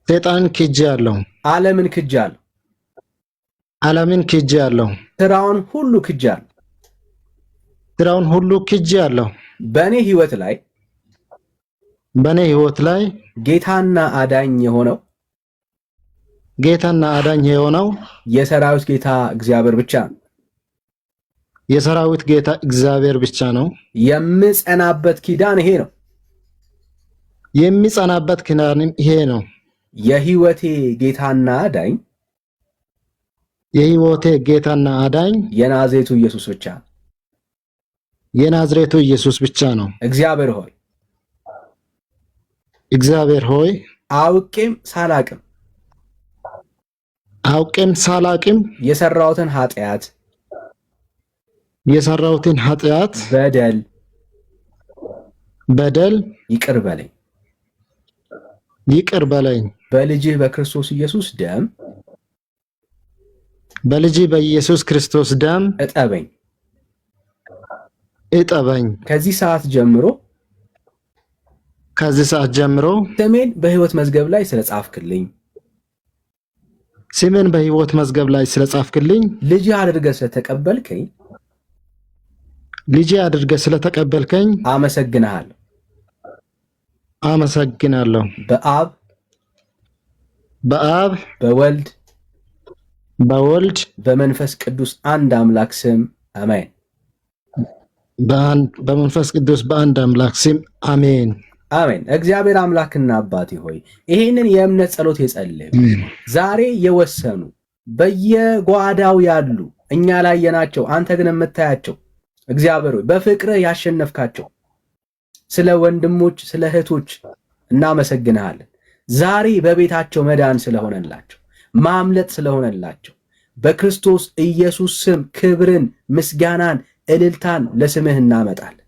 ሰይጣንን ክጃለሁ። ዓለምን ክጃለሁ። ስራውን ሁሉ ክጃለሁ። በእኔ ህይወት ላይ ጌታና አዳኝ የሆነው የሰራዊት ጌታ እግዚአብሔር ብቻ ነው። የምጸናበት ኪዳን ይሄ ነው። የህይወቴ ጌታና አዳኝ የናዝሬቱ ኢየሱስ ብቻ ነው። እግዚአብሔር ሆይ አውቄም ሳላቅም የሰራሁትን ኃጢአት በደል ይቅር በለኝ። በልጅህ በኢየሱስ ክርስቶስ ደም እጠበኝ። ከዚህ ሰዓት ጀምሮ ስሜን በሕይወት መዝገብ ላይ ስለጻፍክልኝ ልጅህ አድርገህ ስለተቀበልከኝ አመሰግናለሁ። በአብ በወልድ በመንፈስ ቅዱስ አንድ አምላክ ስም አሜን። በመንፈስ ቅዱስ በአንድ አምላክ ስም አሜን። እግዚአብሔር አምላክና አባቴ ሆይ ይሄንን የእምነት ጸሎት የጸለዩ ዛሬ የወሰኑ በየጓዳው ያሉ እኛ ላይ የናቸው አንተ ግን የምታያቸው እግዚአብሔር ሆይ በፍቅር ያሸነፍካቸው ስለ ወንድሞች ስለ እህቶች እናመሰግንሃለን። ዛሬ በቤታቸው መዳን ስለሆነላቸው ማምለጥ ስለሆነላቸው በክርስቶስ ኢየሱስ ስም ክብርን ምስጋናን እልልታን ለስምህ እናመጣለን።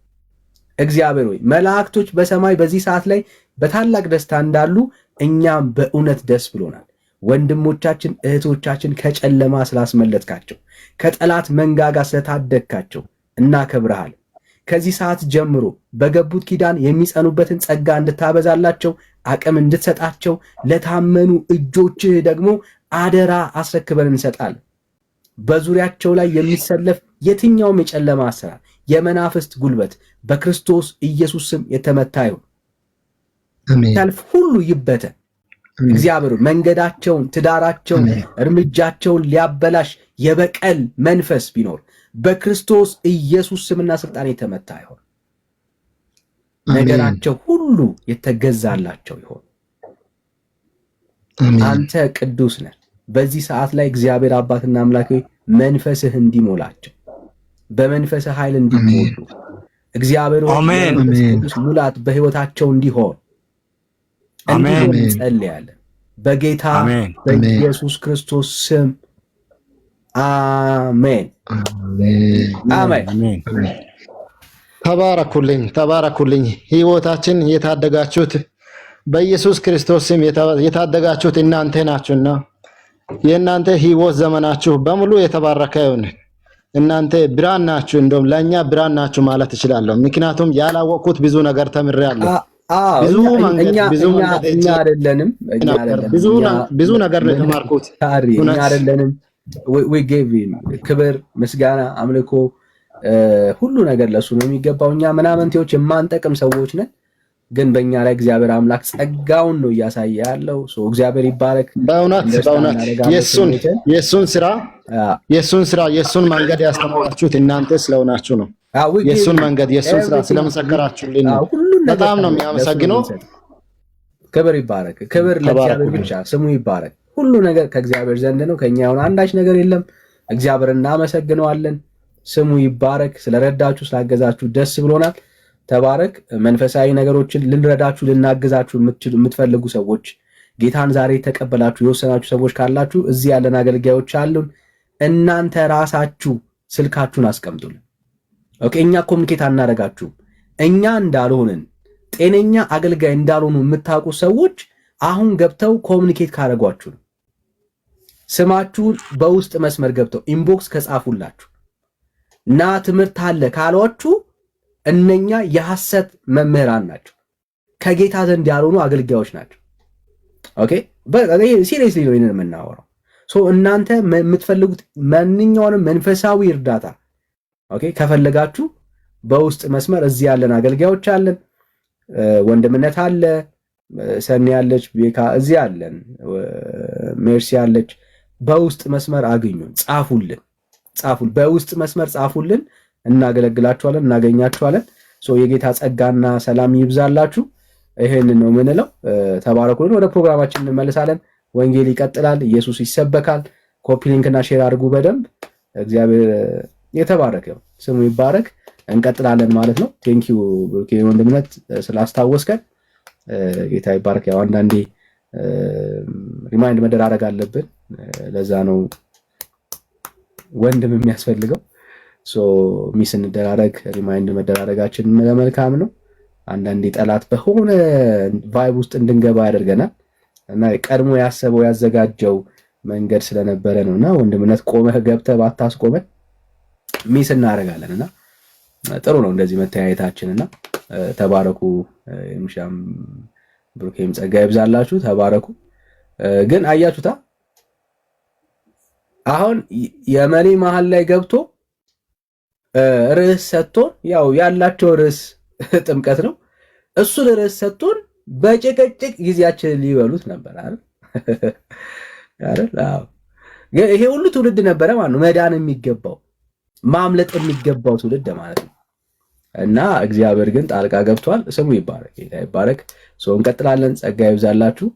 እግዚአብሔር ሆይ መላእክቶች በሰማይ በዚህ ሰዓት ላይ በታላቅ ደስታ እንዳሉ እኛም በእውነት ደስ ብሎናል። ወንድሞቻችን እህቶቻችን ከጨለማ ስላስመለጥካቸው፣ ከጠላት መንጋጋ ስለታደግካቸው እናከብረሃል። ከዚህ ሰዓት ጀምሮ በገቡት ኪዳን የሚጸኑበትን ጸጋ እንድታበዛላቸው፣ አቅም እንድትሰጣቸው ለታመኑ እጆችህ ደግሞ አደራ አስረክበን እንሰጣለን። በዙሪያቸው ላይ የሚሰለፍ የትኛውም የጨለማ አሰራር፣ የመናፍስት ጉልበት በክርስቶስ ኢየሱስ ስም የተመታ ይሁን። ሰልፍ ሁሉ ይበተን። እግዚአብሔር መንገዳቸውን፣ ትዳራቸውን፣ እርምጃቸውን ሊያበላሽ የበቀል መንፈስ ቢኖር በክርስቶስ ኢየሱስ ስምና ስልጣን የተመታ ይሁን። ነገራቸው ሁሉ የተገዛላቸው ይሁን። አንተ ቅዱስ ነህ። በዚህ ሰዓት ላይ እግዚአብሔር አባትና አምላክ መንፈስህ እንዲሞላቸው፣ በመንፈስህ ኃይል እንዲሞሉ እግዚአብሔር ቅዱስ ሙላት በህይወታቸው እንዲሆን እንጸልያለን በጌታ በኢየሱስ ክርስቶስ ስም አሜን አሜን። ተባረኩልኝ ተባረኩልኝ። ህይወታችን የታደጋችሁት በኢየሱስ ክርስቶስ ስም የታደጋችሁት እናንተ ናችሁና የእናንተ ህይወት ዘመናችሁ በሙሉ የተባረከ ይሁን። እናንተ ብርሃን ናችሁ፣ እንደውም ለእኛ ብርሃን ናችሁ ማለት እችላለሁ። ምክንያቱም ያላወቅኩት ብዙ ነገር ተምሬያለሁ። ብዙ ነገር ነው የተማርኩት። እኛ አይደለንም። ክብር፣ ምስጋና፣ አምልኮ ሁሉ ነገር ለሱ ነው የሚገባው። እኛ ምናምንቴዎች የማንጠቅም ሰዎች ነን፣ ግን በእኛ ላይ እግዚአብሔር አምላክ ጸጋውን ነው እያሳየ ያለው። እግዚአብሔር ይባረክ። በእውነት የእሱን ስራ የእሱን መንገድ ያስተማራችሁት እናንተ ስለሆናችሁ ነው። የእሱን መንገድ የእሱን ስራ ስለመሰከራችሁልኝ በጣም ነው የሚያመሰግነው። ክብር ይባረክ። ክብር ለእግዚአብሔር ብቻ፣ ስሙ ይባረክ። ሁሉ ነገር ከእግዚአብሔር ዘንድ ነው፣ ከኛ የሆነ አንዳች ነገር የለም። እግዚአብሔር እናመሰግነዋለን። ስሙ ይባረክ። ስለረዳችሁ ስላገዛችሁ ደስ ብሎናል። ተባረክ። መንፈሳዊ ነገሮችን ልንረዳችሁ ልናግዛችሁ የምትፈልጉ ሰዎች፣ ጌታን ዛሬ የተቀበላችሁ የወሰናችሁ ሰዎች ካላችሁ እዚህ ያለን አገልጋዮች አሉን። እናንተ ራሳችሁ ስልካችሁን አስቀምጡልን። ኦኬ፣ እኛ ኮሚኒኬት አናደርጋችሁም። እኛ እንዳልሆንን ጤነኛ አገልጋይ እንዳልሆኑ የምታውቁ ሰዎች አሁን ገብተው ኮሚኒኬት ካደረጓችሁ ነው። ስማችሁን በውስጥ መስመር ገብተው ኢንቦክስ ከጻፉላችሁ እና ትምህርት አለ ካሏችሁ እነኛ የሐሰት መምህራን ናቸው፣ ከጌታ ዘንድ ያልሆኑ አገልጋዮች ናቸው። ኦኬ፣ በቃ ሲሪየስሊ ነው ይሄንን የምናወራው። እናንተ የምትፈልጉት ማንኛውንም መንፈሳዊ እርዳታ ኦኬ ከፈለጋችሁ በውስጥ መስመር እዚህ ያለን አገልጋዮች አለን። ወንድምነት አለ፣ ሰኒ ያለች፣ ቤካ እዚህ አለን፣ ሜርሲ ያለች። በውስጥ መስመር አግኙን፣ ጻፉልን። በውስጥ መስመር ጻፉልን። እናገለግላችኋለን፣ እናገኛችኋለን። የጌታ ጸጋና ሰላም ይብዛላችሁ። ይሄንን ነው የምንለው። ተባረኩልን። ወደ ፕሮግራማችን እንመለሳለን። ወንጌል ይቀጥላል። ኢየሱስ ይሰበካል። ኮፒ ሊንክና ሼር አድርጉ በደንብ። እግዚአብሔር የተባረከው ስሙ ይባረክ። እንቀጥላለን ማለት ነው። ቴንኪዩ ወንድምነት ስላስታወስከን፣ ጌታ ይባረክ። ያው አንዳንዴ ሪማይንድ መደራረግ አለብን። ለዛ ነው ወንድም የሚያስፈልገው። ሚስ እንደራረግ ሪማይንድ መደራረጋችን ለመልካም ነው። አንዳንዴ ጠላት በሆነ ቫይብ ውስጥ እንድንገባ ያደርገናል እና ቀድሞ ያሰበው ያዘጋጀው መንገድ ስለነበረ ነውና ወንድምነት ቆመህ ገብተህ ባታስቆመን ሚስ እናደርጋለን እና ጥሩ ነው እንደዚህ መተያየታችንና ተባረኩ። የምሻም ብሩኬም ጸጋ ይብዛላችሁ። ተባረኩ። ግን አያችሁታ አሁን የመሪ መሃል ላይ ገብቶ ርዕስ ሰጥቶን፣ ያው ያላቸው ርዕስ ጥምቀት ነው። እሱን ርዕስ ሰጥቶን በጭቅጭቅ ጊዜያችንን ሊበሉት ነበር አይደል? አዎ። ይሄ ሁሉ ትውልድ ነበረ ማለት ነው መዳን የሚገባው ማምለጥ የሚገባው ትውልድ ማለት ነው። እና እግዚአብሔር ግን ጣልቃ ገብቷል። ስሙ ይባረክ፣ ጌታ ይባረክ። እንቀጥላለን። ጸጋ ይብዛላችሁ።